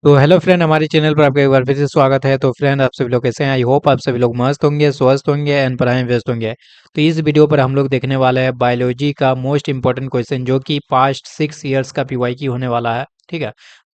तो hello friend, हमारे channel पर आपका एक बार फिर से स्वागत है। तो फ्रेंड, आप सभी लोग कैसे हैं? आई होप आप सभी लोग मस्त होंगे, स्वस्थ होंगे एंड पढ़ाई में व्यस्त होंगे। तो इस वीडियो पर हम लोग देखने वाले हैं बायोलॉजी का मोस्ट इंपॉर्टेंट क्वेश्चन, जो कि पास्ट 6 ईयर्स का पीवाईक्यू होने वाला है। ठीक है,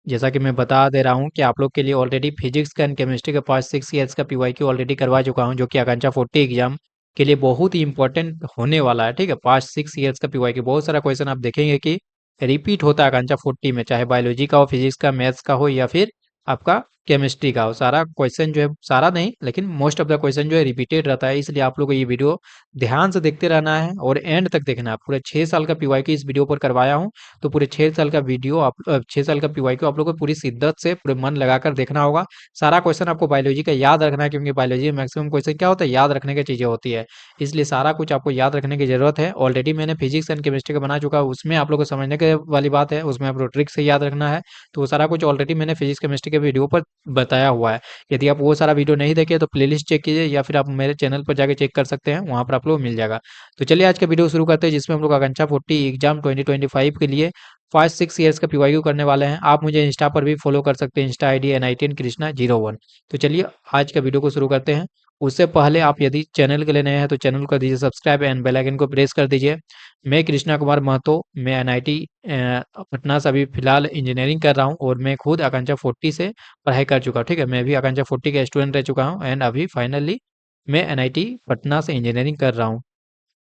जैसा कि मैं बता दे रहा हूँ कि आप लोग के लिए ऑलरेडी फिजिक्स का एंड केमिस्ट्री का पास्ट 6 ईयर्स का पीवाईक्यू ऑलरेडी करवा चुका हूँ, जो कि आकांक्षा 40 एग्जाम के लिए बहुत ही इंपॉर्टेंट होने वाला है। ठीक है, पास्ट 6 ईयर्स का पीवाईक्यू बहुत सारा क्वेश्चन आप देखेंगे कि रिपीट होता है आकांक्षा 40 में, चाहे बायोलॉजी का हो, फिजिक्स का, मैथ्स का हो या फिर आपका केमिस्ट्री का हो। सारा क्वेश्चन जो है, सारा नहीं लेकिन मोस्ट ऑफ द क्वेश्चन जो है रिपीटेड रहता है। इसलिए आप लोग को ये वीडियो ध्यान से देखते रहना है और एंड तक देखना है। पूरे 6 साल का पीवाईक्यू इस वीडियो पर करवाया हूँ। तो पूरे 6 साल का वीडियो आप 6 साल का पीवाईक्यू आप लोग को पूरी शिद्दत से पूरे मन लगाकर देखना होगा। सारा क्वेश्चन आपको बायोलॉजी का याद रखना है, क्योंकि बायोलॉजी में मैक्सिमम क्वेश्चन क्या होता है, याद रखने की चीजें होती है। इसलिए सारा कुछ आपको याद रखने की जरूरत है। ऑलरेडी मैंने फिजिक्स एंड केमिस्ट्री का बना चुका है, उसमें आप लोग को समझने के वाली बात है, उसमें आपको ट्रिक से याद रखना है। तो वो सारा कुछ ऑलरेडी मैंने फिजिक्स केमिस्ट्री के वीडियो पर बताया हुआ है। यदि आप वो सारा वीडियो नहीं देखे तो प्लेलिस्ट चेक कीजिए, या फिर आप मेरे चैनल पर जाके चेक कर सकते हैं, वहाँ पर आप लोग मिल जाएगा। तो चलिए आज का वीडियो शुरू करते हैं, जिसमें हम लोग आकांक्षा 40 एग्जाम 2025 के लिए फर्स्ट 6 ईयर्स का पीवाईक्यू करने वाले हैं। आप मुझे इंस्टा पर भी फॉलो कर सकते हैं, इंस्टा आईडी NITN कृष्णा 01। तो चलिए आज का वीडियो को शुरू करते हैं। उससे पहले आप यदि चैनल के लिए नए हैं तो चैनल को कर दीजिए सब्सक्राइब एंड बेल आइकन को प्रेस कर दीजिए। मैं कृष्णा कुमार महतो, मैं NIT पटना से अभी फिलहाल इंजीनियरिंग कर रहा हूँ, और मैं खुद आकांक्षा 40 से पढ़ाई कर चुका हूँ। ठीक है, मैं भी आकांक्षा 40 का स्टूडेंट रह चुका हूँ एंड अभी फाइनली मैं NIT पटना से इंजीनियरिंग कर रहा हूँ।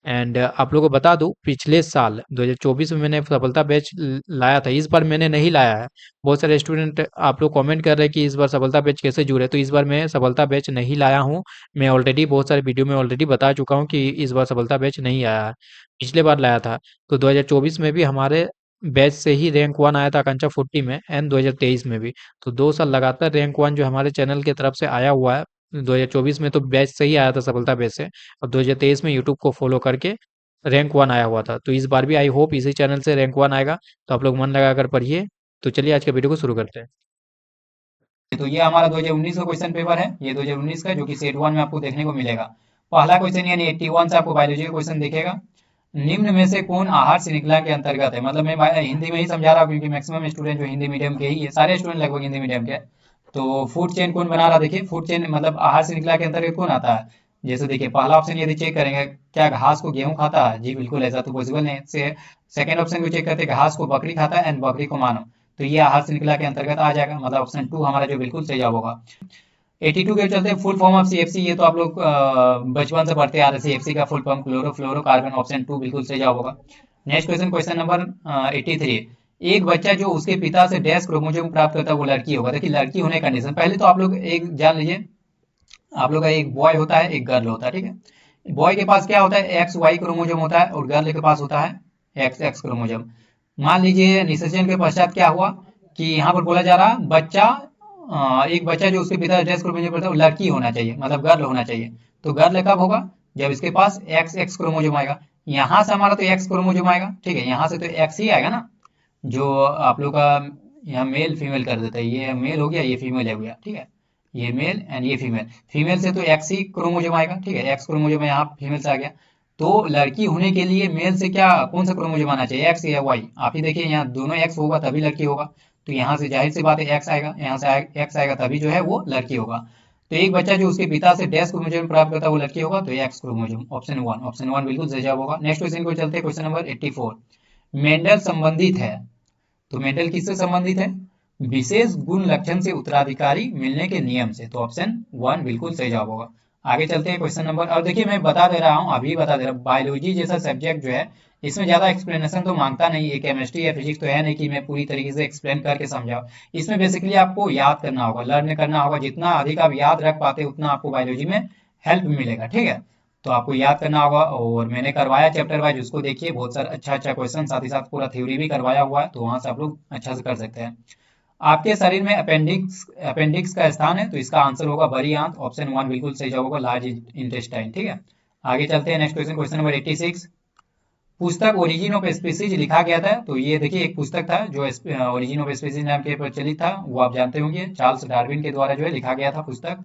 एंड आप लोगों को बता दूं, पिछले साल 2024 में मैंने सफलता बैच लाया था। इस बार मैंने नहीं लाया है। बहुत सारे स्टूडेंट आप लोग कमेंट कर रहे हैं कि इस बार सफलता बैच कैसे जुड़े, तो इस बार मैं सफलता बैच नहीं लाया हूं। मैं ऑलरेडी बहुत सारे वीडियो में ऑलरेडी बता चुका हूं कि इस बार सफलता बैच नहीं आया है। पिछले बार लाया था। तो 2024 में भी हमारे बैच से ही रैंक 1 आया था आकांक्षा 40 में, एंड 2023 में भी। तो 2 साल लगातार रैंक 1 जो हमारे चैनल की तरफ से आया हुआ है। 2024 में तो बैच से ही आया था, सफलता बैच से। और 2023 में यूट्यूब को फॉलो करके रैंक 1 आया हुआ था। तो इस बार भी आई होप इसी चैनल से रैंक 1 आएगा। तो आप लोग मन लगाकर पढ़िए। तो चलिए आज के वीडियो को शुरू करते हैं। तो ये हमारा 2019 का क्वेश्चन पेपर है। ये 2019 का जो कि सेट वन में आपको देखने को मिलेगा। पहला क्वेश्चन यानी 81 से आपको बायोलॉजी का क्वेश्चन दिखेगा। निम्न में से कौन आहार श्रृंखला के अंतर्गत है? मतलब मैं हिंदी में ही समझा रहा हूँ, क्योंकि मैक्सिमम स्टूडेंट जो हिंदी मीडियम के ही है, सारे स्टूडेंट लगभग हिंदी मीडियम के हैं। तो फूड चेन कौन बना रहा? देखिए, फूड चेन मतलब आहार श्रृंखला के अंतर्गत कौन आता है? जैसे देखिए, पहला ऑप्शन यदि चेक करेंगे, क्या घास को गेहूं खाता है? जी बिल्कुल, ऐसा तो पॉसिबल नहीं से। सेकंड ऑप्शन को चेक करते हैं, घास को बकरी खाता है एंड बकरी को मानव। तो ये आहार श्रृंखला के अंतर्गत आ जाएगा, मतलब ऑप्शन टू हमारा जो बिल्कुल सही जवाब होगा। 82 के चलते फुल फॉर्म ऑफ CFC, ये तो आप लोग बचपन से पढ़ते आ रहे हैं। CFC का full form chlorofluorocarbon, option two बिल्कुल सही जवाब होगा। Next question, question number 83। एक बच्चा जो उसके पिता से डैश क्रोमोसोम प्राप्त करता है वो लड़की होगा। देखिए, लड़की होने का कंडीशन पहले तो आप लोग एक जान लीजिए। आप लोग का एक बॉय होता है, एक गर्ल होता है, ठीक है। बॉय के पास क्या होता है? XY क्रोमोसोम होता है, और गर्ल के पास होता है XX क्रोमोसोम। मान लीजिए निषेचन के पश्चात क्या हुआ कि यहाँ पर बोला जा रहा बच्चा, एक बच्चा जो उसके पिता ड्रेस क्रोमोसोम पर था वो लड़की होना चाहिए, मतलब गर्ल होना चाहिए। तो गर्ल कब होगा? जब इसके पास XX क्रोमोसोम आएगा। यहाँ से हमारा तो X क्रोमोसोम आएगा, ठीक है, यहाँ से तो X ही आएगा ना। जो आप लोग का यहाँ मेल फीमेल कर देता है, ये मेल हो गया, ये फीमेल हो गया, ठीक है। ये मेल एंड ये फीमेल। फीमेल से तो एक्स ही क्रोमोसोम आएगा, ठीक है, एक्स क्रोमोसोम यहाँ फीमेल से आ गया। तो लड़की होने के लिए मेल से क्या, कौन सा क्रोमोसोम आना चाहिए, एक्स या वाई? आप ही देखिए, यहाँ दोनों एक्स होगा तभी लड़की होगा। तो यहाँ से जाहिर सी बात है एक्स आएगा, यहाँ से एक्स आएगा तभी जो है वो लड़की होगा। तो एक बच्चा जो उसके पिता से डैश क्रोमोसोम प्राप्त करता है वो लड़की होगा, तो x chromosome, option one, option one बिल्कुल सही जवाब होगा। नेक्स्ट क्वेश्चन को चलते हैं, क्वेश्चन नंबर 84। मेंडल संबंधित है, तो मेंडल किससे संबंधित है? विशेष गुण लक्षण से उत्तराधिकारी मिलने के नियम से। तो ऑप्शन वन बिल्कुल सही जवाब होगा। आगे चलते हैं क्वेश्चन नंबर, और देखिए मैं बता दे रहा हूँ, अभी बता दे रहा हूँ, बायोलॉजी जैसा सब्जेक्ट जो है इसमें ज्यादा एक्सप्लेनेशन तो मांगता नहीं है। केमिस्ट्री या फिजिक्स तो है नहीं कि मैं पूरी तरीके से एक्सप्लेन करके समझाऊँ। इसमें बेसिकली आपको याद करना होगा, लर्न करना होगा। जितना अधिक आप याद रख पाते उतना आपको बायोलॉजी में हेल्प मिलेगा, ठीक है। तो आपको याद करना होगा, और मैंने करवाया चैप्टर वाइज, उसको देखिए, बहुत सारा अच्छा अच्छा क्वेश्चन, साथ ही साथ पूरा थ्योरी भी करवाया हुआ है, तो वहां से आप लोग अच्छा से कर सकते हैं। आपके शरीर में अपेंडिक्स अपेंडिक्स का स्थान है, तो इसका आंसर होगा बड़ी आंत, ऑप्शन वन बिल्कुल सही जवाब होगा, लार्ज इंटेस्टाइन, ठीक है। आगे चलते हैं, नेक्स्ट क्वेश्चन, क्वेश्चन नंबर 86। पुस्तक ओरिजिन ऑफ स्पीसीज लिखा गया था, तो ये देखिए एक पुस्तक था जो ओरिजिन ऑफ स्पीसीज नाम के प्रचलित था, वो आप जानते होंगे, चार्ल्स डार्विन के द्वारा जो है लिखा गया था पुस्तक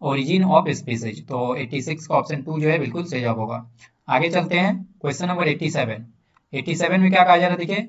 ओरिजिन ऑफ स्पीसीज। तो 86 का ऑप्शन टू जो है बिल्कुल सही जवाब होगा। आगे चलते हैं, क्वेश्चन नंबर 87। 87 में क्या कहा जा रहा है, देखिए,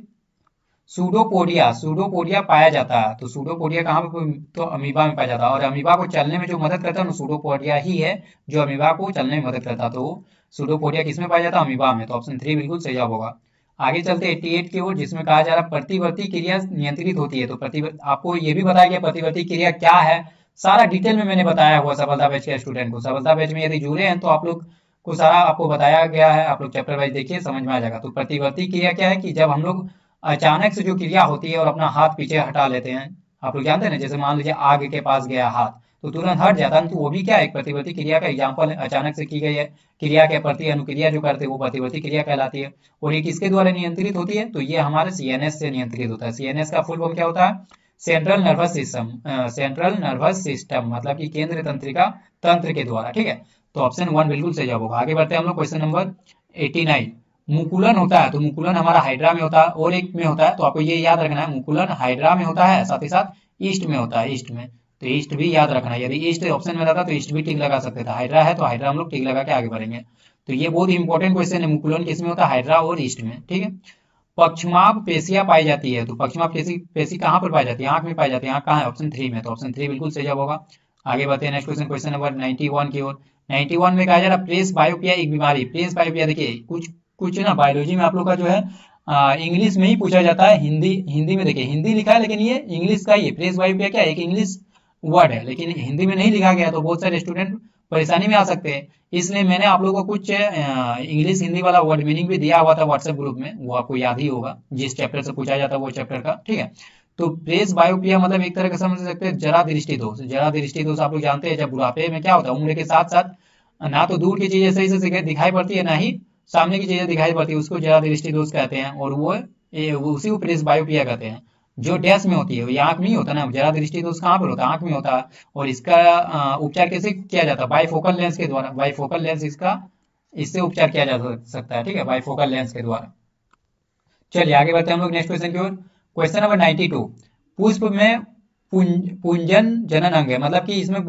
सूडोपोडिया पाया जाता है। तो सूडोपोडिया कहाँ पे, तो अमीबा में पाया जाता है, और अमीबा को चलने में जो मदद करता है ना, सूडोपोडिया ही है जो अमीबा को चलने में मदद करता है। तो सूडोपोडिया किसमें पाया जाता है, अमीबा में। तो ऑप्शन 3 बिल्कुल सही जवाब होगा। आगे चलते 88 की ओर, जिसमें कहा जा रहा है प्रतिवर्ती क्रिया नियंत्रित होती है। तो आपको ये भी बताया गया प्रतिवर्ती क्रिया क्या है, सारा डिटेल में मैंने बताया हुआ सफलता बैच के स्टूडेंट को। सफलता बैच में यदि जुड़े हैं तो आप लोग को सारा आपको बताया गया है, आप लोग चैप्टर वाइज देखिए, समझ में आ जाएगा। तो प्रतिवर्ती क्रिया क्या है कि जब हम लोग अचानक से जो क्रिया होती है और अपना हाथ पीछे हटा लेते हैं, आप लोग जानते हैं ना, जैसे मान लीजिए आग के पास गया हाथ तो तुरंत हट जाता है, तो वो भी क्या है, एक प्रतिवर्ती क्रिया का एग्जाम्पल है। अचानक से की गई है क्रिया के प्रति अनुक्रिया जो करते हैं वो प्रतिवर्ती क्रिया कहलाती है। और ये किसके द्वारा नियंत्रित होती है, तो ये हमारे सीएनएस से नियंत्रित होता है। सीएनएस का फुल फॉर्म क्या होता है, central nervous system. Central nervous system मतलब कि केंद्र तंत्रिका तंत्र के द्वारा, ठीक है। तो ऑप्शन 1 बिल्कुल सही जवाब होगा। आगे बढ़ते हैं हम लोग क्वेश्चन नंबर 89। मुकुलन होता है, तो मुकुलन हमारा हाइड्रा में होता है और एक में होता है, तो आपको ये याद रखना है, मुकुलन हाइड्रा में होता है, साथ ही साथ ईस्ट में होता है, ईस्ट में। तो ईस्ट भी याद रखना है, यदि ईस्ट ऑप्शन में रहता तो ईस्ट भी टिक लगा सकते थे। हाइड्रा है तो हाइड्रा हम लोग टिक लगा के आगे बढ़ेंगे। तो ये बहुत इंपॉर्टेंट क्वेश्चन है, मुकुलन किसमें होता है, हाइड्रा और ईस्ट में, ठीक है। पक्षमाप पेशियां पाई जाती है, तो पक्षमाप पेशी कहाँ पर पाई जाती है, आंख में पाई जाती है। आंख कहाँ है, ऑप्शन 3 में। तो ऑप्शन 3 बिल्कुल सही जवाब होगा। आगे बढ़ते हैं नेक्स्ट क्वेश्चन, क्वेश्चन नंबर 91 की ओर। 91 में कहा जा रहा है प्रेस बायोपिया एक बीमारी। प्रेस बायोपिया देखिए, कुछ कुछ ना बायोलॉजी में आप लोग का जो है इंग्लिश में ही पूछा जाता है, हिंदी में देखिए, हिंदी लिखा है लेकिन ये इंग्लिश का ही है। प्रेस बायोपिया क्या है, एक इंग्लिश वर्ड है लेकिन हिंदी में नहीं लिखा गया, तो बहुत सारे स्टूडेंट परेशानी में आ सकते हैं। इसलिए मैंने आप लोगों को कुछ इंग्लिश हिंदी वाला वर्ड मीनिंग भी दिया हुआ था व्हाट्सएप ग्रुप में, वो आपको याद ही होगा, जिस चैप्टर से पूछा जाता है वो चैप्टर का, ठीक है। तो प्रेस बायोपिया मतलब एक तरह का समझ सकते हैं जरा दृष्टि दोष। जरा दृष्टि दोष आप लोग जानते हैं, जब बुढ़ापे में क्या होता है, उम्र के साथ साथ ना तो दूर की चीजें सही से दिखाई पड़ती है, ना ही सामने की चीजें दिखाई पड़ती है, उसको जरा दृष्टि दोष कहते हैं। और वो उसी को प्रेस बायोपिया कहते हैं। जो डैश में होती है, ये आंख में ही होता है ना, जरा दृष्टि दोष कहाँ पर होता है, आंख में होता है। और इसका उपचार कैसे किया जाता है, बाइफोकल लेंस के द्वारा। बाइफोकल लेंस इसका, इससे उपचार किया जा सकता है, ठीक है, बाइफोकल लेंस के द्वारा। चलिए आगे बढ़ते हैं हम लोग नेक्स्ट क्वेश्चन की ओर। Question number 92। पुष्प में पुंजन जनन अंग है, मतलब कि इसमें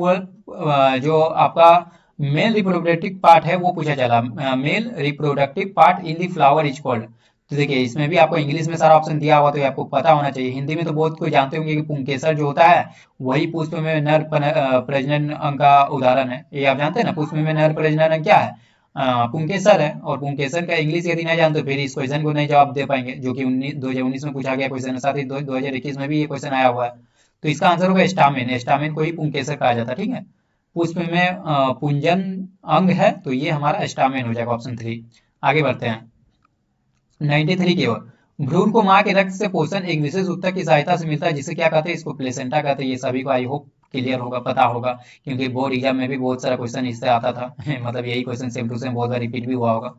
जो आपका मेल रिप्रोडक्टिव पार्ट है वो पूछा जा रहा। Male reproductive part in the flower is called. तो देखिए इसमें भी आपको इंग्लिश में सारा ऑप्शन दिया हुआ, तो ये आपको पता होना चाहिए। हिंदी में तो बहुत कोई जानते होंगे कि पुंकेसर जो होता है वही पुष्प में नर प्रजनन अंग का उदाहरण है। ये आप जानते हैं ना, पुष्प में नर प्रजनन अंग क्या है, पुंकेसर है। और पुंकेसर का इंग्लिश यदि नहीं जानते तो फिर इस क्वेश्चन को नहीं जवाब दे पाएंगे, जो कि 2019 में पूछा गया क्वेश्चन है, साथ ही 2021 में भी ये क्वेश्चन आया हुआ है। तो इसका आंसर होगा स्टामेन। स्टामेन को ही पुंकेसर कहा जाता है, ठीक है। पुष्प में पुंजन अंग है, तो ये हमारा स्टामेन हो जाएगा, ऑप्शन 3। आगे बढ़ते हैं 93 की ओर। भ्रूण को मां के रक्त से पोषण एक विशेष ऊतक की सहायता से मिलता है, जिसे क्या कहते हैं, इसको प्लेसेंटा कहते हैं। ये सभी को आई होप क्लियर होगा, पता होगा, क्योंकि बोर्ड एग्जाम में भी बहुत सारा क्वेश्चन इससे आता था मतलब यही क्वेश्चन सेम टू सेम बहुत बार रिपीट भी हुआ होगा।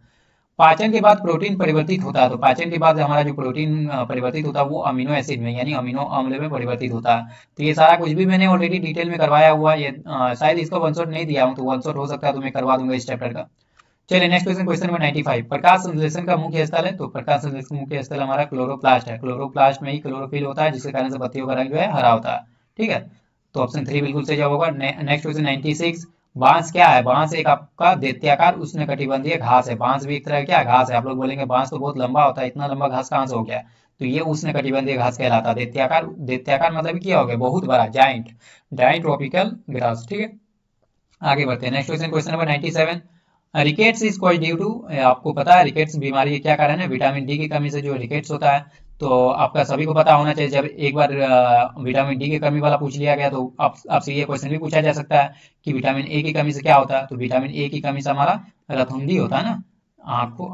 पाचन के बाद प्रोटीन परिवर्तित होता है, तो पाचन के बाद हमारा जो प्रोटीन परिवर्तित होता है वो अमीनो एसिड में यानी अमीनो अम्ल में परिवर्तित होता है। तो ये सारा कुछ भी मैंने ऑलरेडी डिटेल में करवाया हुआ है। ये शायद इसका वन शॉट नहीं दिया हूँ, तो वन शॉट हो सकता है तो मैं करवा दूंगा इस चैप्टर का। चलिए नेक्स्ट क्वेश्चन, क्वेश्चन नंबर 95। प्रकाश संश्लेषण का मुख्य स्थल है, तो प्रकाश संश्लेषण मुख्य स्थल हमारा क्लोरोप्लास्ट है। क्लोरोप्लास्ट में ही क्लोरोफिल होता है, जिसके कारण से पत्तियों का रंग जो है हरा होता है, ठीक है। तो ऑप्शन 3 बिल्कुल सही जवाब होगा। Next question 96। बांस क्या है, बांस एक आपका दैत्याकार उष्णकटिबंधीय घास है। बांस भी एक तरह का क्या घास है, आप लोग बोलेंगे बांस तो बहुत लंबा होता है, इतना लंबा घास कहाँ से हो गया, तो ये उष्णकटिबंधीय घास कहलाता है। दैत्याकार, दैत्याकार मतलब क्या हो गया, बहुत बड़ा, जाइंट, जाइंट ट्रॉपिकल ग्रास, ठीक है। आगे बढ़ते हैं next question, question number 97। Rickets is called due to, आपको पता है रिकेट्स बीमारी के क्या कारण है, विटामिन डी की कमी से जो रिकेट्स होता है। तो आपका सभी को पता होना चाहिए, जब एक बार विटामिन डी की कमी वाला पूछ लिया गया तो आपसे ये क्वेश्चन भी पूछा जा सकता है कि विटामिन ए की कमी से क्या होता है। तो विटामिन ए की कमी से हमारा रतुंधी होता है ना, आपको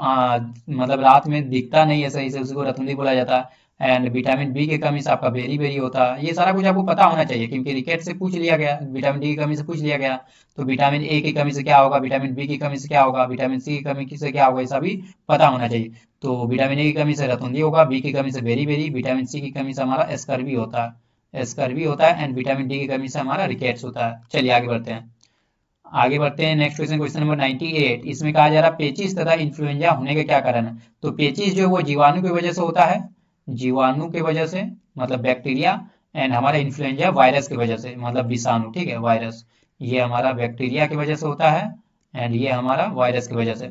मतलब रात में दिखता नहीं है सही से, उसको रतुंधी बोला जाता है। एंड विटामिन बी की कमी से आपका बेरी बेरी होता है। ये सारा कुछ आपको पता होना चाहिए, क्योंकि रिकेट से पूछ लिया गया, विटामिन डी की कमी से पूछ लिया गया। तो विटामिन ए की कमी से क्या होगा, विटामिन बी की कमी से क्या होगा, विटामिन सी की कमी से क्या होगा, ये सभी पता होना चाहिए। तो विटामिन ए की कमी से रतुंधी होगा, बी की कमी से बेरी बेरी, विटामिन सी की कमी से हमारा स्कर्वी होता है, स्कर्वी होता है, एंड विटामिन डी की कमी से हमारा रिकेट्स होता है। चलिए आगे बढ़ते हैं, आगे बढ़ते हैं नेक्स्ट क्वेश्चन, क्वेश्चन नंबर 98। इसमें कहा जा रहा है पेचिस तथा इन्फ्लुएंजा होने के क्या कारण है। तो पेचिस जो वो जीवाणु की वजह से होता है, जीवाणु की वजह से मतलब बैक्टीरिया, एंड हमारा इन्फ्लुएंजा वायरस की वजह से मतलब विषाणु, ठीक है, वायरस। ये हमारा बैक्टीरिया की वजह से होता है एंड ये हमारा वायरस की वजह से।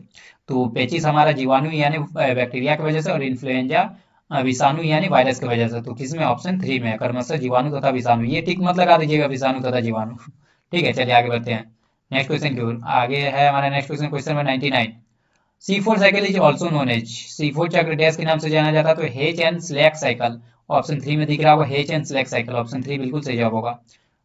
तो पेचिस हमारा जीवाणु यानी बैक्टीरिया की वजह से, और इन्फ्लुएंजा विषाणु यानी वायरस की वजह से। तो किसमें? ऑप्शन 3 में है, क्रमशः जीवाणु तथा विषाणु। ये टिक मत लगा दीजिएगा विषाणु तथा जीवाणु। ठीक है, चलिए आगे बढ़ते हैं नेक्स्ट क्वेश्चन की ओर। आगे है हमारा next question, question number 99। C4 cycle is also known as, C4 चक्र डैश के नाम से जाना जाता है, तो हेच एंड स्लैक साइकिल। ऑप्शन 3 में दिख रहा होगा हेच एंड स्लैक साइकिल, ऑप्शन 3 बिल्कुल सही जवाब होगा।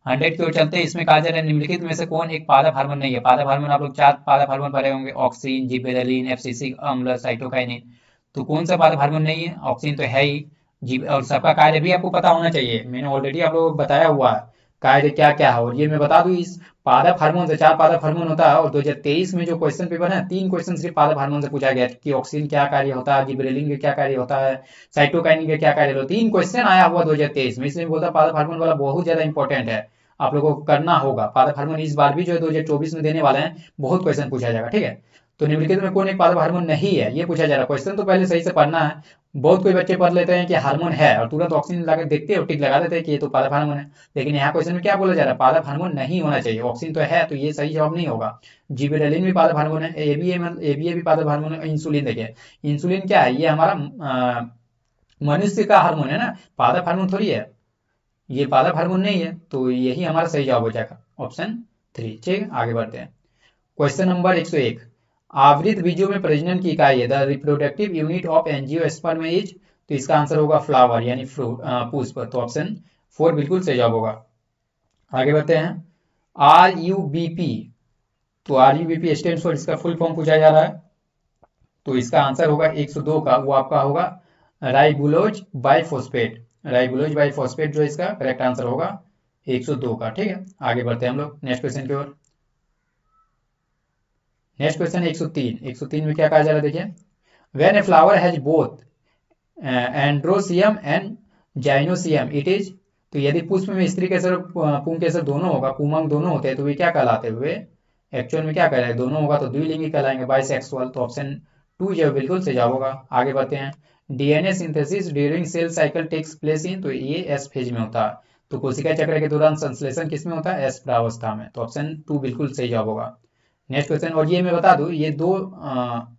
100 की ओर चलते हैं। इसमें कहा जा रहा है निम्नलिखित में से कौन एक पादप हार्मोन नहीं है। पादप हार्मोन आप लोग 4 पादप हार्मोन पढ़े होंगे, ऑक्सीन, जिबेरेलिन, एब्सिसिक अम्ल, साइटोकाइनिन। तो कौन सा पादप हार्मोन नहीं है? ऑक्सीन तो है ही, जी, और सबका कार्य भी आपको पता होना चाहिए, मैंने ऑलरेडी आप लोगों को बताया हुआ है कार्य क्या क्या है। और ये मैं बता दूं, इस पादप हार्मोन से 4 पादप हार्मोन होता है, और 2023 में जो क्वेश्चन पेपर है 3 क्वेश्चन सिर्फ पादप हार्मोन से पूछा गया कि ऑक्सीन क्या कार्य होता है, जिबरेलिन का क्या कार्य होता है, साइटोकाइनिन का क्या कार्य होता है। 3 क्वेश्चन आया हुआ 2023 में, इसलिए बोलता पादप हार्मोन वाला बहुत ज्यादा इंपॉर्टेंट है, आप लोगों को करना होगा। पादप हार्मोन इस बार भी जो है 2024 में देने वाले हैं, बहुत क्वेश्चन पूछा जाएगा। ठीक है, तो निम्नलिखित में कौन एक पादप हार्मोन नहीं है, ये पूछा जा रहा है। क्वेश्चन तो पहले सही से पढ़ना है। बहुत कोई बच्चे पढ़ लेते हैं कि हार्मोन है और तुरंत ऑक्सीजन लगा देखते हैं और टिक लगा देते हैं कि ये तो पादप हार्मोन है, लेकिन यहाँ क्वेश्चन में क्या बोला जा रहा है? पादप हार्मोन नहीं होना चाहिए। ऑक्सीजन तो है, तो ये सही जवाब नहीं होगा। जिबरेलिन भी पादप हार्मोन है, एबीए भी पादप हार्मोन है। इंसुलिन देखिए, इंसुलिन क्या है? ये हमारा मनुष्य का हार्मोन है ना, पादप हार्मोन थोड़ी है, ये पादप हार्मोन नहीं है, तो यही हमारा सही जवाब हो जाएगा, ऑप्शन 3। ठीक है, आगे बढ़ते हैं। Question number 101। आवृत बीजों में प्रजनन की इकाई है, the reproductive unit of angiosperm is, तो इसका आंसर होगा फ्लावर यानी फ्रूट, पुष्प। तो ऑप्शन 4 बिल्कुल सही जवाब होगा। आगे बढ़ते हैं। RUBP, तो RUBP स्टैंड फॉर, इसका फुल फॉर्म पूछा जा रहा है, तो इसका आंसर होगा 102 का, वो आपका होगा राइबुलोज बाइफॉस्फेट। राइबुलोज बाइफॉस्फेट जो इसका करेक्ट आंसर होगा 102 का। ठीक है, आगे बढ़ते हैं हम लोग नेक्स्ट क्वेश्चन की ओर। Next question 103। 103 में क्या कहा जा रहा है देखिए, when a flower has both androecium and gynoecium it is, तो यदि पुष्प में स्त्री केसर पुंकेसर दोनों होगा, पुमंग दोनों होते हैं, तो वे क्या कहलाते हुए? एक्चुअल में क्या कहलाएंगे? दोनों होगा तो द्विलिंगी कहलाएंगे, बाइसेक्सुअल। तो ऑप्शन 2 जो बिल्कुल सही जवाब होगा। आगे बढ़ते हैं। DNA synthesis during cell cycle takes place in, तो ये एस फेज में होता है। तो कोशिका चक्र के दौरान संश्लेषण किस में होता है? एस प्रावस्था में। तो ऑप्शन 2 बिल्कुल सही जवाब होगा। नेक्स्ट क्वेश्चन, और ये मैं बता दूं, ये दो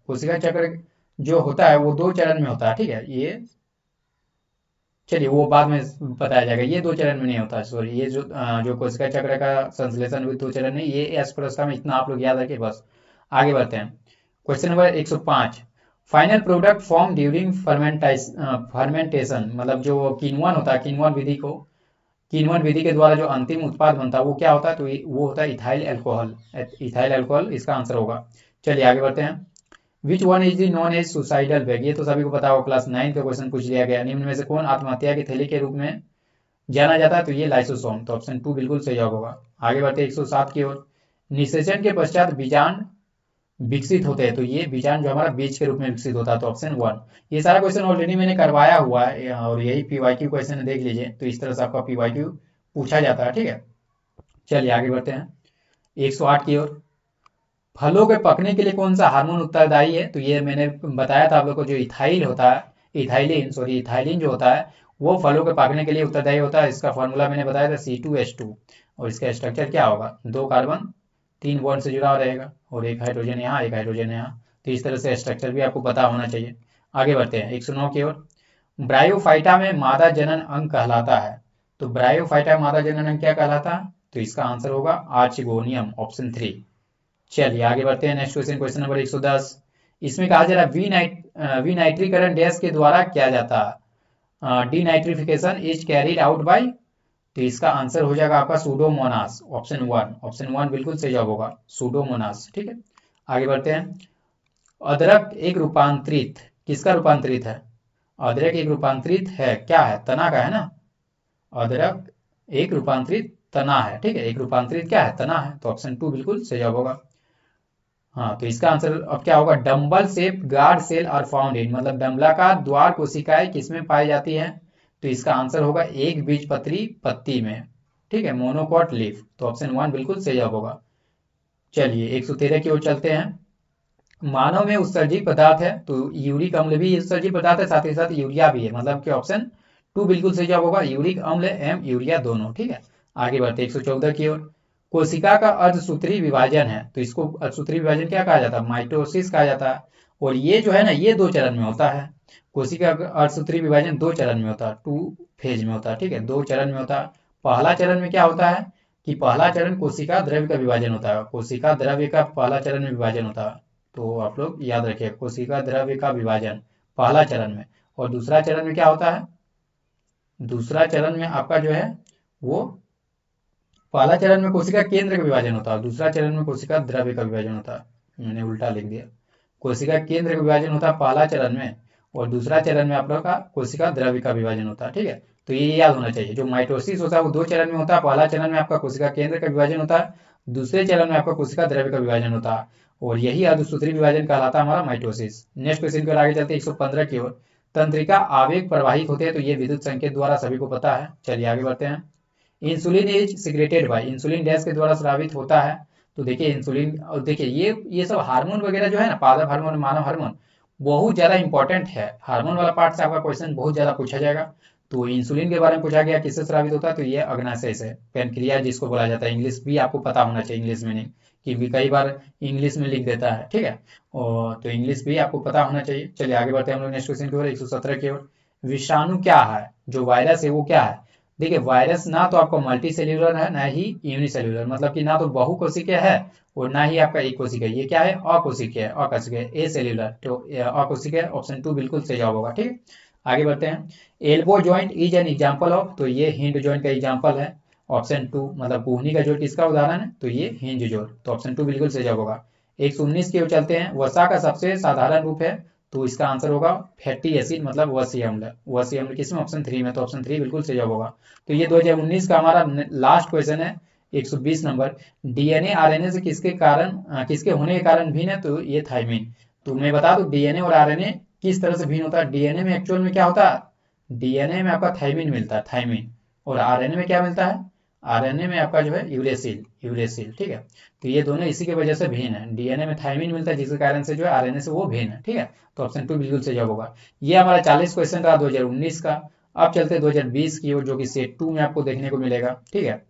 कोशिका चक्र जो होता है वो 2 चरण में होता है। ठीक है, ये चलिए वो बाद में बताया जाएगा, ये 2 चरण में नहीं होता, सॉरी। ये जो कोशिका चक्र का संश्लेषण 2 चरण में, ये एस प्रस्था में, इतना आप लोग याद रखिए बस। आगे बढ़ते हैं। Question number 105। Final product form during fermentation, मतलब जो किण्वन होता है, किण्वन विधि के द्वारा जो अंतिम उत्पाद बनता है वो क्या होता है? तो वो होता है इथाइल अल्कोहल। इथाइल अल्कोहल इसका आंसर होगा। चलिए आगे बढ़ते हैं। Which one is the known as suicidal bag, ये तो सभी को पता होगा, क्लास 9 का क्वेश्चन पूछ लिया गया। निम्न में से कौन आत्महत्या की थैली के रूप में जाना जाता है? तो ये लाइसोसोम। तो ऑप्शन 2 बिल्कुल सही जवाब होगा। आगे बढ़ते हैं 107 की ओर। निषेचन के पश्चात बीजांड विकसित होते हैं, तो ये बीजांड जो हमारा बीज के रूप में विकसित होता है, तो ऑप्शन 1। ये सारा क्वेश्चन ऑलरेडी मैंने करवाया हुआ है, और यही पीवाईक्यू क्वेश्चन है, देख लीजिए। तो इस तरह से आपका पीवाईक्यू पूछा जाता है। ठीक है, चलिए आगे बढ़ते हैं 108 की ओर। फलों के पकने के लिए कौन सा हार्मोन उत्तरदायी है? तो ये मैंने बताया था आप लोग को, जो इथाइल होता है, इथाइलिन जो होता है, वो फलों के पकने के लिए उत्तरदायी होता है। इसका फॉर्मूला मैंने बताया था C2H2, और इसका स्ट्रक्चर क्या होगा? 2 कार्बन 3 बॉन्ड से जुड़ा रहेगा, और एक हाइड्रोजन यहाँ, एक हाइड्रोजन यहाँ। तो इस तरह से स्ट्रक्चर भी आपको पता होना चाहिए। आगे बढ़ते हैं 109 की ओर। ब्रायोफाइटा में मादा जनन अंग कहलाता है, तो ब्रायोफाइटा मादा जनन अंग क्या कहलाता है? तो इसका आंसर होगा आर्चिगोनियम, ऑप्शन 3। चलिए आगे बढ़ते हैं नेक्स्ट क्वेश्चन, क्वेश्चन नंबर 110। इसमें कहा जा रहा है विनाइट्रीकरण डैश के द्वारा किया जाता है, denitrification is carried out by, तो इसका आंसर हो जाएगा आपका सूडोमोनास, ऑप्शन 1। ऑप्शन 1 बिल्कुल सही जवाब होगा, सूडोमोनास। ठीक है, आगे बढ़ते हैं। अदरक एक रूपांतरित, किसका रूपांतरित है? अदरक एक रूपांतरित है, क्या है? तना का है ना। अदरक एक रूपांतरित तना है। ठीक है, एक रूपांतरित क्या है? तना है। तो ऑप्शन 2 बिल्कुल सही जवाब होगा। हाँ, तो इसका आंसर अब क्या होगा? Dumbbell shape guard cell are found in, मतलब डम्बलाकार द्वार कोशिकाएं किसमें पाई जाती हैं? तो इसका आंसर होगा एक बीजपत्री पत्ती में। ठीक है, मोनोकॉट लीफ। तो ऑप्शन 1 बिल्कुल सही जवाब होगा। चलिए 113 की ओर चलते हैं। मानव में उत्सर्जित पदार्थ है, तो यूरिक अम्ल भी उत्सर्जित पदार्थ है, साथ ही साथ यूरिया भी है, मतलब कि ऑप्शन 2 बिल्कुल सही जवाब होगा, यूरिक अम्ल एवं यूरिया दोनों। ठीक है, आगे बढ़ते 114 की ओर। कोशिका का अर्धसूत्री विभाजन है, तो इसको अर्धसूत्री विभाजन क्या कहा जाता है? माइटोसिस कहा जाता है। और ये जो है ना, ये 2 चरण में होता है। कोशिका का अर्धसूत्री विभाजन 2 चरण में होता है, 2 फेज में होता है, ठीक है, 2 चरण में होता है। पहला चरण में क्या होता है कि पहला चरण कोशिका द्रव्य का विभाजन होता है, कोशिका द्रव्य का पहला चरण में विभाजन होता है। तो आप लोग याद रखिए, कोशिका द्रव्य का विभाजन पहला चरण में। और दूसरा चरण में क्या होता है, दूसरा चरण में आपका जो है वो, पहला चरण में कोशिका केंद्र का विभाजन होता है, दूसरा चरण में कोशिका द्रव्य का विभाजन होता है। मैंने उल्टा लिख दिया, कोशिका केंद्र का विभाजन होता है पहला चरण में, और दूसरा चरण में आप लोग का कोशिका द्रव्य का विभाजन होता है, ठीक है। तो ये याद होना चाहिए, जो माइटोसिस होता है वो 2 चरण में होता है। पहला चरण में आपका कोशिका केंद्र का विभाजन होता है, दूसरे चरण में आपका कोशिका द्रव्य का विभाजन होता है, और यही अर्धसूत्री विभाजन कहलाता है हमारा माइटोसिस। नेक्स्ट क्वेश्चन की ओर आगे चलते हैं 115 की ओर। तंत्रिका आवेग प्रवाहित होते हैं, तो ये विद्युत संकेत द्वारा सभी को पता है। चलिए आगे बढ़ते हैं। Insulin is secreted by, insulin dash के द्वारा स्रावित होता है। तो देखिए इंसुलिन, और देखिए ये सब हार्मोन वगैरह जो है ना, पादप हार्मोन, मानव हार्मोन, बहुत ज्यादा इंपॉर्टेंट है। हार्मोन वाला पार्ट से आपका क्वेश्चन बहुत ज्यादा पूछा जाएगा। तो इंसुलिन के बारे में पूछा गया, किससे स्रावित होता है, तो ये अग्नाशय से, पेनक्रियाज जिसको बोला जाता है। इंग्लिश भी आपको पता होना चाहिए, इंग्लिश मीनिंग कि भी कई बार इंग्लिश में लिख देता है, ठीक है। और तो इंग्लिश भी आपको पता होना चाहिए। चलिए आगे बढ़ते हैं हम लोग नेक्स्ट क्वेश्चन की ओर, 117 की ओर। विषाणु क्या है, जो वायरस है वो क्या है। देखिए वायरस ना तो आपका मल्टी सेल्यूलर है, ना ही यूनिसेल्यूलर, मतलब कि ना तो बहुकोशिकीय है और ना ही आपका एक कोशिकीय। ये क्या है, अकोशिकीय, अकोशिकीय, ए सेल्यूलर। तो अकोशिकीय, ऑप्शन 2 बिल्कुल सही जवाब होगा, ठीक है। आगे बढ़ते हैं। Elbow joint is an example of, तो ये हिंज जॉइंट का एग्जांपल है, ऑप्शन 2, मतलब कुहनी का जोड़ किसका उदाहरण है, तो ये हिंज जोड़। तो ऑप्शन 2 बिल्कुल सही जवाब होगा। 119 की ओर चलते हैं। वसा का सबसे साधारण रूप है, तो इसका आंसर होगा फैटी एसिड, मतलब वसी अम्ल। वसी अम्ल किसमें, ऑप्शन 3 में, तो ऑप्शन 3 बिल्कुल सही जवाब होगा। तो ये 2019 का हमारा लास्ट क्वेश्चन है, 120 नंबर। डीएनए आरएनए से किसके कारण, किसके होने के कारण भिन्न है, तो ये थायमिन। तो मैं बता दूं डीएनए और आरएनए किस तरह से भिन्न होता है। डीएनए में एक्चुअल में क्या होता है, डीएनए में आपका थायमिन मिलता है, थायमिन। और आरएनए में क्या मिलता है, आरएनए में आपका जो है यूरेसिल, यूरेसिल, ठीक है। तो ये दोनों इसी की वजह से भिन्न है, डीएनए में थायमिन मिलता है जिसके कारण से जो है आरएनए से वो भिन्न है, ठीक है। तो ऑप्शन 2 बिल्कुल सही जवाब होगा। ये हमारा 40 क्वेश्चन रहा 2019 का। अब चलते हैं 2020 की ओर, जो कि सेट 2 में आपको देखने को मिलेगा, ठीक है।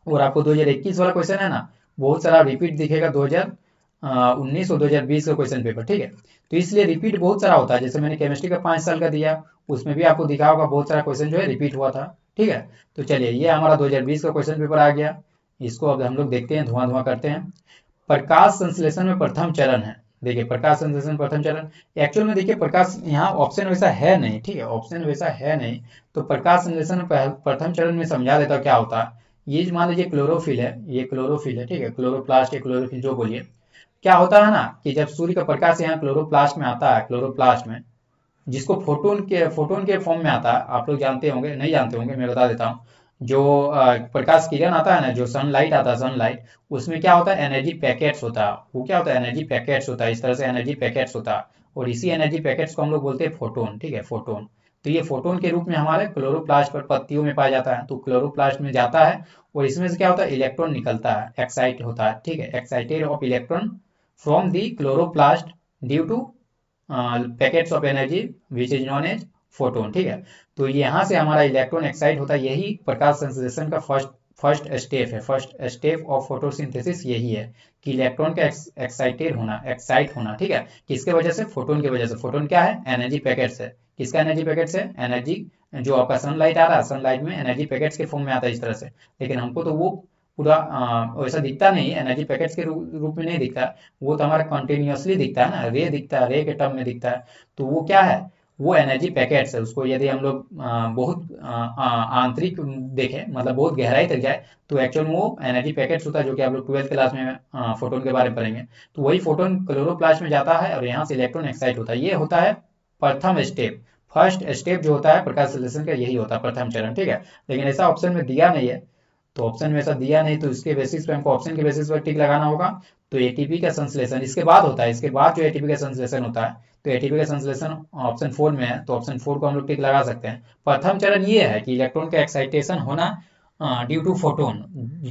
और आपको 2021 वाला क्वेश्चन है ना, बहुत सारा रिपीट दिखेगा 2019 और 2020 का क्वेश्चन पेपर, ठीक है। तो इसलिए रिपीट बहुत सारा होता है, जैसे मैंने केमिस्ट्री का 5 साल का दिया, उसमें भी आपको दिखा होगा बहुत सारा क्वेश्चन जो है रिपीट हुआ था, ठीक है। तो चलिए ये हमारा 2020 का क्वेश्चन पेपर आ गया। इसको अब हम लोग देखते हैं, धुआं धुआं करते हैं। प्रकाश संश्लेषण में प्रथम चरण है। देखिए प्रकाश संश्लेषण प्रथम चरण, एक्चुअल में देखिए प्रकाश यहाँ ऑप्शन वैसा है नहीं, ठीक है, ऑप्शन वैसा है नहीं। तो प्रकाश संश्लेषण में प्रथम चरण में समझा देता क्या होता है। ये मान लीजिए क्लोरोफिल है, ये क्लोरोफिल है, ठीक है, क्लोरोप्लास्ट या क्लोरोफिल जो बोलिए। क्या होता है ना कि जब सूर्य का प्रकाश यहाँ क्लोरोप्लास्ट में आता है, क्लोरोप्लास्ट में, जिसको फोटोन के फॉर्म में आता है, आप लोग जानते होंगे, नहीं जानते होंगे, मैं बता देता हूँ। जो प्रकाश किरण आता है ना, जो सनलाइट आता है, सनलाइट, उसमें क्या होता है, एनर्जी पैकेट्स होता है। वो क्या होता है, एनर्जी पैकेट्स होता है, इस तरह से एनर्जी पैकेट्स होता है। और इसी एनर्जी पैकेट्स को हम लोग बोलते हैं फोटोन, ठीक है, फोटोन। तो ये फोटोन के रूप में हमारे क्लोरोप्लास्ट पर पत्तियों में पाया जाता है। तो क्लोरोप्लास्ट में जाता है और इसमें से क्या होता है, इलेक्ट्रॉन निकलता है, एक्साइट होता है, ठीक है, excited of electron from the chloroplast due to packets of energy which is known as photon, ठीक है। तो यहाँ से हमारा इलेक्ट्रॉन एक्साइट होता है, यही प्रकाश संश्लेषण का फर्स्ट स्टेप है। फर्स्ट स्टेप ऑफ फोटोसिंथेसिस यही है कि इलेक्ट्रॉन का एक्साइटेड होना, एक्साइट होना, ठीक है। किसके वजह से, फोटोन की वजह से। फोटोन क्या है, एनर्जी पैकेट्स है। किसका एनर्जी पैकेट्स है, एनर्जी जो आपका सनलाइट आ रहा है, सनलाइट में एनर्जी पैकेट्स के फॉर्म में आता है इस तरह से। लेकिन हमको तो वो पूरा वैसा दिखता नहीं, एनर्जी पैकेट्स के रूप में नहीं दिखता। वो तो हमारा कंटिन्यूसली दिखता है ना, रे दिखता है, रे के टर्म में दिखता है। तो वो क्या है, वो एनर्जी पैकेट्स है। उसको यदि हम लोग बहुत आंतरिक देखें, मतलब बहुत गहराई तक जाए, तो एक्चुअल में वो एनर्जी पैकेट्स होता है, जो कि आप लोग 12th क्लास में फोटोन के बारे में पढ़ेंगे। तो वही फोटोन क्लोरोप्लास्ट में जाता है और यहाँ से इलेक्ट्रॉन एक्साइट होता है। ये होता है प्रथम स्टेप। फर्स्ट स्टेप जो होता है प्रकाश संश्लेषण का, यही होता है प्रथम चरण, ठीक है। लेकिन ऐसा ऑप्शन में दिया नहीं है, तो ऑप्शन में ऐसा दिया नहीं, तो इसके बेसिस पे हमको ऑप्शन के बेसिस पर टिक लगाना होगा। तो एटीपी का संश्लेषण इसके बाद होता है, इसके बाद जो एटीपी का संश्लेषण होता है, तो एटीपी का संश्लेषण ऑप्शन 4 में है, तो ऑप्शन 4 को हम लोग टिक लगा सकते हैं। प्रथम चरण ये है कि इलेक्ट्रॉन का एक्साइटेशन होना due to photon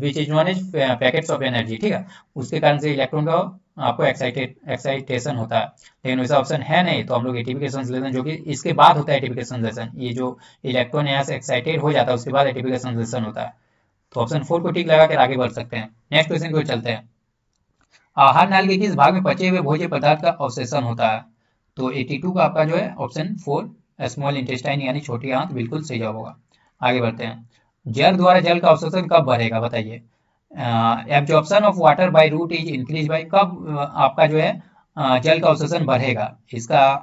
which is known as packets of energy, ठीक है। उसके कारण से इलेक्ट्रॉन का आपको एक्साइटेशन होता है। लेकिन वैसा ऑप्शन है नहीं, तो हम लोग एटीपी के संश्लेषण, जो कि इसके बाद होता है एटीपी का संश्लेषण, ये जो इलेक्ट्रॉन यहाँ से एक्साइटेड हो जाता है उसके बाद एटीपी का संश्लेषण होता है। तो ऑप्शन 4 को टिक लगा कर आगे बढ़ सकते हैं। नेक्स्ट क्वेश्चन को चलते हैं। आहार नाल के किस भाग में पचे हुए भोज्य पदार्थ का अवशेषण होता है। तो 82 का आपका जो है ऑप्शन 4 स्मॉल इंटेस्टाइन यानी छोटी आंत बिल्कुल सही जवाब होगा। आगे बढ़ते हैं। जल द्वारा जल का अवशोषण कब बढ़ेगा बताइए। Absorption of water by root is increase by, कब आपका जो है जल का अवशोषण बढ़ेगा, इसका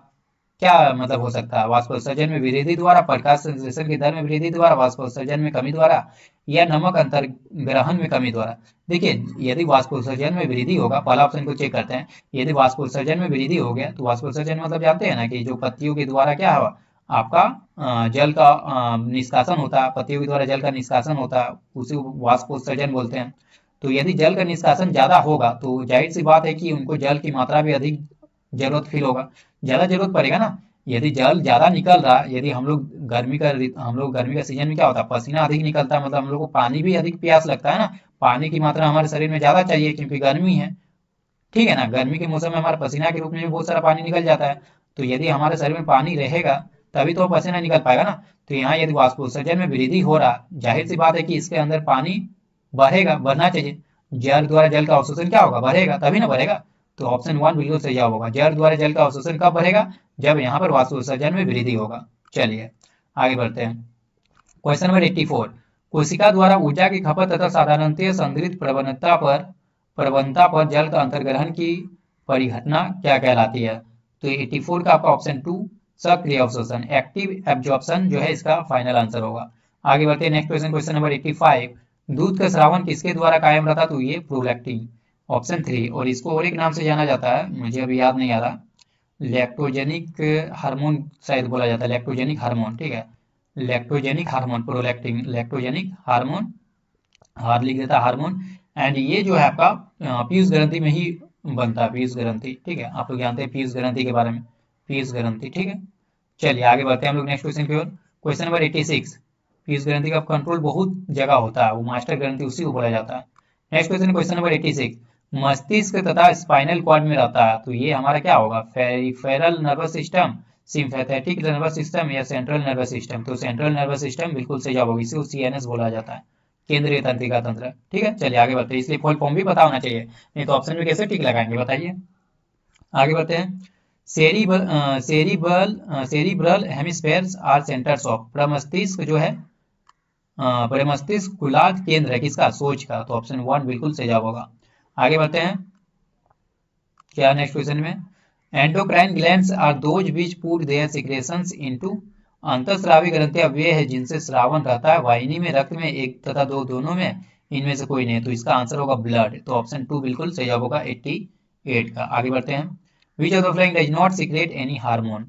क्या मतलब हो सकता है। वाष्पोत्सर्जन में वृद्धि द्वारा, प्रकाश संश्लेषण की दर में वृद्धि द्वारा, वाष्पोत्सर्जन में कमी द्वारा, या नमक अंतर्ग्रहण में कमी द्वारा। देखिए यदि वाष्पोत्सर्जन में वृद्धि होगा, पहला ऑप्शन को चेक करते हैं। यदि वाष्पोत्सर्जन में वृद्धि हो गया तो वाष्पोत्सर्जन मतलब जानते हैं ना कि जो पत्तियों के द्वारा क्या हुआ आपका जल का निष्कासन होता है, पत्तियों के द्वारा जल का निष्कासन होता है, उसी को वाष्पोत्सर्जन बोलते हैं। तो यदि जल का निष्कासन ज्यादा होगा तो जाहिर सी बात है कि उनको जल की मात्रा भी अधिक जरूरत फील होगा, ज्यादा जरूरत पड़ेगा ना। यदि जल ज्यादा निकल रहा, यदि हम लोग गर्मी का सीजन में क्या होता है, पसीना अधिक निकलता है, मतलब हम लोग को पानी भी अधिक प्यास लगता है ना, पानी की मात्रा हमारे शरीर में ज्यादा चाहिए क्योंकि गर्मी है, ठीक है ना। गर्मी के मौसम में हमारा पसीना के रूप में भी बहुत सारा पानी निकल जाता है। तो यदि हमारे शरीर में पानी रहेगा तभी तो पसीना निकल पाएगा ना। तो यहाँ यदि वाष्पोत्सर्जन में वृद्धि हो रहा, जाहिर सी बात है कि इसके अंदर पानी बढ़ेगा, बढ़ना चाहिए। जल द्वारा जल का अवशोषण क्या होगा, बढ़ेगा, तभी ना बढ़ेगा। तो ऑप्शन 1 बिल्कुल सही जवाब होगा। जल द्वारा जल का अवशोषण कब बढ़ेगा, जब यहाँ पर वाष्पोत्सर्जन में वृद्धि होगा। चलिए आगे बढ़ते हैं। क्वेश्चन नंबर 84, कोशिका द्वारा ऊर्जा की खपत तथा साधारणतः संदर्भित प्रवणता पर जल का अंतर्ग्रहण की परिघटना क्या कहलाती है। तो 84 का आपका ऑप्शन 2 सक्रिय अवशोषण, एक्टिव एब्जॉर्प्शन जो है इसका फाइनल आंसर होगा। आगे बढ़ते हैं नेक्स्ट क्वेश्चन, क्वेश्चन नंबर 85, दूध का स्रावन किसके द्वारा कायम रहता, तो ये प्रोलैक्टिन, ऑप्शन 3। और इसको और एक नाम से जाना जाता है, मुझे अभी याद नहीं आ रहा, लैक्टोजेनिक हार्मोन शायद बोला जाता है, लैक्टोजेनिक हार्मोन, ठीक है, lactogenic hormone prolactin, lactogenic hormone, हार लिख देता हार्मोन। एंड ये जो है आपका पीयूष ग्रंथि में ही बनता है, पीयूष ग्रंथि, ठीक है, आप लोग जानते हैं पीयूष ग्रंथि के बारे में, पीयूष ग्रंथि, ठीक है। चलिए आगे बढ़ते हैं हम लोग नेक्स्ट क्वेश्चन की ओर। क्वेश्चन नंबर 86, पीयूष ग्रंथि का कंट्रोल बहुत जगह होता है, वो मास्टर ग्रंथि उसी को बोला जाता है। नेक्स्ट क्वेश्चन, क्वेश्चन नंबर 86, मस्तिष्क तथा स्पाइनल कॉर्ड में रहता है, तो ये हमारा क्या होगा, peripheral nervous system, sympathetic nervous system, या सेंट्रल नर्वस सिस्टम। तो सेंट्रल नर्वस सिस्टम बिल्कुल सही जवाब होगा, इसी को सीएनएस बोला जाता है, केंद्रीय तंत्रिका तंत्र, ठीक है। चलिए आगे बढ़ते हैं, इसलिए फुल फॉर्म भी पता होना चाहिए, नहीं तो ऑप्शन में कैसे टिक लगाएंगे बताइए। आगे बढ़ते हैं। Cerebral hemispheres are centres of, प्रमस्तिष्क जो है प्रमस्तिष्क गोलार्ध केंद्र है किसका, सोच का। तो ऑप्शन 1 बिल्कुल सही जवाब होगा। आगे बढ़ते हैं, क्या नेक्स्ट क्वेश्चन में, endocrine glands are those which put their secretions into, अंतःस्रावी ग्रंथियां वे है जिनसे स्रावन रहता है वाहिनी में, रक्त में, एक तथा दो दोनों में, इनमें से कोई नहीं। तो इसका आंसर होगा ब्लड, तो ऑप्शन 2 बिल्कुल सही जवाब होगा 88 का। आगे बढ़ते हैं, विच of the following does not secret any hormone,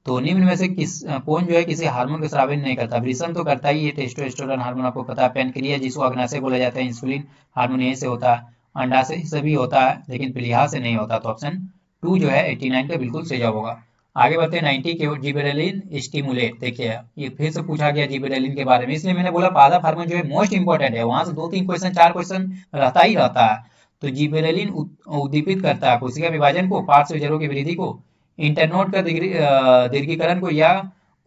तो निम्न में से कौन जो है किसी हार्मोन का स्रावन नहीं करता। वृषण तो करता ही है, टेस्टोस्टेरोन हार्मोन आपको पता है, पेनक्रियास जिसको अग्नाशय बोला जाता है, इंसुलिन हार्मोन यहीं से होता है, अंडाशय से भी होता है लेकिन प्लीहा से नहीं होता। तो ऑप्शन 2 जो है 89 का बिल्कुल सही जवाब होगा। आगे बढ़ते हैं 90 के, जिबरेलिन स्टिमुलेट, देखिए ये फिर से पूछा गया जिबरेलिन के बारे में, इसलिए मैंने बोला पादप हार्मोन जो है मोस्ट इंपॉर्टेंट है, वहां से 2-3 क्वेश्चन 4 क्वेश्चन रहता ही रहता है। तो जिबरेलिन उद्दीपित करता है कोशिका विभाजन को, पार्श्व जड़ों की वृद्धि को, इंटरनोड का दीर्घीकरण को, या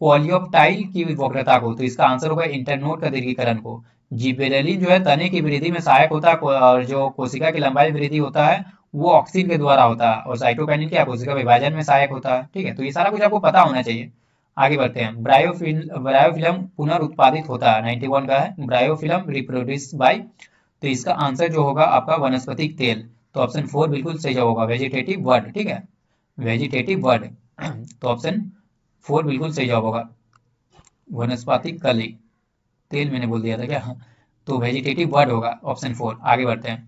क्वालियोप्टाइल की वक्रता को। तो इसका आंसर होगा इंटरनोड का दीर्घीकरण को। जिबरेलिन जो है तने की वृद्धि में सहायक होता है, और जो कोशिका की लंबाई वृद्धि होता है वो ऑक्सीन के द्वारा होता है, और साइटोकाइनिन क्या कोशिका विभाजन में सहायक होता है, ठीक है। तो ये सारा कुछ आपको पता होना चाहिए। आगे बढ़ते हैं, ब्रायोफिल्म पुनर्उत्पादित होता है, 91 का है, ब्रायोफिल्म रिप्रोड्यूस बाय, तो इसका आंसर जो होगा आपका वनस्पतिक तेल। तो ऑप्शन 4 बिल्कुल सही जवाब होगा, वेजिटेटिव वर्ड, ठीक है, वेजिटेटिव वर्ड। तो ऑप्शन 4 बिल्कुल सही जवाब होगा, वनस्पतिक कली, तेल मैंने बोल दिया था क्या, तो वेजिटेटिव वर्ड होगा ऑप्शन 4। आगे बढ़ते हैं,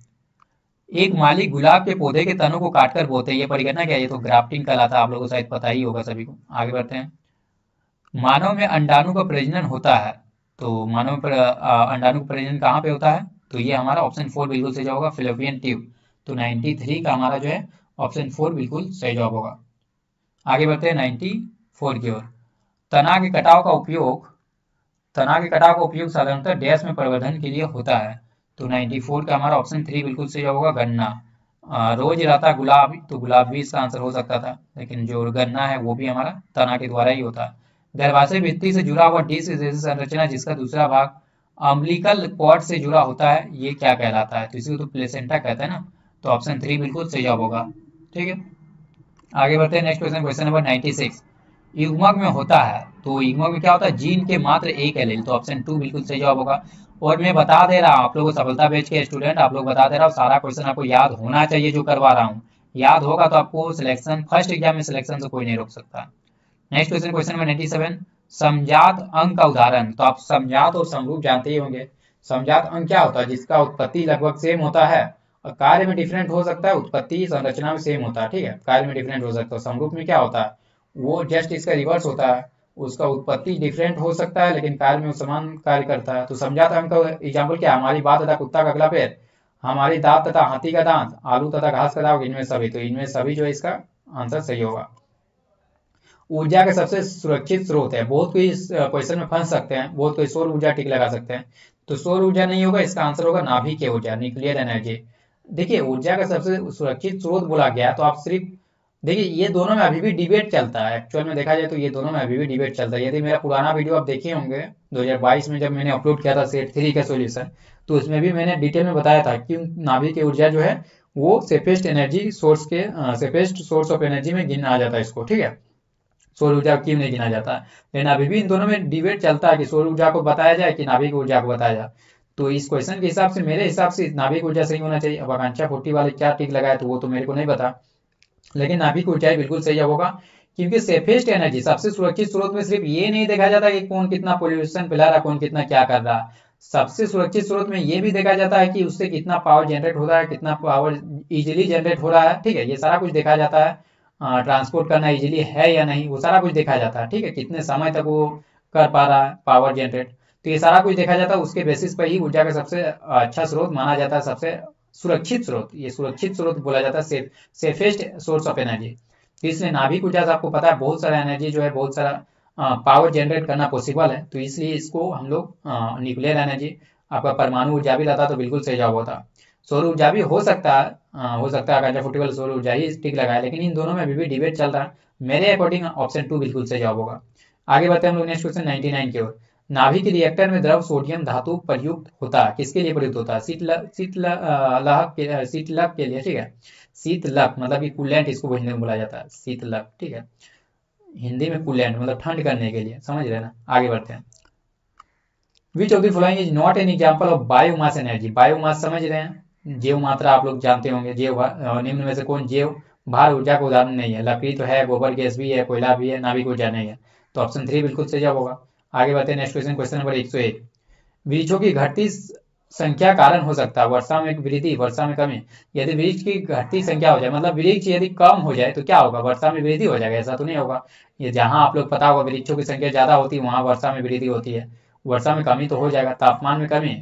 एक माली गुलाब के पौधे के तनों को काटकर बोते हैं, ये परिघटना क्या है, ये तो ग्राफ्टिंग कहलाता है, आप लोगों को शायद पता ही होगा सभी को। आगे बढ़ते हैं, मानव में अंडाणु का प्रजनन होता है, तो मानव पर अंडाणु का प्रजनन कहाँ पे होता है, तो ये हमारा ऑप्शन 4 बिल्कुल सही जवाब होगा, फिलोपियन ट्यूब। तो 93 का हमारा जो है ऑप्शन 4 बिल्कुल सही जवाब होगा। आगे बढ़ते हैं 94 की ओर, तना के कटाव का उपयोग साधारणतः डैश में प्रवर्धन के लिए होता है। तो 94 का हमारा ऑप्शन 3 बिल्कुल सही जवाब होगा, गन्ना। रोज रहता गुलाब, तो गुलाब भी इसका आंसर हो सकता था, लेकिन जो गन्ना है वो भी हमारा तना के द्वारा ही होता है। गर्भाशय भित्ति से जुड़ा हुआ डिश जैसी संरचना जिसका दूसरा भाग अम्बिलिकल कॉर्ड से जुड़ा होता है, ये क्या कहलाता है, तो इसी को तो प्लेसेंटा कहते हैं ना। तो ऑप्शन 3 बिल्कुल सही जवाब होगा, ठीक है। आगे बढ़ते हैं नेक्स्ट क्वेश्चन, क्वेश्चन नंबर 96। युग्मक में होता है, तो युग्मक में क्या होता है, जीन के मात्र एक एलील, तो ऑप्शन 2 बिल्कुल सही जवाब होगा। और मैं बता दे रहा हूँ आप लोगों को, सफलता बैच के स्टूडेंट आप लोग, बता दे रहा हूँ सारा क्वेश्चन आपको याद होना चाहिए जो करवा रहा हूँ। याद होगा तो आपको सिलेक्शन, फर्स्ट एग्जाम में सिलेक्शन से कोई नहीं रोक सकता। Next question, question number 97। समजात अंक का उदाहरण, तो आप समजात और समरूप जानते ही होंगे। समजात अंक क्या होता है, जिसका उत्पत्ति लगभग सेम होता है और कार्य में डिफरेंट हो सकता है, उत्पत्ति संरचना में सेम होता है, ठीक है, कार्य में डिफरेंट हो सकता है। समरूप में क्या होता है, वो जस्ट इसका रिवर्स होता है, उसका उत्पत्ति डिफरेंट हो सकता है लेकिन कार्य में वो समान कार्य करता है। तो समझात अंक का एग्जाम्पल क्या है, हमारी बात तथा कुत्ता का अगला पैर, हमारी दांत तथा हाथी का दांत, आलू तथा घास का दाग, इनमें सभी, तो इनमें सभी जो है इसका आंसर सही होगा। ऊर्जा के सबसे सुरक्षित स्रोत है, बहुत कोई इस क्वेश्चन में फंस सकते हैं, बहुत कोई सौर ऊर्जा टिक लगा सकते हैं, तो सौर ऊर्जा नहीं होगा, इसका आंसर होगा नाभिकीय ऊर्जा, न्यूक्लियर एनर्जी। देखिए ऊर्जा का सबसे सुरक्षित स्रोत बोला गया तो आप सिर्फ देखिए, ये दोनों में अभी भी डिबेट चलता है, एक्चुअल में देखा जाए तो ये दोनों में अभी भी डिबेट चलता है। यदि मेरा पुराना वीडियो आप देखे होंगे 2022 में जब मैंने अपलोड किया था सेट 3 का सॉल्यूशन, तो उसमें भी मैंने डिटेल में बताया था कि नाभिक की ऊर्जा जो है वो सेफेस्ट एनर्जी सोर्स के सेफेस्ट सोर्स ऑफ एनर्जी में गिना जाता है इसको, ठीक है, सौर ऊर्जा क्यों नहीं गिना जाता है। लेकिन अभी भी इन दोनों में डिबेट चलता है कि सौर ऊर्जा को बताया जाए कि नाभिक ऊर्जा को बताया जाए। तो इस क्वेश्चन के हिसाब से, मेरे हिसाब से नाभिक ऊर्जा सही होना चाहिए। अब आकांक्षा 40 वाले क्या टिक लगाए तो वो तो मेरे को नहीं पता, लेकिन नाभिक ऊर्जा बिल्कुल सही होगा, क्योंकि सेफेस्ट एनर्जी, सबसे सुरक्षित स्रोत में सिर्फ ये नहीं देखा जाता कि कौन कितना पोल्यूशन फैला रहा है, कौन कितना क्या कर रहा है। सबसे सुरक्षित स्रोत में ये भी देखा जाता है कि उससे कितना पावर जनरेट हो रहा है, कितना पावर इजिली जनरेट हो रहा है, ठीक है, ये सारा कुछ देखा जाता है। ट्रांसपोर्ट करना इजिली है या नहीं, वो सारा कुछ देखा जाता है, ठीक है, कितने समय तक वो कर पा रहा है पावर जनरेट, तो ये सारा कुछ देखा जाता है। उसके बेसिस पर ही ऊर्जा का सबसे अच्छा स्रोत माना जाता है, सबसे सुरक्षित स्रोत, ये सुरक्षित स्रोत बोला जाता है, सेफेस्ट सोर्स ऑफ एनर्जी। तो इसलिए नाभिक ऊर्जा से आपको पता है बहुत सारा एनर्जी जो है, बहुत सारा पावर जनरेट करना पॉसिबल है, तो इसलिए इसको हम लोग न्यूक्लियर एनर्जी, आपका परमाणु ऊर्जा भी रहता तो बिल्कुल सही जवाब होता। सौर ऊर्जा भी हो सकता है, हो सकता है आकांक्षा 40 वाला सौर ऊर्जा ही टिक लगाए, लेकिन इन दोनों में अभी भी डिबेट चल रहा है। मेरे अकॉर्डिंग ऑप्शन 2 बिल्कुल सही जवाब होगा। आगे बढ़ते हैं हम लोग नेक्स्ट क्वेश्चन 99 की ओर। नाभिक रिएक्टर में द्रव सोडियम धातु प्रयुक्त होता है, किसके लिए प्रयुक्त होता है, शीतलक के लिए, ठीक है, शीतलक मतलब कि कूलेंट, इसको हिंदी में बोला जाता है शीतलक, ठीक है, हिंदी में कूलेंट मतलब ठंड करने के लिए, समझ रहे हैं ना। आगे बढ़ते हैं। विच of the following is not an example of biomass energy, biomass समझ रहे हैं, जैव मात्रा आप लोग जानते होंगे, जैव निम्न में से कौन जैव भार ऊर्जा का उदाहरण नहीं है, लकड़ी तो है, गोबर गैस भी है, कोयला भी है, नाभिक ऊर्जा नहीं है, तो ऑप्शन 3 बिल्कुल सही जवाब होगा। आगे बढ़ते हैं नेक्स्ट क्वेश्चन, क्वेश्चन नंबर 101। वृक्षों की घटती संख्या कारण हो सकता है, वर्षा में वृद्धि, वर्षा में कमी। यदि वृक्ष की घटती संख्या हो जाए, मतलब वृक्ष यदि कम हो जाए तो क्या होगा, वर्षा में वृद्धि हो जाएगा, ऐसा तो नहीं होगा। ये जहां आप लोग पता होगा वृक्षों की संख्या ज्यादा होती है वहां वर्षा में वृद्धि होती है, वर्षा में कमी तो हो जाएगा। तापमान में कमी,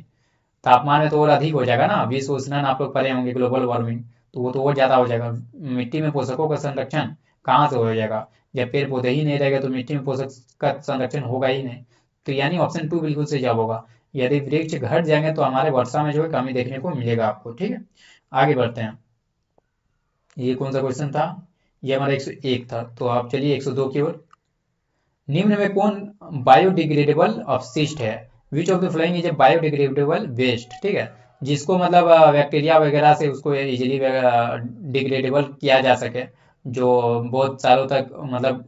तापमान में तो और अधिक हो जाएगा ना, विश्व उष्णन आप लोग पढ़े होंगे, ग्लोबल वार्मिंग, तो वो तो और ज्यादा हो जाएगा। मिट्टी में पोषकों का संरक्षण कहाँ से हो जाएगा, जब पेड़ पौधे ही नहीं रहेगा तो मिट्टी में पोषक का संरक्षण होगा ही नहीं। तो यानी ऑप्शन 2 बिल्कुल सही जवाब होगा, यदि वृक्ष घट जाएंगे तो हमारे वर्षा में जो है कमी देखने को मिलेगा आपको, ठीक है। आगे बढ़ते हैं। ये कौन सा क्वेश्चन था, ये हमारा 101 था, तो आप चलिए 102 की ओर। निम्न में कौन बायोडिग्रेडेबल अपशिष्ट है, which of the following is a biodegradable waste, ठीक है, जिसको मतलब बैक्टीरिया वगैरह से उसको इजीली डिग्रेडेबल किया जा सके, जो बहुत सालों तक मतलब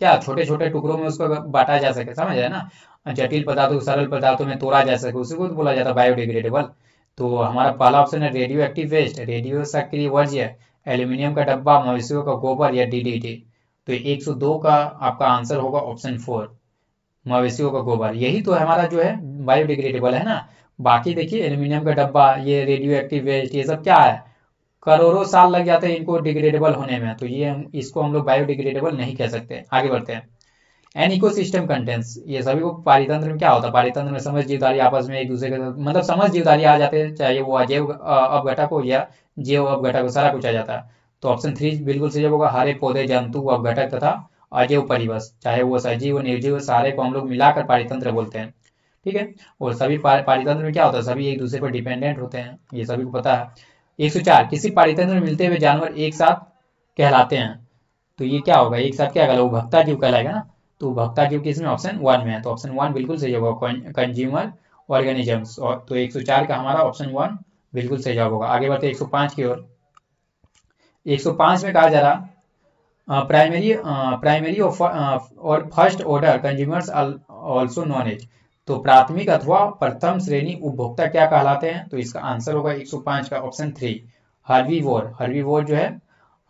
क्या छोटे छोटे टुकड़ों में उसको बांटा जा सके, समझ रहे हैं ना, जटिल पदार्थों को सरल पदार्थों में तोड़ा जा सके, उसी को तो बोला जाता है बायोडिग्रेडेबल। तो हमारा पहला ऑप्शन है रेडियो एक्टिव वेस्ट, रेडियो सक्रिय वर्ज्य, एल्यूमिनियम का डब्बा, मवेशियों का गोबर या डीडीटी। तो 102 का आपका आंसर होगा ऑप्शन 4, मवेशियों का गोबर, यही तो हमारा जो है बायोडिग्रेडेबल है ना। बाकी देखिए एल्यूमिनियम का डब्बा, ये रेडियो एक्टिव वेस्ट, ये सब क्या है, करोड़ों साल लग जाते हैं इनको डिग्रेडेबल होने में, तो ये इसको हम लोग बायोडिग्रेडेबल नहीं कह सकते। आगे बढ़ते हैं। एन इकोसिस्टम कंटेंट्स, ये सभी को पारितंत्र में क्या होता है, पारितंत्र में समझ जीवधारी आपस में एक दूसरे के मतलब समझ जीवधारी आ जाते हैं, चाहे वो अजैव अपघटक हो या जैव अपघटक हो, सारा कुछ आ जाता है। तो ऑप्शन 3 बिल्कुल सही होगा, हरे पौधे, जंतु, अपघटक तथा अजैव परिवश, चाहे वो सजीव निर्जीव, सारे को हम लोग मिलाकर पारितंत्र बोलते हैं, ठीक है। और सभी पारितंत्र में क्या होता है, सभी एक दूसरे पर डिपेंडेंट होते हैं, ये सभी को पता है। 104, किसी पारितंत्र में मिलते हुए जानवर एक साथ कहलाते हैं, तो ये क्या होगा, एक साथ क्या कहलाएगा, वो भक्ता जीव कहलाएगा ना। तो भक्ता जीव किसमें, ऑप्शन 1 में है, तो ऑप्शन 1 बिल्कुल सही होगा, कंज्यूमर ऑर्गेनिजम्स। और तो 104 का हमारा ऑप्शन 1 बिल्कुल सही जवाब होगा। आगे बढ़ते 105 की ओर। 105 में कहा जा रहा, प्राइमरी और first order consumers also known as. तो प्राथमिक अथवा प्रथम श्रेणी उपभोक्ता क्या कहलाते हैं? तो इसका आंसर होगा 105 का ऑप्शन 3 हर्बीवोर। हर्बीवोर जो है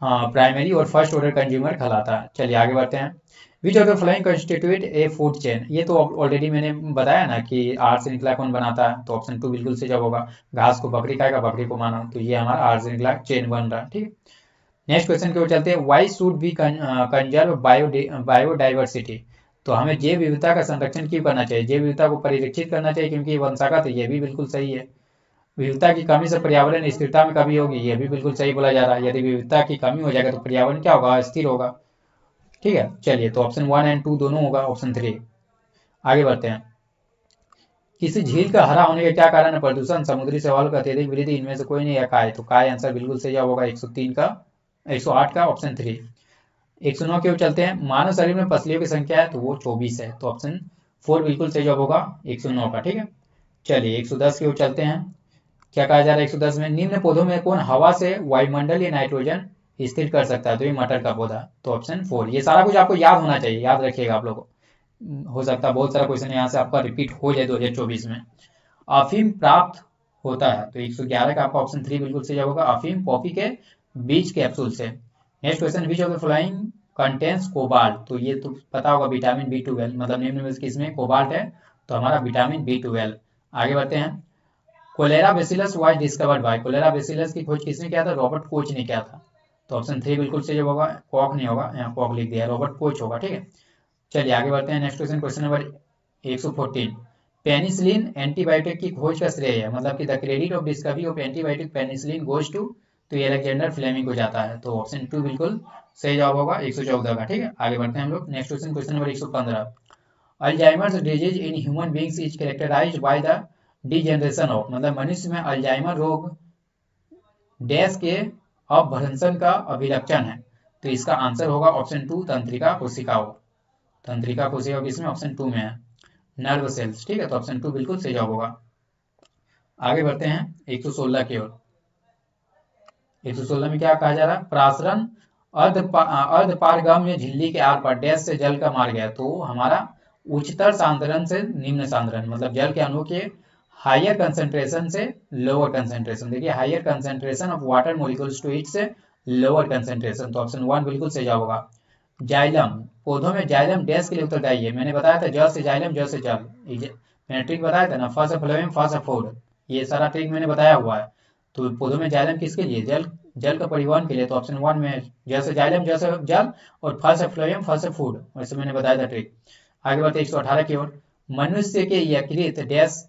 प्राइमरी और फर्स्ट ऑर्डर कंज्यूमर कहलाता है। चलिए आगे बढ़ते हैं। विच of the following constitute A food chain? ये तो ऑलरेडी मैंने बताया ना कि आहार श्रृंखला कौन बनाता है, तो ऑप्शन 2 बिल्कुल से जवाब होगा। घास को बकरी खाएगा, बकरी को मानव, तो ये हमारा आहार श्रृंखला चेन बन रहा है। ठीक है, नेक्स्ट क्वेश्चन की ओर चलते हैं। Why should be conserve biodiversity? तो हमें जैव विविधता का संरक्षण क्यों करना चाहिए? जैव विविधता को परिरक्षित करना चाहिए क्योंकि ये वंशागत है, ये भी बिल्कुल सही है। विविधता की कमी से पर्यावरण स्थिरता में कमी होगी, ये भी बिल्कुल सही बोला जा रहा है। यदि विविधता की कमी हो जाएगा तो पर्यावरण क्या होगा? अस्थिर होगा। ठीक है, चलिए तो ऑप्शन 1 एंड 2 दोनों होगा, ऑप्शन 3। आगे बढ़ते हैं। किसी झील का हरा होने का क्या कारण है? प्रदूषण, समुद्री शैवाल का अत्यधिक वृद्धि, इनमें से कोई नहीं है काय। तो काय आंसर बिल्कुल सही जवाब होगा 108 का ऑप्शन 3। 109 की ओर चलते हैं। मानव शरीर में पसलियों की संख्या है तो वो 24 है, तो ऑप्शन 4 बिल्कुल सही जवाब होगा 109 का। ठीक है, चलिए 110 की ओर चलते हैं। क्या कहा जा रहा है 110 में? निम्न पौधों में कौन हवा से वायुमंडलीय नाइट्रोजन स्थिर कर सकता है? तो ये मटर का पौधा, तो ऑप्शन 4। ये सारा कुछ आपको याद होना चाहिए, याद रखिएगा आप लोग, हो सकता है बहुत सारा क्वेश्चन यहाँ से आपका रिपीट हो जाए 2024 में। अफीम प्राप्त होता है, तो 111 का आपका ऑप्शन 3 बिल्कुल सही जवाब होगा। अफीम पॉपी के बीज कैप्सूल से। Next question, which of the following contains cobalt? तो ये तो पता होगा विटामिन B12, मतलब निम्न में किसमें कोबाल्ट है? तो हमारा विटामिन B12। आगे बढ़ते हैं। Cholera bacillus was discovered by? Cholera bacillus की खोज किसने किया था? रॉबर्ट कोच ने किया था, तो ऑप्शन 3 बिल्कुल सही जवाब होगा। कॉक नहीं होगा, यहाँ कॉक लिख दिया, रॉबर्ट कोच होगा। ठीक है, चलिए आगे बढ़ते हैं। Next question, question number 114। Penicillin antibiotic की खोज का श्रेय है, मतलब कि the credit of discovery of antibiotic penicillin goes to, तो ये अलेक्जेंडर फ्लेमिंग को जाता है, तो ऑप्शन 2 बिल्कुल सही जवाब होगा 114 का। ठीक है, आगे बढ़ते हैं हम लोग। Next question, question number 115। Alzheimer's disease in human beings is characterised by the degeneration of, मतलब मनुष्य में अल्जाइमर रोग डैश के अपभ्रंशन का अभिलक्षण है, तो इसका आंसर होगा ऑप्शन 2 तंत्रिका कोशिकाओं। तंत्रिका कोशिका किसमें? ऑप्शन 2 में है, नर्व सेल्स। ठीक है, तो ऑप्शन 2 बिल्कुल सही जवाब होगा। आगे बढ़ते हैं 116 की ओर। 116 में क्या कहा जा रहा है? प्रासरण अर्धपारगम्य झिल्ली के आर पर डैश से जल का मार गया, तो हमारा उच्चतर सांद्रण से निम्न सांद्रण, मतलब जल के अणु के हायर कंसेंट्रेशन से लोअर कंसेंट्रेशन। देखिए higher concentration of water molecules to its lower concentration, तो ऑप्शन 1 बिल्कुल सही जवाब होगा। जाइलम, पौधों में जाइलम डैश के लिए उत्तरदायी है? मैंने बताया था जल से जाइलम, जल से जल, मैंने ट्रिक बताया था ना, फर्स्ट फ्लोएम फर्स्ट फूड, ये सारा ट्रिक मैंने बताया हुआ है। तो पौधों में जाइलम किसके लिए? जल, जल का परिवहन के लिए, तो ऑप्शन 1 में जल से जाइलम, जल से जल, और फर्स्ट फ्लोएम फर्स्ट फूड, वैसे मैंने बताया था ट्रिक। आगे बढ़ते 118 की ओर। मनुष्य के यकृत डैश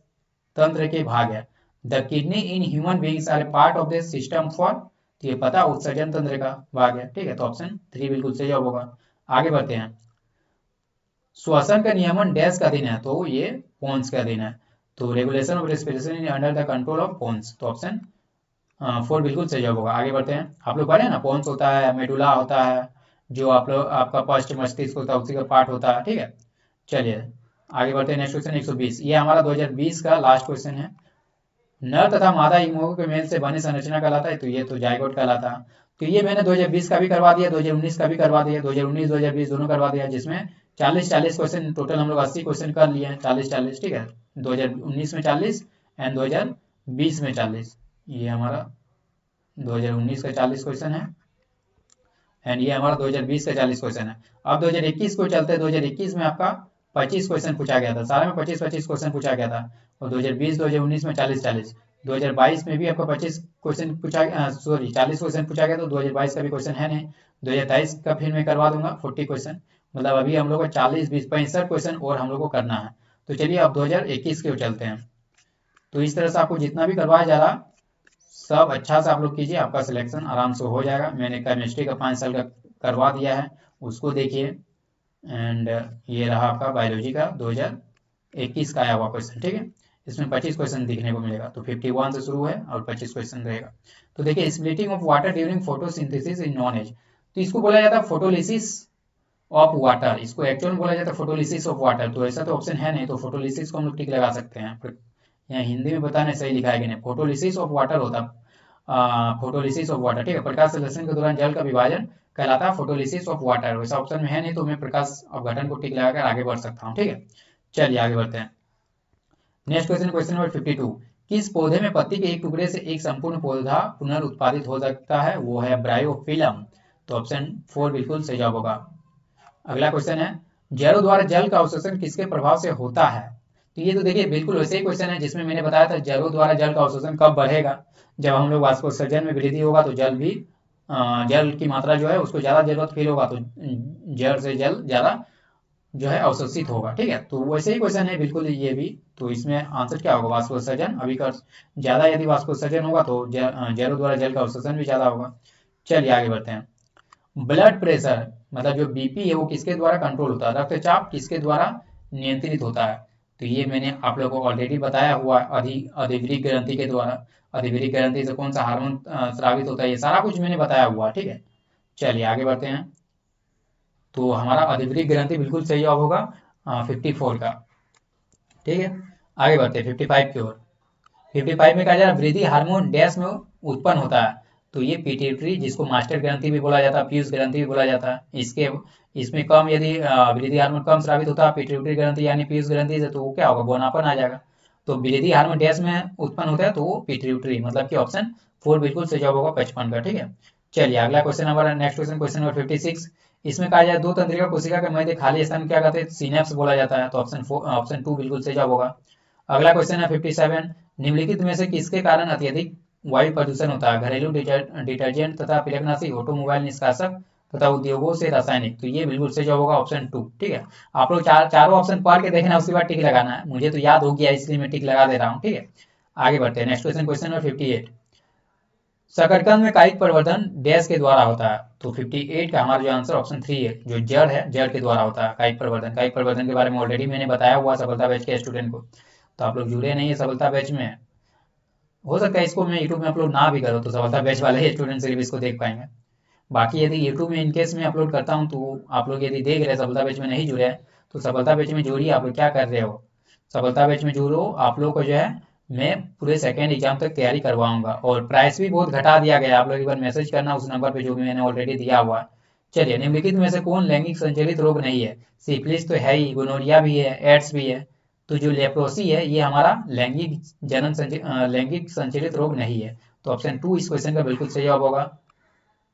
तंत्र के भाग है? The kidney in human beings are part of the system for, तो ये पता उत्सर्जन तंत्र का भाग है। ठीक है, तो ऑप्शन 3 बिल्कुल सही जवाब होगा। आगे बढ़ते हैं। श्वसन का नियमन डैश का अधीन है? तो ये पोन्स का अधीन है, तो regulation of respiration under the control of pons, तो ऑप्शन 4 बिल्कुल सही जवाब होगा। आगे बढ़ते हैं। आप लोग पढ़े ना, पोन्स होता है, मेडुला होता है, जो आप लोग आपका पश्च मस्तिष्क होता है उसी का पार्ट होता है। ठीक है, चलिए आगे बढ़ते हैं। नेक्स्ट क्वेश्चन 120, ये हमारा 2020 का लास्ट क्वेश्चन है। नर तथा मादा युग्मकों के मेल से बनी संरचना कहलाता है? तो ये तो जाइगोट कहलाता है। तो ये मैंने 2020 का भी करवा दिया, 2019 का भी करवा दिया, 2019 2020 दोनों करवा दिया, जिसमें 40 क्वेश्चन टोटल हम लोग 80 क्वेश्चन कर लिए हैं, 40। ठीक है, 2019 में 40 एंड 2020 में 40, ये हमारा 2019 का 40 क्वेश्चन है एंड ये हमारा 2020 का 40 क्वेश्चन है। अब 2021 को चलते हैं। 2021 में आपका 25 क्वेश्चन पूछा गया था, सारे में 25 क्वेश्चन पूछा गया था, और 2020 2019 में 40। 2022 में भी आपका 25 क्वेश्चन पूछा, सॉरी 40 क्वेश्चन पूछा गया, तो 2022 का भी क्वेश्चन है नहीं। 2023 का फिर मैं करवा दूंगा 40 क्वेश्चन, मतलब अभी हम लोग को 40 20 65 क्वेश्चन और हम लोग को करना है। तो चलिए अब 2021 के चलते हैं। तो इस तरह से आपको जितना भी करवाया जा रहा सब अच्छा से आप लोग कीजिए, आपका सिलेक्शन आराम से हो जाएगा। मैंने केमिस्ट्री का 5 साल का करवा दिया है, उसको देखिए। एंड ये रहा आपका बायोलॉजी का 2021 का आया हुआ क्वेश्चन। ठीक है, इसमें 25 क्वेश्चन दिखने को मिलेगा, तो 51 से शुरू है और 25 क्वेश्चन रहेगा। तो देखिए, splitting of water during photosynthesis in known as, तो इसको बोला जाता है फोटोलिसिस ऑफ वाटर, इसको एक्चुअल में बोला जाता है फोटोलिसिस ऑफ वाटर। तो ऐसा तो ऑप्शन है नहीं, तो फोटोलिसिस को हम लोग टिक लगा सकते हैं। यहाँ हिंदी में बताने सही लिखा है कि नहीं, फोटोलिसिस ऑफ वाटर होता फोटोलिसिस ऑफ वाटर, ठीक है, प्रकाश संश्लेषण के दौरान जल का विभाजन कहलाता है फोटोलिसिस ऑफ वाटर। वैसा ऑप्शन में है नहीं, तो मैं प्रकाश अपघटन को टिक लगाकर आगे बढ़ सकता हूँ, ठीक है। चलिए आगे बढ़ते हैं। Next question, question number 52। किस पौधे में पत्ती के एक टुकड़े से एक संपूर्ण पौधा पुनर्उत्पादित हो सकता है? वो है ब्रायोफिलम। तो ऑप्शन 4 बिल्कुल सही जवाब होगा। अगला क्वेश्चन है, जड़ों द्वारा जल का अवशोषण किसके प्रभाव से होता है? तो ये तो देखिए बिल्कुल वैसे ही क्वेश्चन है जिसमें मैंने बताया था जड़ों द्वारा जल का अवशोषण कब बढ़ेगा, जब हम लोग वाष्पोत्सर्जन में वृद्धि होगा तो जल भी जल की मात्रा जो है उसको ज्यादा जरूरत फील होगा, तो जड़ से जल ज्यादा जो है अवशोषित होगा, ठीक है। तो वैसे ही क्वेश्चन है बिल्कुल ये भी। तो इसमें आंसर क्या होगा? वाष्पोत्सर्जन अभिकर्ष ज्यादा, यदि वाष्पोत्सर्जन होगा तो जड़ों द्वारा जल का अवशोषण भी ज्यादा होगा। चलिए आगे बढ़ते हैं। ब्लड प्रेशर मतलब जो बीपी है वो किसके द्वारा कंट्रोल होता है? रक्तचाप किसके द्वारा नियंत्रित होता है? तो ये मैंने आप लोगों को ऑलरेडी बताया हुआ अधिवृक्क ग्रंथि के द्वारा। अधिवृक्क ग्रंथि से कौन सा हार्मोन स्रावित होता है, ये सारा कुछ मैंने बताया हुआ, ठीक है। चलिए आगे बढ़ते हैं। तो हमारा अधिवृक्क ग्रंथि बिल्कुल सही जवाब होगा 54 का, ठीक है। आगे बढ़ते हैं 55 की ओर। 55 में कहा जा रहा है वृद्धि हार्मोन डैश में उत्पन्न होता है। तो ये पिट्यूटरी, जिसको मास्टर ग्रंथि भी बोला जाता है, पीयूष ग्रंथि भी बोला जाता है, इसके इसमें कम यदि वृद्धि हार्मोन कम स्रावित होता है पिट्यूटरी ग्रंथि यानी पीयूष ग्रंथि से, तो वो क्या होगा? बोनापन आ जाएगा। तो वृद्धि हार्मोन डैश में उत्पन्न होता है तो वो पिट्यूटरी, मतलब कि ऑप्शन 4 बिल्कुल सही जवाब होगा 55 का, ठीक है। चलिए अगला क्वेश्चन हमारा नेक्स्ट क्वेश्चन, क्वेश्चन नंबर 56। इसमें कहा जाए दो तंत्रिका कोशिका के मध्य खाली स्थान क्या कहते हैं? सिनेप्स बोला जाता है। तो ऑप्शन 2 बिल्कुल सही जवाब होगा। अगला क्वेश्चन है 57। निम्नलिखित में से किसके कारण अत्यधिक वायु प्रदूषण होता है? घरेलू डिटर्जेंट तथा पिलकनाशी, ऑटोमोबाइल निष्कासक तथा उद्योगों से रासायनिक। तो ये बिल्कुल सही जवाब होगा ऑप्शन 2, ठीक है। आप लोग चारों ऑप्शन पढ़ के देखना, उसके बाद टिक लगाना है। मुझे तो याद हो गया इसलिए मैं टिक लगा दे रहा हूँ, ठीक है। आगे बढ़ते हैं नेक्स्ट क्वेश्चन, क्वेश्चन नंबर 58। शकरकंद में कायिक परिवर्धन डैश के द्वारा होता है? तो 58 का हमारा जो आंसर ऑप्शन 3 है, जो जड़ है जड़ के द्वारा होता है कायिक परिवर्धन। कायिक परिवर्धन के बारे में ऑलरेडी मैंने बताया हुआ सफलता बैच के स्टूडेंट को, तो आप लोग जुड़े नहीं है सफलता बैच में, हो सकता है इसको मैं यूट्यूब में अपलोड ना भी करूँ तो सफलता बैच वाले ही स्टूडेंट सिर्फ इसको देख पाएंगे। बाकी यदि यूट्यूब में इनकेस में अपलोड करता हूँ तो आप लोग यदि देख रहे सफलता बैच में नहीं जुड़े हैं तो सफलता बैच में जुड़िए। आप लोग क्या कर रहे हो? सफलता बैच में जुड़ो, आप लोग को जो है मैं पूरे सेकेंड एग्जाम तक तैयारी करवाऊंगा, और प्राइस भी बहुत घटा दिया गया है। आप लोग एक बार मैसेज करना उस नंबर पे जो भी मैंने ऑलरेडी दिया हुआ है। चलिए, निम्नलिखित में से कौन लैंगिक संचालित रोग नहीं है? सिफिलिस तो है ही, गोनोरिया भी है, एड्स भी है। तो जो लेप्रोसी है ये हमारा लैंगिक संचालित रोग नहीं है। तो ऑप्शन 2 इस क्वेश्चन का बिल्कुल सही जवाब होगा।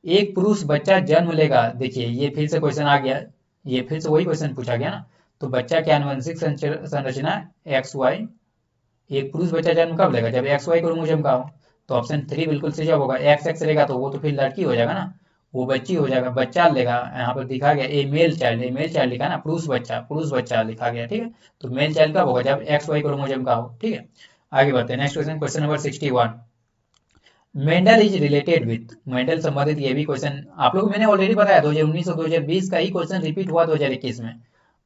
एक पुरुष बच्चा जन्म लेगा, देखिए ये फिर से क्वेश्चन आ गया, ये फिर से वही क्वेश्चन पूछा गया ना। तो बच्चा की आनुवंशिक संरचना एक्स वाई, एक पुरुष बच्चा जन्म कब लेगा? जब एक्स वाई क्रोमोसोम का हो। तो ऑप्शन 3 बिल्कुल सही जवाब होगा। एक्स एक्स लेगा तो वो तो फिर लड़की हो जाएगा ना, वो बच्ची हो जाएगा, बच्चा लेगा। यहाँ पर दिखा गया ए मेल चाइल्ड लिखा ना, पुरुष बच्चा लिखा गया, ठीक है। तो मेल चाइल्ड कब होगा? जब एक्स वाई क्रोमोसोम का हो, ठीक है। आगे बढ़ते हैं next question, question number 61। Mendel is related with, Mendel संबंधित ये भी क्वेश्चन आप लोग मैंने ऑलरेडी बताया 2019 और 2020 का ही क्वेश्चन रिपीट हुआ 2021 में।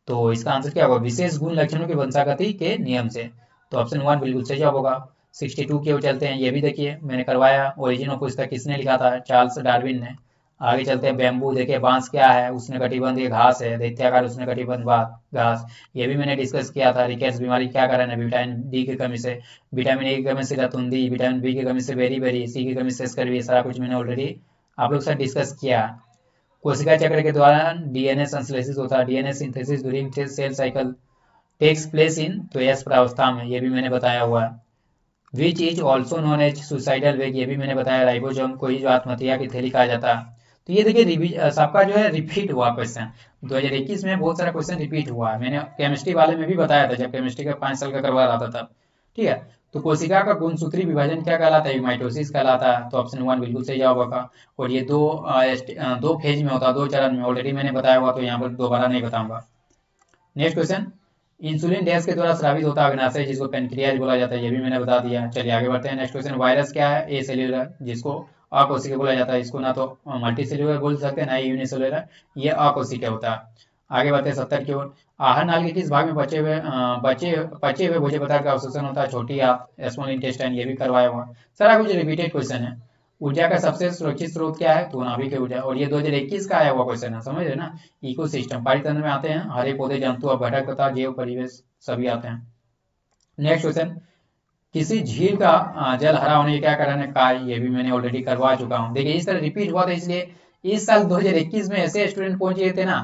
तो इसका आंसर क्या होगा? विशेष गुण लक्षणों की वंशागति के नियम से। तो ऑप्शन 1 बिल्कुल सही जवाब होगा। 62 के ओर चलते हैं, ये भी देखिए मैंने करवाया। ओरिजिन ऑफ पुस्तक किसने लिखा था? चार्ल्स डार्विन ने। आगे चलते हैं, बैम्बू देखिए बांस क्या है? उष्णकटिबंधीय घास है, दैत्याकार उष्णकटिबंध घास। ये भी मैंने डिस्कस किया था। रिकेट्स बीमारी क्या कारण है? विटामिन डी की कमी से, विटामिन ए की कमी से रतुंदी, विटामिन बी की कमी से बेरी, सी की कमी से स्कर्वी। सारा कुछ मैंने ऑलरेडी आप लोग के साथ डिस्कस किया। कोशिका चक्र के दौरान डीएनए संश्लेषित होता है, DNA synthesis during cell cycle takes place in, तो यस प्रावस्था में, ये भी मैंने बताया हुआ है। Which is also known as suicidal bag, ये भी मैंने बताया। राइबोसोम को ही जो आत्महत्या की थैली कहा जाता है। तो ये देखिए सबका जो है रिपीट हुआ क्वेश्चन। 2021 में बहुत सारा क्वेश्चन रिपीट हुआ है। मैंने केमिस्ट्री वाले में भी बताया था जब केमिस्ट्री का 5 साल का करवा रहा था तब, ठीक है। तो कोशिका का गुणसूत्री विभाजन क्या कहलाता है? माइटोसिस कहलाता है। तो ऑप्शन 1 बिल्कुल सही जवाब होगा। और ये दो फेज में होता है, 2 चरण में, ऑलरेडी मैंने बताया हुआ, तो यहाँ पर दोबारा नहीं बताऊंगा। नेक्स्ट क्वेश्चन, इंसुलिन डैश के द्वारा स्रावित होता है अग्नाशय, जिसको पेनक्रियाज बोला जाता है, ये भी मैंने बता दिया। चलिए आगे बढ़ते हैं नेक्स्ट क्वेश्चन। वायरस क्या है? ए सेल्यूलर, जिसको अकोशिकीय बोला जाता है। इसको ना तो मल्टी सेल्यूलर बोल सकते हैं ना ही यूनिसेल्यूलर, ये अकोशिकीय होता है। आगे बढ़ते हैं 70 की ओर। आहार नाल के किस भाग में पचे हुए भोज्य पदार्थ का अवशोषण होता है? छोटी आंत, स्मॉल इंटेस्टाइन, ये भी करवाया हुआ। सारा कुछ रिपीटेड क्वेश्चन है। ऊर्जा का सबसे सुरक्षित स्रोत क्या है? तो नाभिक ऊर्जा, और ये 2021 का आया हुआ क्वेश्चन है, समझ रहे ना। इकोसिस्टम, पारितंत्र में आते हैं हरे पौधे, जंतु, अपघटक तथा जैव परिवेश सभी आते हैं। नेक्स्ट क्वेश्चन, किसी झील का जल हरा होने के क्या कारण है, काय, ये भी मैंने ऑलरेडी करवा चुका हूँ। देखिए इस तरह रिपीट हुआ था, इसलिए इस साल 2021 में ऐसे स्टूडेंट पहुंच गए थे ना,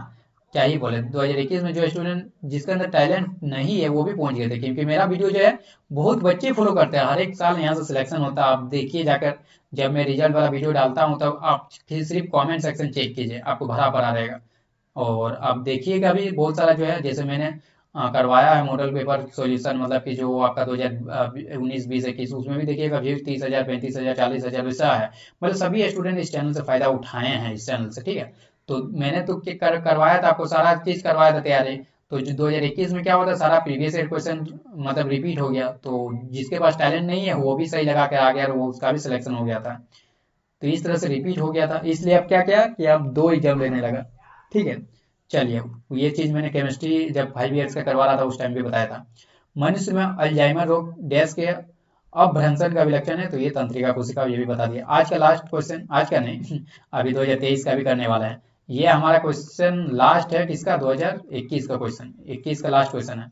क्या ही बोले। 2021 में जो स्टूडेंट जिसके अंदर टैलेंट नहीं है वो भी पहुंच गए थे, क्योंकि मेरा वीडियो जो है बहुत बच्चे फॉलो करते हैं। हर एक साल यहाँ से सिलेक्शन होता है। आप देखिए जाकर, जब मैं रिजल्ट वाला वीडियो डालता हूँ तब आप सिर्फ कॉमेंट सेक्शन चेक कीजिए, आपको भरा भरा रहेगा। और अब देखिएगा भी बहुत सारा जो है, जैसे मैंने करवाया है मॉडल पेपर सॉल्यूशन, मतलब कि जो आपका 2019-20 21, उसमें भी देखिएगा व्यूज 30,000 35,000 40,000 वैसा है। मतलब सभी स्टूडेंट इस चैनल से फायदा उठाए हैं, इस चैनल से, ठीक है। तो मैंने तो करवाया था, आपको सारा चीज करवाया था तैयारी। तो जो 2021 में क्या होता है, सारा प्रीवियस ईयर क्वेश्चन मतलब रिपीट हो गया, तो जिसके पास टैलेंट नहीं है वो भी सही लगा के आ गया और वो उसका भी सिलेक्शन हो गया था। तो इस तरह से रिपीट हो गया था, इसलिए अब क्या किया कि अब 2 एग्जाम लेने लगा, ठीक है। चलिए, ये चीज मैंने केमिस्ट्री जब 5 ईयर्स का करवा रहा था उस टाइम भी बताया था। मनुष्य में अल्जाइमर रोग डैश के अपभ्रंशन का विलक्षण है, तो ये तंत्रिका कोशिका, ये भी बता दिया। आज का लास्ट क्वेश्चन, आज का नहीं अभी 2023 का भी करने वाला है। ये हमारा क्वेश्चन लास्ट है किसका, 2021 का क्वेश्चन, 21 का लास्ट क्वेश्चन है।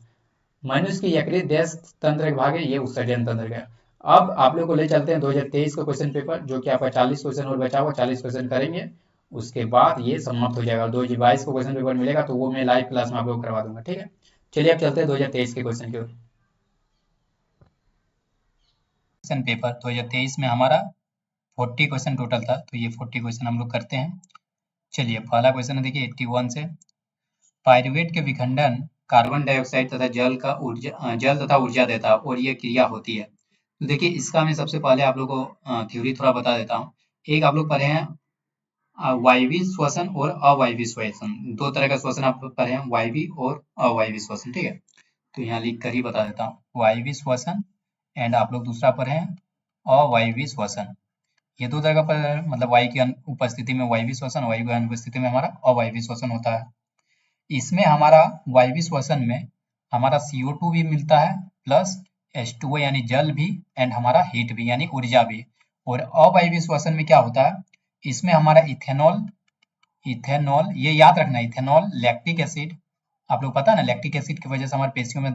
मनुष्य की यकृत डैश तंत्र का भाग है, ये उत्सर्जन तंत्र का। अब आप लोग को ले चलते हैं 2023 का क्वेश्चन पेपर, जो कि आपका 40 क्वेश्चन और बचा हुआ, 40 क्वेश्चन करेंगे, उसके बाद ये समाप्त हो जाएगा। 2022 को क्वेश्चन पेपर मिलेगा तो वो मैं लाइव क्लास में आप लोग करवा दूंगा, ठीक है। चलिए अब चलते हैं 2023 के क्वेश्चन की ओर। क्वेश्चन पेपर 2023 में हमारा 40 क्वेश्चन टोटल था, तो ये 40 क्वेश्चन हम लोग करते हैं। चलिए पहला क्वेश्चन है, देखिए 81 से, पायरुवेट के विखंडन कार्बन डाइऑक्साइड तथा जल तथा ऊर्जा देता है और ये क्रिया होती है। तो देखिए इसका मैं सबसे पहले आप लोग को थ्योरी थोड़ा बता देता हूँ। एक आप लोग पढ़े हैं वायवीय श्वसन और अवायवीय श्वसन, दो तरह का श्वसन आप लोग पढ़े हैं, वायवीय और अवायवीय श्वसन, ठीक है। तो यहाँ लिख कर ही बता देता हूँ, वायवीय श्वसन एंड आप लोग दूसरा पढ़े हैं अवायवीय श्वसन। ये दो तरह का पढ़े हैं, मतलब वायु की उपस्थिति में वायवीय श्वसन, वायु की अनुपस्थिति में हमारा अवायवीय श्वसन होता है। इसमें हमारा वायवीय श्वसन में हमारा CO2 भी मिलता है प्लस H2O यानी जल भी, एंड हमारा हीट भी यानी ऊर्जा भी। और अवायवीय श्वसन में क्या होता है, इसमें हमारा इथेनॉल ये याद रखना, इथेनॉल, लैक्टिक एसिड, आप लोग पता है ना, लैक्टिक एसिड की वजह से हमारे पेशियों में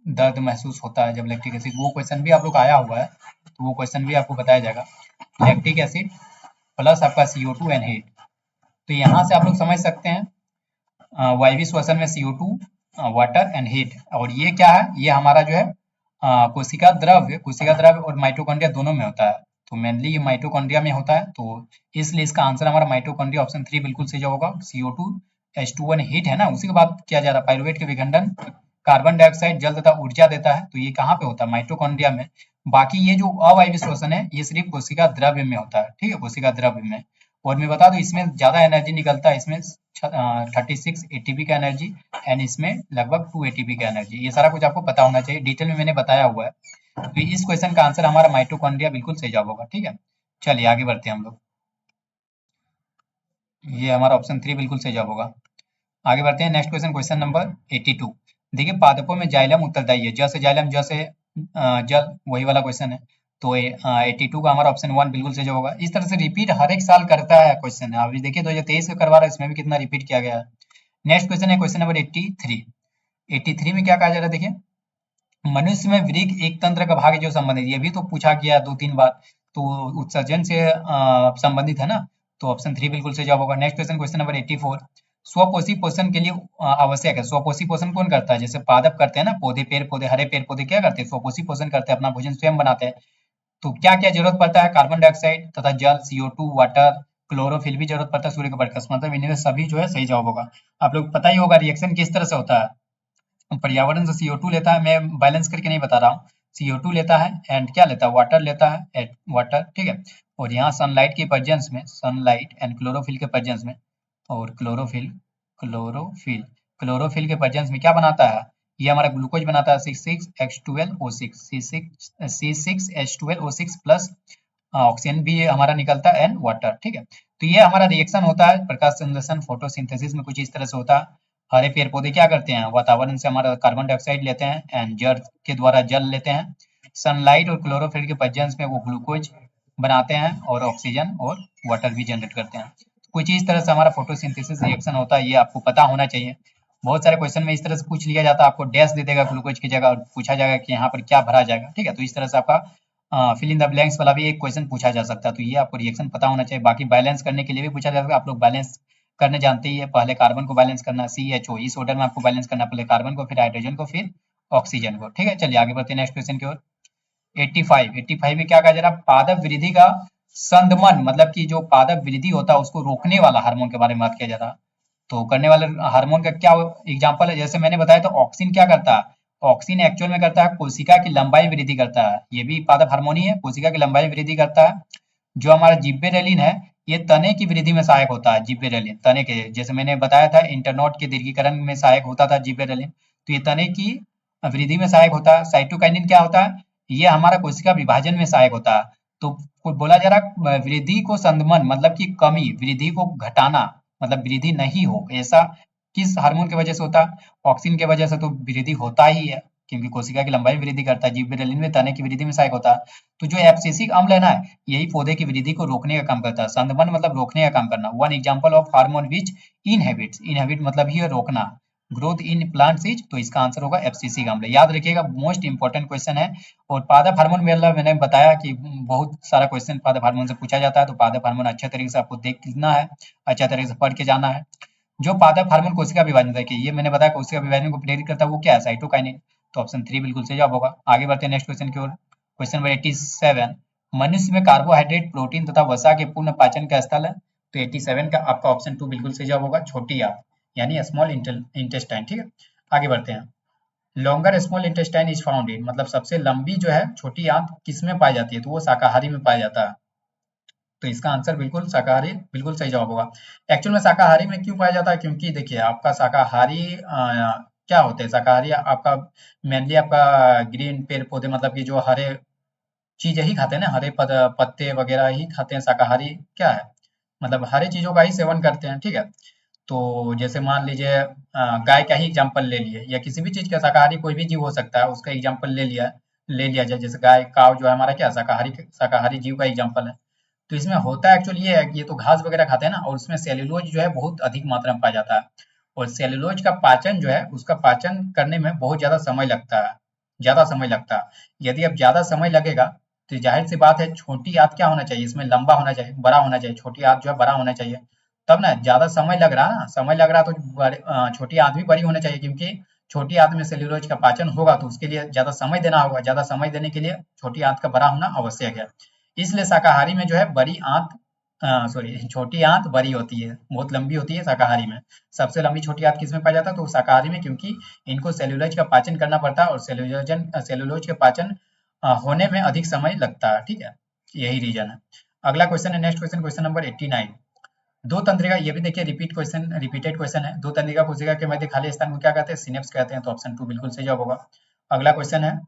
दर्द महसूस होता है जब लैक्टिक एसिड, वो क्वेश्चन भी आप लोग आया हुआ है, तो वो क्वेश्चन भी आपको बताया जाएगा। लैक्टिक एसिड प्लस आपका CO2 एंड हीट। तो यहाँ से आप लोग समझ सकते हैं वायवीय श्वसन में CO2, वाटर एंड हीट, और ये क्या है, ये हमारा जो है कोशिका द्रव्य और माइटोकॉन्ड्रिया दोनों में होता है। तो मेनली ये माइटोकॉन्ड्रिया में होता है, तो इसलिए इसका आंसर हमारा माइटोकॉन्ड्रिया ऑप्शन 3 बिल्कुल सही होगा। CO2 H2O हीट है ना, उसी के बाद किया जा रहा है। पायरुवेट के विखंडन कार्बन डाइऑक्साइड जल तथा ऊर्जा देता है, तो ये कहाँ पे होता है, माइटोकॉन्ड्रिया में। बाकी ये जो अवायवीय श्वसन है ये सिर्फ कोशिका द्रव्य में होता है, ठीक है, कोशिका द्रव्य में। और मैं बता दूं इसमें ज्यादा एनर्जी निकलता है, इसमें 36 ATP का एनर्जी एंड इसमें लगभग 2 ATP का एनर्जी। ये सारा कुछ आपको पता होना चाहिए, डिटेल में मैंने बताया हुआ है। तो इस क्वेश्चन का आंसर हमारा माइटोकॉन्ड्रिया बिल्कुल सही जवाब होगा, ठीक है। चलिए आगे बढ़ते हैं हम लोग, ये हमारा ऑप्शन 3 बिल्कुल सही जवाब होगा। आगे बढ़ते हैं, नेक्स्ट क्वेश्चन, क्वेश्चन नंबर 82। देखिए पादपों में जाइलम उत्तरदायी है, जैसे जाइलम जैसे जल, वही वाला क्वेश्चन है। तो 82 का हमारा ऑप्शन 1 बिल्कुल सही होगा। इस तरह से रिपीट हर एक साल करता है क्वेश्चन। अभी देखिए 2023 का करवा रहा है, इसमें भी कितना रिपीट किया गया है। नेक्स्ट क्वेश्चन है क्वेश्चन नंबर 83। 83 में क्या कहा जा रहा है, देखिए मनुष्य में वृक्क एक तंत्र का भाग है जो संबंधित, ये भी तो पूछा गया 2-3 बार, तो उत्सर्जन से संबंधित है ना, तो ऑप्शन 3 बिल्कुल सही जवाब होगा। Next question, question number 84। स्वपोषी पोषण के लिए आवश्यक है, स्वपोषी पोषण कौन करता है, जैसे पादप करते हैं ना, पौधे, पेड़ पौधे, हरे पेड़ पौधे क्या करते हैं, स्वपोषी पोषण करते हैं, अपना भोजन स्वयं बनाते हैं। तो क्या क्या जरूरत पड़ता है, कार्बन डाइऑक्साइड तथा जल, CO2, वाटर, क्लोरोफिल भी जरूरत पड़ता है, सूर्य का प्रकाश, मतलब इनमें सभी जो है सही जवाब होगा। आप लोग पता ही होगा रिएक्शन किस तरह से होता है, पर्यावरण से CO2 लेता है, मैं बैलेंस करके नहीं बता रहा हूँ, CO2 लेता है एंड क्या लेता है, वाटर लेता है, वाटर, ठीक है। और यहाँ सनलाइट के प्रेजेंस में, सनलाइट एंड क्लोरोफिल के प्रेजेंस में, और क्लोरोफिल के प्रेजेंस में क्या बनाता है, ये हमारा ग्लूकोज बनाता है, C6H12O6 प्लस ऑक्सीजन भी हमारा निकलता है एंड वाटर, ठीक है। तो ये हमारा रिएक्शन होता है, प्रकाश संश्लेषण, फोटोसिंथेसिस में कुछ इस तरह से होता है। हरे पेड़ पौधे क्या करते हैं, वातावरण से हमारा कार्बन डाइऑक्साइड लेते हैं एंड जड़ के द्वारा जल लेते हैं। सनलाइट और क्लोरोफिल के प्रेजेंस में वो ग्लूकोज बनाते हैं और ऑक्सीजन और वाटर भी जनरेट करते हैं। कुछ इस तरह से हमारा फोटोसिंथेसिस रिएक्शन होता है, ये आपको पता होना चाहिए। बहुत सारे क्वेश्चन में इस तरह से पूछ लिया जाता है, आपको डैश दे देगा ग्लूकोज की जगह और पूछा जाएगा कि यहाँ पर क्या भरा जाएगा, ठीक है। तो इस तरह से आपका फिल इन द ब्लैंक्स वाला भी एक क्वेश्चन पूछा जा सकता है। तो ये आपको रिएक्शन पता होना चाहिए। बाकी बैलेंस करने के लिए भी पूछा जा सकता है। आप लोग बैलेंस करने जानते ही है, पहले कार्बन को बैलेंस करना, CHO इस ऑर्डर में आपको बैलेंस करना, पहले कार्बन को, फिर हाइड्रोजन को, फिर ऑक्सीजन को, ठीक है। चलिए आगे बढ़ते हैं नेक्स्ट क्वेश्चन की ओर। 85 में क्या कहा जा रहा है? पादप वृद्धि का संदमन, मतलब कि जो पादप वृद्धि होता है उसको रोकने वाला हार्मोन के बारे में बात किया जा रहा है। तो करने वाले हार्मोन का क्या एग्जांपल है? जैसे मैंने बताया, तो ऑक्सिन क्या करता है? ऑक्सिन एक्चुअल में करता है कोशिका की लंबाई वृद्धि करता है। ये भी पादप हार्मोन ही है, कोशिका की लंबाई वृद्धि करता है। जो हमारा जिब्बेरेलिन है, ये तने की वृद्धि में सहायक होता है। जिब्बेरेलिन तने के, जैसे मैंने बताया था, इंटरनोड के दीर्घीकरण में सहायक होता था जिब्बेरेलिन, तो ये तने की वृद्धि में सहायक होता है। साइटोकाइनिन क्या होता है? ये हमारा कोशिका विभाजन में सहायक होता है। तो बोला जा रहा है वृद्धि को संदमन, मतलब कि कमी, वृद्धि को घटाना, मतलब वृद्धि नहीं हो, ऐसा किस हार्मोन की वजह से होता है? ऑक्सिन की वजह से तो वृद्धि होता ही है, क्योंकि कोशिका की लंबाई में वृद्धि करता है। जिब्बेरेलिन में तने की वृद्धि में सहायक होता है। तो जो एब्सिसिक अम्ल है ना, यही पौधे की वृद्धि को रोकने का काम करता है। संदमन मतलब रोकने का काम करना। One example of hormone which inhibits, inhibit मतलब ही है रोकना, ग्रोथ इन प्लांट्स इज, तो इसका आंसर होगा एब्सिसिक अम्ल। याद रखिएगा, मोस्ट इंपॉर्टेंट क्वेश्चन है। और पादप हार्मोन में मैंने बताया कि बहुत सारा क्वेश्चन पादप हार्मोन से पूछा जाता है। तो पादप हार्मोन अच्छे तरीके से आपको देखना है, अच्छा तरीके से पढ़ के जाना है। जो पादप हार्मोन कोशिका विभाजन, देखिए ये मैंने बताया कोशिका विभाजन को प्रेरित करता है, वो क्या है? साइटोकाइनिन। तो ऑप्शन 3 बिल्कुल सही जवाब होगा। आगे बढ़ते हैं नेक्स्ट क्वेश्चन की ओर। क्वेश्चन नंबर 87, मनुष्य में कार्बोहाइड्रेट, प्रोटीन तथा वसा के पूर्ण पाचन का स्थल है। तो 87 का आपका ऑप्शन 2 बिल्कुल सही जवाब होगा, छोटी आंत, यानी स्मॉल इंटेस्टाइन, ठीक है। आगे बढ़ते हैं। Longer small intestine is found in, मतलब सबसे लंबी जो है छोटी आंत किस में पाई जाती है? तो वो शाकाहारी में पाया जाता है। तो इसका आंसर बिल्कुल शाकाहारी बिल्कुल सही जवाब होगा। एक्चुअल में शाकाहारी में क्यों पाया जाता है? क्योंकि देखिए आपका शाकाहारी क्या होते हैं? शाकाहारी आपका मेनली आपका ग्रीन पेड़ पौधे, मतलब कि जो हरे चीजें ही खाते हैं ना, हरे पत्ते वगैरह ही खाते हैं। शाकाहारी क्या है? मतलब हरे चीजों का ही सेवन करते हैं, ठीक है। तो जैसे मान लीजिए गाय का ही एग्जांपल ले लिए, या किसी भी चीज का, शाकाहारी कोई भी जीव हो सकता है, उसका एग्जांपल ले लिया जाए। जैसे गाय, काव जो है हमारा क्या शाकाहारी जीव का एग्जांपल है। तो इसमें होता एक्चुअली ये है कि ये तो घास वगैरह खाते हैं ना, और उसमें सेल्यूलोज जो है बहुत अधिक मात्रा में पाया जाता है। और सेल्यूलोज का पाचन जो है, उसका पाचन करने में बहुत ज्यादा समय लगता है, ज्यादा समय लगता है। यदि अब ज्यादा समय लगेगा, तो जाहिर सी बात है छोटी आंत क्या होना चाहिए? इसमें लंबा होना चाहिए, बड़ा होना चाहिए। छोटी आंत जो है बड़ा होना चाहिए, तब ना ज्यादा समय लग रहा है ना, समय लग रहा तो छोटी आंत भी बड़ी होनी चाहिए, क्योंकि छोटी आंत में सेल्यूलोज का पाचन होगा, तो उसके लिए ज्यादा समय देना होगा। ज्यादा समय देने के लिए छोटी आंत का बड़ा होना आवश्यक है। इसलिए शाकाहारी में जो है बड़ी आंत, सॉरी, छोटी आंत बड़ी होती है, बहुत लंबी होती है शाकाहारी में। सबसे लंबी छोटी आंत किसमें पाया जाता है? तो शाकाहारी में, क्योंकि इनको सेल्यूलोज का पाचन करना पड़ता है, और सेल्यूलोज के पाचन होने में अधिक समय लगता है, ठीक है। यही रीजन है। अगला क्वेश्चन है, नेक्स्ट क्वेश्चन, क्वेश्चन नंबर 89। दो तंत्रिका, ये भी देखिए रिपीटेड क्वेश्चन है। दो तंत्रिका कोशिका के मध्य खाली स्थान को क्या कहते हैं? सिनेप्स कहते हैं। तो ऑप्शन 2 बिल्कुल सही जवाब होगा। अगला क्वेश्चन है,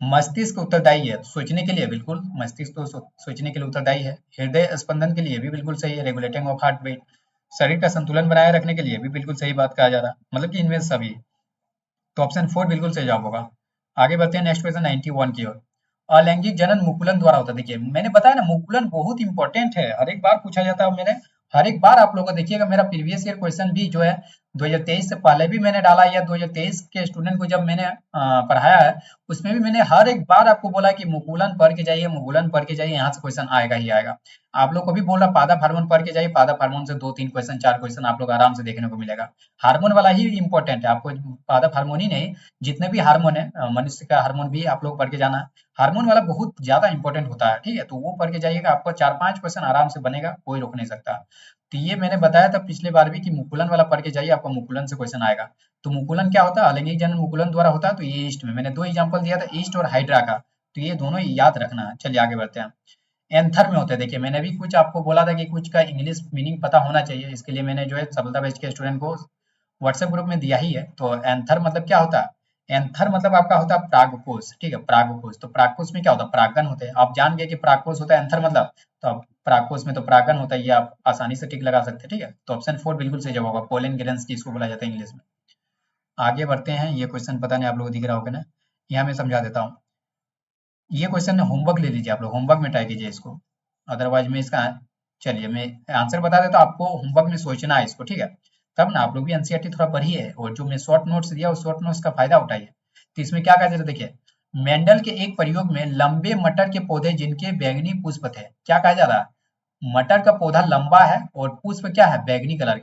मस्तिष्क उत्तरदायी है सोचने के लिए, बिल्कुल मस्तिष्क तो सोचने के लिए उत्तरदायी है। हृदय स्पंदन के लिए भी बिल्कुल सही है, रेगुलेटिंग ऑफ हार्ट बीट। शरीर का संतुलन बनाए रखने के लिए भी बिल्कुल सही बात कहा जा रहा है, मतलब कि इनमें सभी। तो ऑप्शन 4 बिल्कुल सही जवाब होगा। आगे बढ़ते हैं नेक्स्ट क्वेश्चन 91 की ओर। अलैंगिक जनन मुकुलन द्वारा होता है। देखिए मैंने बताया ना, मुकुलन बहुत इंपॉर्टेंट है, हर एक बार पूछा जाता है। मैंने हर एक बार आप लोगों को देखिएगा, मेरा प्रीवियस ईयर क्वेश्चन भी जो है 2023 से पहले भी मैंने डाला, या 2023 के स्टूडेंट को जब मैंने पढ़ाया है, उसमें भी मैंने हर एक बार आपको बोला कि मुकुलन पढ़ के जाइए, मुकुलन पढ़ के जाइए, यहाँ से क्वेश्चन आएगा ही आएगा। आप लोग को भी बोला पादप हार्मोन पढ़ के जाइए, पादप हार्मोन से 2-3 क्वेश्चन 4 क्वेश्चन आप लोग आराम से देखने को मिलेगा। हार्मोन वाला ही इंपॉर्टेंट है आपको, पादप हार्मोन ही नहीं, जितने भी हार्मोन है, मनुष्य का हार्मोन भी आप लोग पढ़ के जाना है। हार्मोन वाला बहुत ज्यादा इंपॉर्टेंट होता है, ठीक है। तो वो पढ़ के जाइएगा, आपको 4-5 क्वेश्चन आराम से बनेगा, कोई रोक नहीं सकता। तो ये मैंने बताया था पिछले बार भी कि मुकुलन वाला पढ़ के जाइए, आपको मुकुलन से क्वेश्चन आएगा। तो मुकुलन क्या होता है? अलैंगिक जनन मुकुलन द्वारा होता है। तो ये ईस्ट में मैंने 2 एग्जांपल दिया था, ईस्ट और हाइड्रा का, तो ये दोनों याद रखना है। चलिए आगे बढ़ते हैं। एंथर में होते हैं, देखिए मैंने भी कुछ आपको बोला था कि कुछ का इंग्लिश मीनिंग पता होना चाहिए, इसके लिए मैंने जो है सफलता बैच के स्टूडेंट को व्हाट्सएप ग्रुप में दिया ही है। तो एंथर मतलब क्या होता है? एंथर मतलब आपका होता है प्रागकोश, ठीक है, प्रागकोश। तो प्रागकोश में क्या होता है? परागकण होते हैं। आप जान गए कि प्रागकोश होता है एंथर मतलब, तो अब प्रागकोश में तो परागकण होता है, ये आप आसानी से टिक लगा सकते हैं, ठीक है। तो ऑप्शन 4 बिल्कुल सही जवाब होगा, पोलन ग्रेन्स जिसको बोला जाता है इंग्लिश में। आगे बढ़ते हैं। ये क्वेश्चन पता नहीं आप लोगों को दिख रहा होगा ना, यहाँ मैं समझा देता हूँ। ये क्वेश्चन होमवर्क ले लीजिए, आप लोग होमवर्क में ट्राई कीजिए इसको, अदरवाइज मैं इसका, चलिए मैं आंसर बता देता हूँ, आपको होमवर्क में सोचना है इसको, ठीक है। तब ना आप लोग भी एनसीईआरटी थोड़ा पढ़िए और जो मैं शॉर्ट नोट्स दिया उस शॉर्ट नोट्स का फायदा उठाइए। तो इसमें क्या कहा जाता है देखिए, मेंडल के एक प्रयोग में लंबे मटर के पौधे जिनके बैंगनी पुष्प थे, क्या कहा जा रहा है, मटर का पौधा लंबा है और पुष्प क्या है, बैंगनी कलर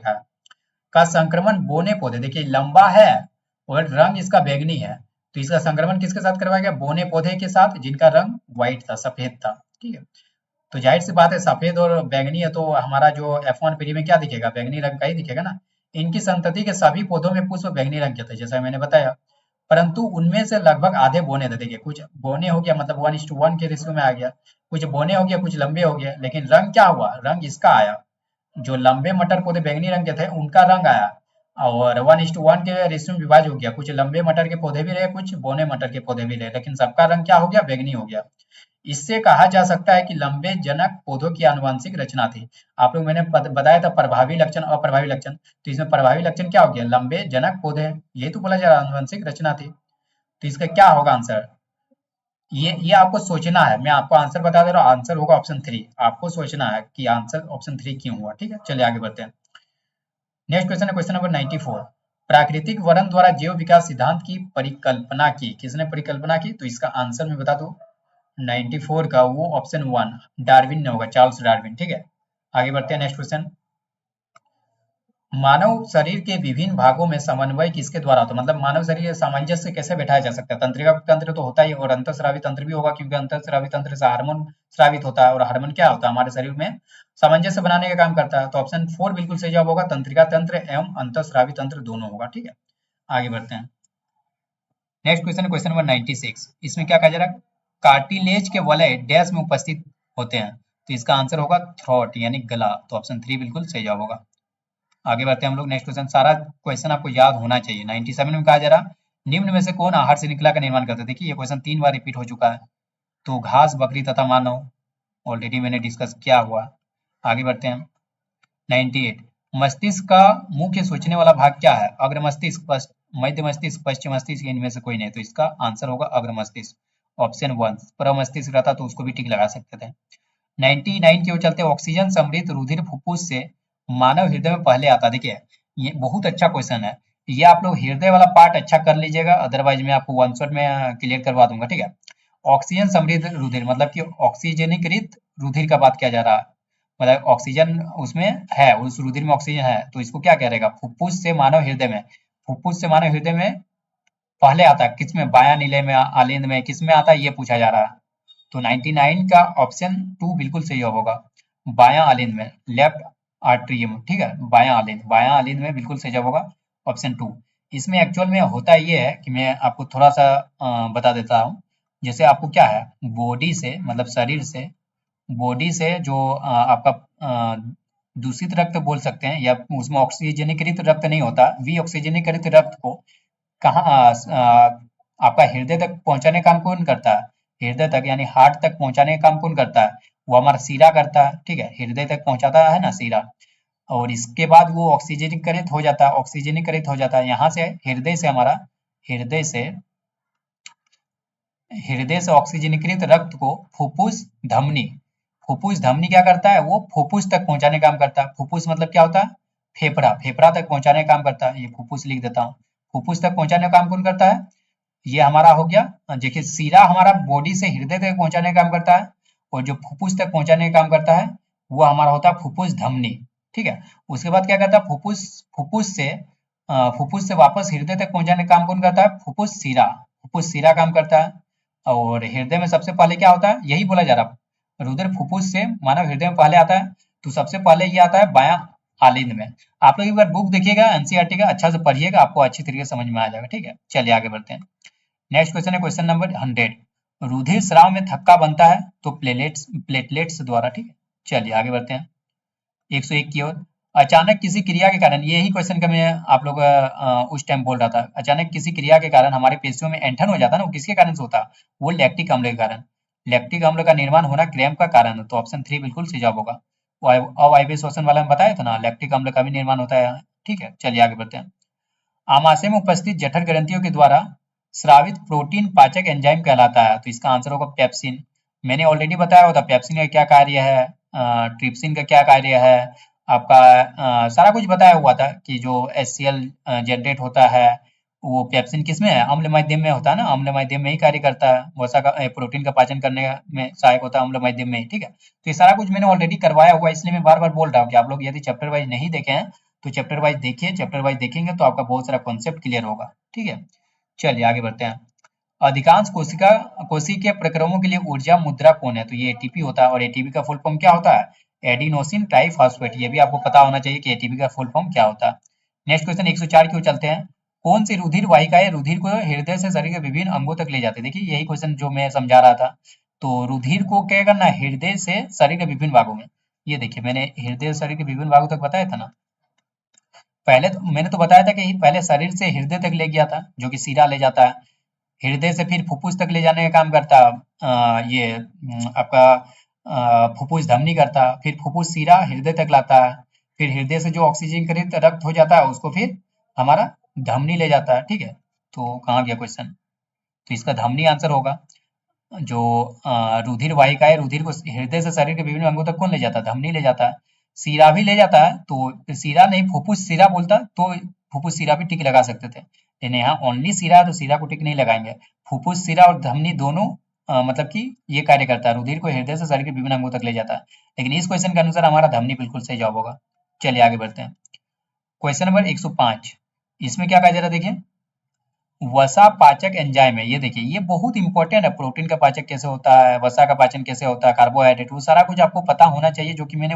का संक्रमण बोने पौधे, देखिए लंबा है और रंग इसका बैंगनी है, तो इसका संक्रमण किसके साथ करवाया गया, बोने पौधे के साथ जिनका रंग व्हाइट था, सफेद था। ठीक है, तो जाहिर सी बात है सफेद और बैंगनी है तो हमारा जो F1 पीढ़ी में क्या दिखेगा, बैंगनी रंग का ही दिखेगा ना। इनकी संतति के सभी पौधों में पुष्प बैंगनी रंग के थे जैसा मैंने बताया, परंतु उनमें से लगभग आधे बोने थे। देखिए कुछ बोने हो गया मतलब 1:1 के रेशियो में आ गया, कुछ बोने हो गया, कुछ लंबे हो गए, लेकिन रंग क्या हुआ, रंग इसका आया, जो लंबे मटर पौधे बैंगनी रंग के थे उनका रंग आया और 1:1 के रेशियो में विभाज्य हो गया, कुछ लंबे मटर के पौधे भी रहे, कुछ बोने मटर के पौधे भी रहे, लेकिन सबका रंग क्या हो गया, बैंगनी हो गया। इससे कहा जा सकता है कि लंबे जनक पौधों की आनुवंशिक रचना थी। आप लोग मैंने बताया था प्रभावी लक्षण और अप्रभावी लक्षण, तो इसमें प्रभावी लक्षण क्या हो गया, लंबे जनक पौधे, यही तो बोला जा रहा है आनुवंशिक रचना थी। तो इसका क्या होगा आंसर, ये आपको सोचना है, मैं आपको आंसर बता दे रहा हूँ, आंसर होगा ऑप्शन 3, आपको सोचना है कि आंसर ऑप्शन 3 क्यों हुआ। ठीक है, चलिए आगे बढ़ते हैं। नेक्स्ट क्वेश्चन है क्वेश्चन नंबर 94, प्राकृतिक वरण द्वारा जैव विकास सिद्धांत की परिकल्पना की, किसने परिकल्पना की, तो इसका आंसर मैं बता दूं 94 का वो ऑप्शन 1 डार्विन ने होगा, चार्ल्स डार्विन। ठीक है, आगे बढ़ते हैं। नेक्स्ट क्वेश्चन, मानव शरीर के विभिन्न भागों में समन्वय किसके द्वारा होता है, मतलब मानव शरीर सामंजस्य कैसे बैठाया जा सकता है, तंत्रिका तंत्र तो होता ही और अंतःस्रावी तंत्र भी होगा, क्योंकि अंतःस्रावी तंत्र से हार्मोन स्रावित होता है और हार्मोन क्या होता है, हमारे शरीर में सामंजस्य बनाने का काम करता है। तो ऑप्शन 4 बिल्कुल सही जवाब होगा, तंत्रिका तंत्र एवं अंतःस्रावी तंत्र दोनों होगा। ठीक है, आगे बढ़ते हैं। नेक्स्ट क्वेश्चन है क्वेश्चन नंबर 96, इसमें क्या कहा जा रहा है, कार्टिलेज के वलय डैश में उपस्थित होते हैं, तो इसका आंसर होगा थ्रोट यानी गला, तो ऑप्शन 3 बिल्कुल सही जवाब होगा। आगे बढ़ते हैं हम लोग। नेक्स्ट क्वेश्चन, सारा क्वेश्चन आपको याद होना चाहिए। 97 में कहा जा रहा, निम्न में से कौन आहार श्रृंखला का निर्माण करता है, देखिए ये क्वेश्चन 3 बार रिपीट हो चुका है, तो घास, बकरी तथा मानव, ऑलरेडी मैंने डिस्कस किया हुआ। आगे बढ़ते हैं। 98, मस्तिष्क का मुख्य सोचने वाला भाग क्या है, अग्र मस्तिष्क, मध्य मस्तिष्क, पश्चिम मस्तिष्क, इनमें से कोई नहीं, तो इसका आंसर होगा अग्र मस्तिष्क, ऑप्शन 1। पर मस्तिष्क रहता तो उसको भी टिक लगा सकते थे। 99 की ओर चलते, ऑक्सीजन समृद्ध रुधिर फुफ्फुस से मानव हृदय में पहले आता, देखिए ये बहुत अच्छा क्वेश्चन है, ये आप लोग हृदय वाला पार्ट अच्छा कर लीजिएगा, अदरवाइज मैं आपको वन शॉट में क्लियर करवा दूंगा। ठीक है, ऑक्सीजन समृद्ध रुधिर मतलब कि ऑक्सीजनीकृत रुधिर का बात किया जा रहा है, मतलब ऑक्सीजन उसमें है, उस रुधिर में ऑक्सीजन है, तो इसको क्या कह रहेगा, फुफ्फुस से मानव हृदय में, फुफ्फुस से मानव हृदय में पहले आता है, किसमें, बायां नीले में, आलिंद में, किसमें आता है ये पूछा जा रहा है। तो 99 का ऑप्शन 2 बिल्कुल सही होगा, बायां आलिंद में, लेफ्ट आर्टरियम। ठीक है, बायां आलिंद, बायां आलिंद में बिल्कुल सही जवाब होगा, ऑप्शन 2। इसमें एक्चुअल में होता ये है कि मैं आपको थोड़ा सा बता देता हूँ, जैसे आपको क्या है, बॉडी से मतलब शरीर से, बॉडी से जो आपका दूषित रक्त बोल सकते हैं, या उसमें ऑक्सीजनीकृत रक्त नहीं होता, विऑक्सीजनीकृत रक्त को कहाँ आपका हृदय तक पहुंचाने का काम कौन करता है, हृदय तक यानी हार्ट तक पहुंचाने का काम कौन करता है, वो हमारा सीरा करता है। ठीक है, हृदय तक पहुंचाता है ना सीरा, और इसके बाद वो ऑक्सीजनीकृत हो जाता है, ऑक्सीजनीकृत हो जाता है, यहाँ से हृदय से हमारा, हृदय से ऑक्सीजनीकृत रक्त को फुफ्फुस धमनी, फुफ्फुस धमनी क्या करता है, वो फुफ्फुस तक पहुंचाने का काम करता है। फुफ्फुस मतलब क्या होता है, फेफड़ा, फेफड़ा तक पहुंचाने का काम करता है, ये फुफ्फुस लिख देता हूँ, फुफ्फुस तक पहुंचाने का काम कौन करता है, ये हमारा हो गया। देखिए सीरा हमारा बॉडी से हृदय तक पहुंचाने का काम करता है, और जो फुफ्फुस तक पहुंचाने का काम करता है वो हमारा होता है फुफ्फुस धमनी। ठीक है, उसके बाद क्या करता है, फुफ्फुस, फुफ्फुस से वापस हृदय तक पहुंचाने का काम कौन करता है, फुफ्फुस सीरा, फुफ्फुस सीरा काम करता है। और हृदय में सबसे पहले क्या होता है, यही बोला जा रहा है, रुधिर फुफ्फुस से मानव हृदय में पहले आता है, तो सबसे पहले ये आता है बायां आलिंद में। आप लोग एक बार बुक देखिएगा एनसीईआरटी का, अच्छा से पढ़िएगा, आपको अच्छी तरीके से समझ में आ जाएगा। ठीक है, चलिए आगे बढ़ते हैं। नेक्स्ट क्वेश्चन है क्वेश्चन नंबर 100, रुधिर स्राव में थक्का बनता है तो प्लेटलेट्स द्वारा। ठीक है, चलिए आगे बढ़ते हैं 101 की ओर। अचानक किसी क्रिया के कारण, यही क्वेश्चन का मैं आप लोग उस टाइम बोल रहा था, अचानक किसी क्रिया के कारण हमारे पेशियों में ऐंठन हो जाता है ना, वो किसके कारण से होता है, वो लैक्टिक अम्ल के कारण, लैक्टिक अम्ल का निर्माण होना क्रैम्प का कारण है, तो ऑप्शन 3 बिल्कुल सही जवाब होगा। अवायवीय श्वसन वाला में बताया था ना, लैक्टिक अम्ल का भी निर्माण होता है। ठीक है, चलिए आगे बढ़ते हैं। आमाशय में उपस्थित जठर ग्रंथियों के द्वारा स्रावित प्रोटीन पाचक एंजाइम कहलाता है, तो इसका आंसर होगा पेप्सिन। मैंने ऑलरेडी बताया होता पेप्सिन का क्या कार्य है, ट्रिप्सिन का क्या कार्य है, आपका सारा कुछ बताया हुआ था कि जो HCl जनरेट होता है वो पेप्सिन किस में है, अम्ल माध्यम में होता है ना, अम्ल माध्यम में ही कार्य करता है, वसा का प्रोटीन का पाचन करने में सहायक होता है अम्ल माध्यम में ही, ठीक है। तो ये सारा कुछ मैंने ऑलरेडी करवाया हुआ है, इसलिए मैं बार बार बोल रहा हूँ कि आप लोग यदि चैप्टर वाइज नहीं देखे हैं तो चैप्टर वाइज देखिए, चैप्टर वाइज देखेंगे तो आपका बहुत सारा कॉन्सेप्ट क्लियर होगा, ठीक है। चलिए आगे बढ़ते हैं। अधिकांश कोशिकीय प्रक्रमों के लिए ऊर्जा मुद्रा कौन है, तो ये एटीपी होता है, और एटीपी का फुल फॉर्म क्या होता है, एडिनोसिन ट्राइफॉस्फेट। ये भी आपको पता होना चाहिए कि एटीपी का फुल फॉर्म क्या होता है। नेक्स्ट क्वेश्चन 104 की ओर चलते हैं। कौन सी रुधिर वाहिकाएं रुधिर को हृदय से शरीर के विभिन्न अंगों तक ले जाते हैं, देखिए यही क्वेश्चन जो मैं समझा रहा था। तो रुधिर को क्या करना है, हृदय से शरीर के विभिन्न भागों में, ये देखिए मैंने हृदय शरीर के विभिन्न भागों तक बताया था ना। पहले तो मैंने तो बताया था कि पहले शरीर से हृदय तक ले गया था जो कि सीरा ले जाता है, हृदय से फिर फुफ्फुस तक ले जाने का काम करता ये आपका फुफ्फुस धमनी करता, फिर फुफ्फुस सीरा हृदय तक लाता है, फिर हृदय से जो ऑक्सीजन करित रक्त हो जाता है उसको फिर हमारा धमनी ले जाता है, ठीक है। तो कहाँ गया क्वेश्चन, तो इसका धमनी आंसर होगा। जो रुधिर वाहिका है रुधिर को हृदय से शरीर के विभिन्न अंगों तक कौन ले जाता है, धमनी ले जाता है। सीरा भी ले जाता है, तो सीरा नहीं फुफ्फुस सीरा बोलता तो फुफ्फुस सीरा भी टिक लगा सकते थे, लेकिन यहाँ ओनली सीरा है तो सीरा को टिक नहीं लगाएंगे। फुफ्फुस सीरा और धमनी दोनों मतलब कि ये कार्य करता है, रुधिर को हृदय से शरीर के विभिन्न अंगों तक ले जाता है, लेकिन इस क्वेश्चन के अनुसार हमारा धमनी बिल्कुल सही जवाब होगा। चलिए आगे बढ़ते हैं। क्वेश्चन नंबर 105, इसमें क्या कहा जा रहा है देखिए, वसा पाचक एंजाइम है, ये देखिए ये बहुत इंपॉर्टेंट है, प्रोटीन का पाचक कैसे होता है, वसा का पाचन कैसे होता है, कार्बोहाइड्रेट, वो सारा कुछ आपको पता होना चाहिए, जो कि मैंने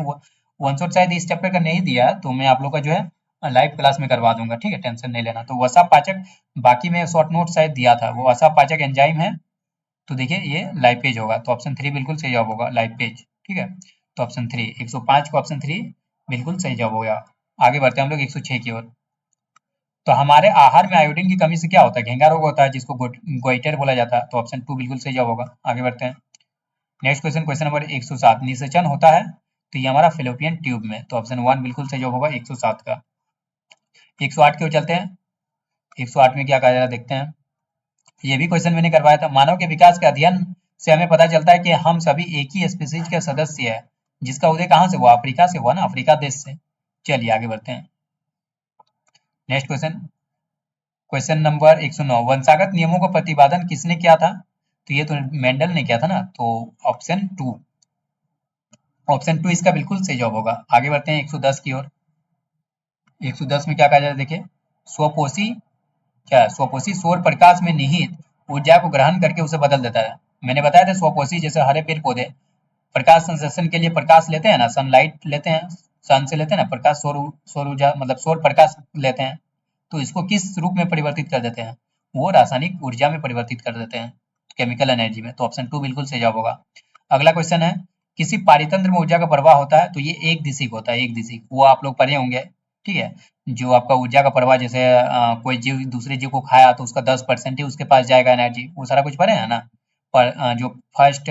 वन शॉट शायद इस चैप्टर का नहीं दिया, तो मैं आप लोग का जो है लाइव क्लास में करवा दूंगा, ठीक है, टेंशन नहीं लेना। तो वसा पाचक बाकी में शॉर्ट नोट शायद दिया था, वो वसा पाचक एंजाइम है। तो देखिए ये लाइव पेज होगा, तो ऑप्शन 3 बिल्कुल सही जवाब होगा, लाइव पेज, ठीक है। तो ऑप्शन 3 105 को ऑप्शन 3 बिल्कुल सही जवाब होगा। आगे बढ़ते हैं हम लोग 106 की ओर। तो हमारे आहार में आयोडीन की कमी से क्या होता है, घेंगा रोग होता है, जिसको गोइटर बोला जाता है। तो ऑप्शन 2 बिल्कुल सही जवाब होगा। आगे बढ़ते हैं। नेक्स्ट क्वेश्चन, क्वेश्चन नंबर 107, निषेचन होता है तो ये हमारा फेलोपियन ट्यूब में। तो ऑप्शन 1 बिल्कुल सही जवाब होगा 107 का। 108 की ओर चलते हैं। 108 में क्या कहा जा रहा है देखते हैं। ये भी क्वेश्चन मैंने करवाया था। मानव के विकास के अध्ययन से हमें पता चलता है कि हम सभी एक ही स्पीसीज के सदस्य है, जिसका उदय कहाँ से हुआ, अफ्रीका से हुआ ना, अफ्रीका देश से। चलिए आगे बढ़ते हैं। नेक्स्ट क्वेश्चन, क्वेश्चन नंबर 109, वंशागत नियमों का प्रतिपादन किसने किया था, तो ये तो मेंडल ने किया था ना। तो ऑप्शन 2, ऑप्शन 2 इसका बिल्कुल सही जवाब होगा। आगे बढ़ते हैं 110 की ओर। 110 में क्या कहा जाता है देखिए, स्वपोषी क्या, स्वपोषी सौर प्रकाश में निहित ऊर्जा को ग्रहण करके उसे बदल देता है। मैंने बताया था स्वपोषी जैसे हरे पेड़ पौधे प्रकाश संश्लेषण के लिए प्रकाश लेते हैं ना, सनलाइट लेते हैं, सन से लेते हैं ना प्रकाश, सौर ऊर्जा मतलब सौर प्रकाश लेते हैं, तो इसको किस रूप में परिवर्तित कर देते हैं, वो रासायनिक ऊर्जा में परिवर्तित कर देते हैं, केमिकल एनर्जी में। तो ऑप्शन 2 बिल्कुल सही जवाब होगा। अगला क्वेश्चन है, किसी पारितंत्र में ऊर्जा का प्रवाह होता है तो ये एक दिशिक होता है, एक दिशिक, वो आप लोग पढ़े होंगे, ठीक है। जो आपका ऊर्जा का प्रवाह, जैसे कोई जीव दूसरे जीव को खाया तो उसका 10% ही उसके पास जाएगा एनर्जी, वो सारा कुछ पढ़े हैं ना। पर जो फर्स्ट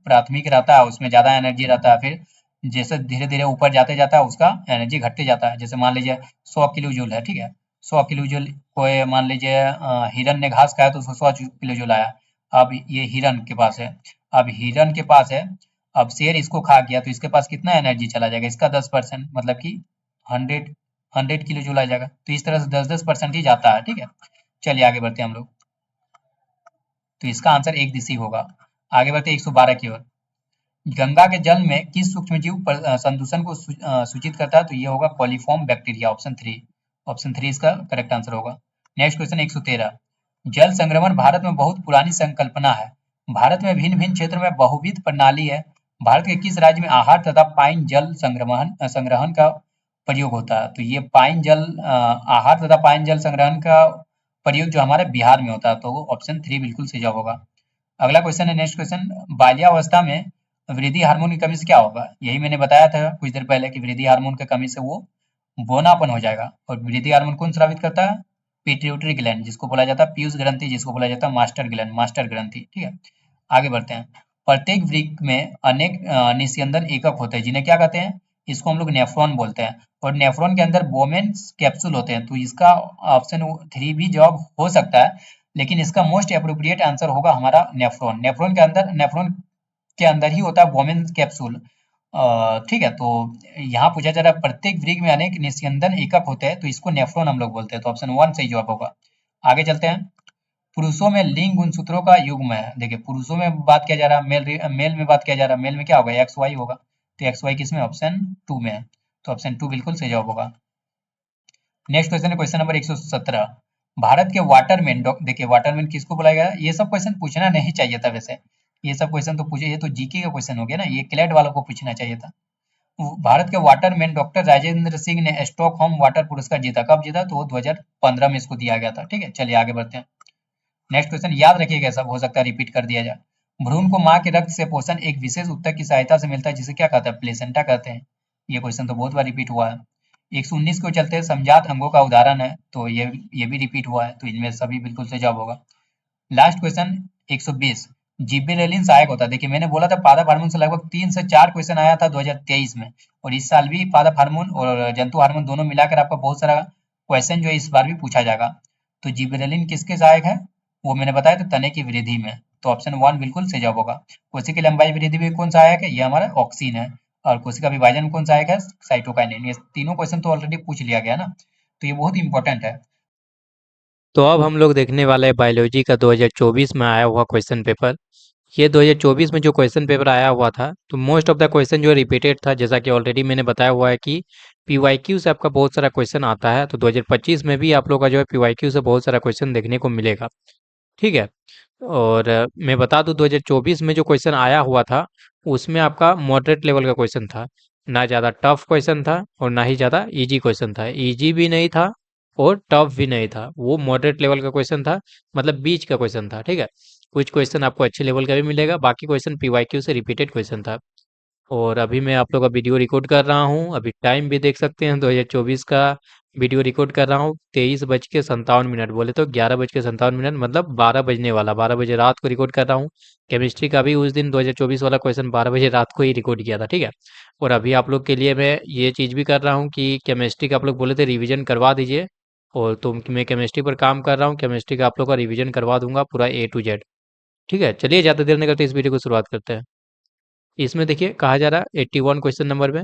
प्राथमिक रहता है उसमें ज्यादा एनर्जी रहता है, फिर जैसे धीरे धीरे ऊपर जाते जाता है उसका एनर्जी घटते जाता है। जैसे मान लीजिए 100 किलो जूल है, ठीक है, 100 किलो जूल, कोई मान लीजिए हिरन ने घास खाया तो उसको 100 किलो जूल आया। अब ये हिरन के पास है, अब हिरन के पास है, अब शेर इसको खा गया तो इसके पास कितना एनर्जी चला जाएगा, इसका 10%, मतलब कि 100 किलो जूल आ जाएगा। तो इस तरह से 10% ही जाता है, ठीक है। चलिए आगे बढ़ते हैं हम लोग। तो इसका आंसर एक दिशी होगा। आगे बढ़ते 112 की ओर। गंगा के जल में किस सूक्ष्मजीव संदूषण को सूचित करता है, तो ये होगा कॉलीफॉर्म बैक्टीरिया, ऑप्शन 3, ऑप्शन 3 इसका करेक्ट आंसर होगा। नेक्स्ट क्वेश्चन 113, जल संग्रहण भारत में बहुत पुरानी संकल्पना है, भारत में भिन्न भिन्न क्षेत्र में बहुविध प्रणाली है, भारत के किस राज्य में आहार तथा पाइन जल संग्रहण का प्रयोग होता है, तो ये पाइन जल आहार तथा पाइन जल संग्रहण का प्रयोग जो हमारे बिहार में होता है। तो ऑप्शन 3 बिल्कुल सही जवाब होगा। अगला क्वेश्चन है, नेक्स्ट क्वेश्चन, बाल्यावस्था में वृद्धि हार्मोन की कमी से क्या होगा, यही मैंने बताया था कुछ देर पहले कि वृद्धि हार्मोन की कमी से वो बोनापन हो जाएगा। और वृद्धि हार्मोन कौन स्रावित करता है, पिट्यूटरी ग्लैंड, जिसको बोला जाता है पीयूष ग्रंथि, जिसको बोला जाता है मास्टर ग्लैंड, मास्टर ग्रंथि, ठीक है। आगे बढ़ते हैं। प्रत्येक वृक्क में अनेक निस्यंदन एकक होते हैं, जिन्हें क्या कहते हैं, इसको हम लोग नेफ्रॉन बोलते हैं, और नेफ्रॉन के अंदर बोमेन्स कैप्सूल होते हैं। तो इसका ऑप्शन 3 भी जवाब हो सकता है, लेकिन इसका मोस्ट अप्रोप्रिएट आंसर होगा हमारा नेफ्रॉन। नेफ्रॉन के अंदर ही होता है बोमेन कैप्सूल, ठीक है, तो यहाँ पूछा जा रहा है प्रत्येक वृक्क में अनेक निस्यंदन एकक होते हैं, तो इसको नेफ्रॉन हम लोग बोलते हैं, तो ऑप्शन 1 सही जवाब होगा। आगे चलते हैं। पुरुषों में लिंग गुणसूत्रों का युग्म है। देखिए पुरुषों में बात किया जा रहा है, मेल में बात किया जा रहा है, मेल में क्या होगा, एक्स वाई होगा, तो एक्स वाई किसमें, ऑप्शन 2 में है, तो ऑप्शन 2 बिल्कुल सही जवाब होगा। नेक्स्ट क्वेश्चन है क्वेश्चन नंबर 117। भारत के वाटरमैन, देखिए वाटरमैन किसको बुलाया गया, ये सब क्वेश्चन पूछना नहीं चाहिए था वैसे, ये सब क्वेश्चन तो पूछे, ये तो जीके का क्वेश्चन हो गया ना, ये क्लेट वालों को पूछना चाहिए था। भारत के वाटरमैन डॉक्टर राजेंद्र सिंह ने स्टॉकहोम वाटर पुरस्कार जीता, कब जीता, तो वो 2015 में इसको दिया गया था। ठीक है, चलिए आगे बढ़ते हैं। नेक्स्ट क्वेश्चन याद रखिएगा, सब हो सकता है रिपीट कर दिया जाए। भ्रूण को माँ के रक्त से पोषण एक विशेष ऊतक की सहायता से मिलता है, जिसे क्या कहते हैं, प्लेसेंटा कहते हैं। ये क्वेश्चन तो बहुत बार रिपीट हुआ है। 119 को चलते हैं, समजात अंगों का उदाहरण है, तो ये भी रिपीट हुआ है, तो इनमें सभी बिल्कुल सही जवाब होगा। लास्ट क्वेश्चन 120, जिबरेलिन सहायक होता है। देखिए मैंने बोला था पादप हार्मोन से लगभग 3 से 4 क्वेश्चन आया था 2023 में, और इस साल भी पादप हार्मोन और जंतु हार्मोन दोनों मिलाकर आपका बहुत सारा क्वेश्चन जो है इस बार भी पूछा जाएगा। तो जिबरेलिन किसके सहायक है, वो मैंने बताया था तने की वृद्धि में, तो ऑप्शन 1 बिल्कुल सही जवाब होगा। कोशिका लंबाई वृद्धि में कौन सहायक है, ये हमारा ऑक्सीन है, और कोशिका विभाजन में कौन सहायक है, साइटोकाइनिन। ये तीनों क्वेश्चन तो ऑलरेडी पूछ लिया गया ना, तो ये बहुत इंपॉर्टेंट है। तो अब हम लोग देखने वाले हैं बायोलॉजी का 2024 में आया हुआ क्वेश्चन पेपर। ये 2024 में जो क्वेश्चन पेपर आया हुआ था, तो मोस्ट ऑफ द क्वेश्चन जो रिपीटेड था, जैसा कि ऑलरेडी मैंने बताया हुआ है कि पीवाईक्यू से आपका बहुत सारा क्वेश्चन आता है, तो 2025 में भी आप लोग का जो है पीवाईक्यू से बहुत सारा क्वेश्चन देखने को मिलेगा। ठीक है, और मैं बता दूं 2024 में जो क्वेश्चन आया हुआ था, उसमें आपका मॉडरेट लेवल का क्वेश्चन था, ना ज़्यादा टफ क्वेश्चन था और ना ही ज़्यादा इजी क्वेश्चन था, इजी भी नहीं था और टफ भी नहीं था, वो मॉडरेट लेवल का क्वेश्चन था, मतलब बीच का क्वेश्चन था। ठीक है, कुछ क्वेश्चन आपको अच्छे लेवल का भी मिलेगा, बाकी क्वेश्चन पीवाईक्यू से रिपीटेड क्वेश्चन था। और अभी मैं आप लोग का वीडियो रिकॉर्ड कर रहा हूँ, अभी टाइम भी देख सकते हैं 2024 का वीडियो रिकॉर्ड कर रहा हूँ, 23:57 बोले तो 11:57, मतलब 12 बजने वाला, 12 बजे रात को रिकॉर्ड कर रहा हूँ। केमिस्ट्री का भी उस दिन 2024 वाला क्वेश्चन 12 बजे रात को ही रिकॉर्ड किया था। ठीक है, और अभी आप लोग के लिए मैं ये चीज़ भी कर रहा हूँ कि केमिस्ट्री का आप लोग बोले थे रिविजन करवा दीजिए, और तो मैं केमिस्ट्री पर काम कर रहा हूँ, केमिस्ट्री का आप लोग का रिविजन करवा दूंगा पूरा A to Z। ठीक है, चलिए ज़्यादा देर नहीं करते, इस वीडियो को शुरुआत करते हैं। इसमें देखिए कहा जा रहा है 81 क्वेश्चन नंबर में,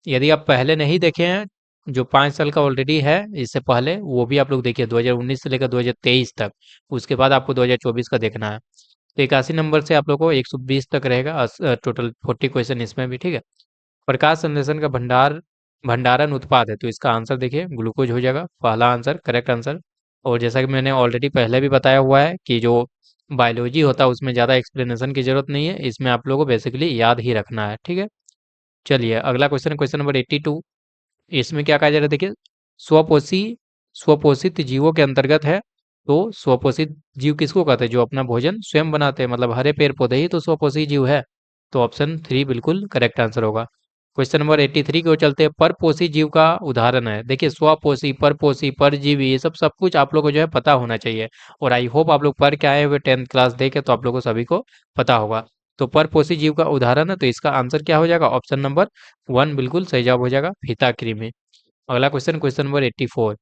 यदि आप पहले नहीं देखे हैं, जो 5 साल का ऑलरेडी है इससे पहले, वो भी आप लोग देखिए 2019 से लेकर 2023 तक, उसके बाद आपको 2024 का देखना है। तो 81 नंबर से आप लोग को 120 तक रहेगा, टोटल 40 क्वेश्चन इसमें भी। ठीक है, प्रकाश संश्लेषण का भंडारण उत्पाद है, तो इसका आंसर देखिए ग्लूकोज हो जाएगा, पहला आंसर करेक्ट आंसर। और जैसा कि मैंने ऑलरेडी पहले भी बताया हुआ है कि जो बायोलॉजी होता है उसमें ज़्यादा एक्सप्लेनेशन की जरूरत नहीं है, इसमें आप लोगों को बेसिकली याद ही रखना है। ठीक है, चलिए अगला क्वेश्चन, क्वेश्चन नंबर 82। इसमें क्या कहा जा रहा है, देखिए स्वपोषी स्वपोषित जीवों के अंतर्गत है, तो स्वपोषित जीव किसको कहते हैं, जो अपना भोजन स्वयं बनाते हैं, मतलब हरे पेड़ पौधे ही तो स्वपोषी जीव है, तो ऑप्शन 3 बिल्कुल करेक्ट आंसर होगा। क्वेश्चन नंबर 83 की ओर चलते हैं, परपोषी जीव का उदाहरण है। देखिए स्वपोषी, परपोषी, परजीवी, ये सब कुछ आप लोग को जो है पता होना चाहिए, और आई होप आप लोग पढ़ के आए हुए 10th क्लास देखे, तो आप लोग को सभी को पता होगा। तो परपोषी जीव का उदाहरण है, तो इसका आंसर क्या हो जाएगा, ऑप्शन नंबर 1 बिल्कुल सही जवाब हो जाएगा, फीता कृमि। अगला क्वेश्चन, क्वेश्चन नंबर 84।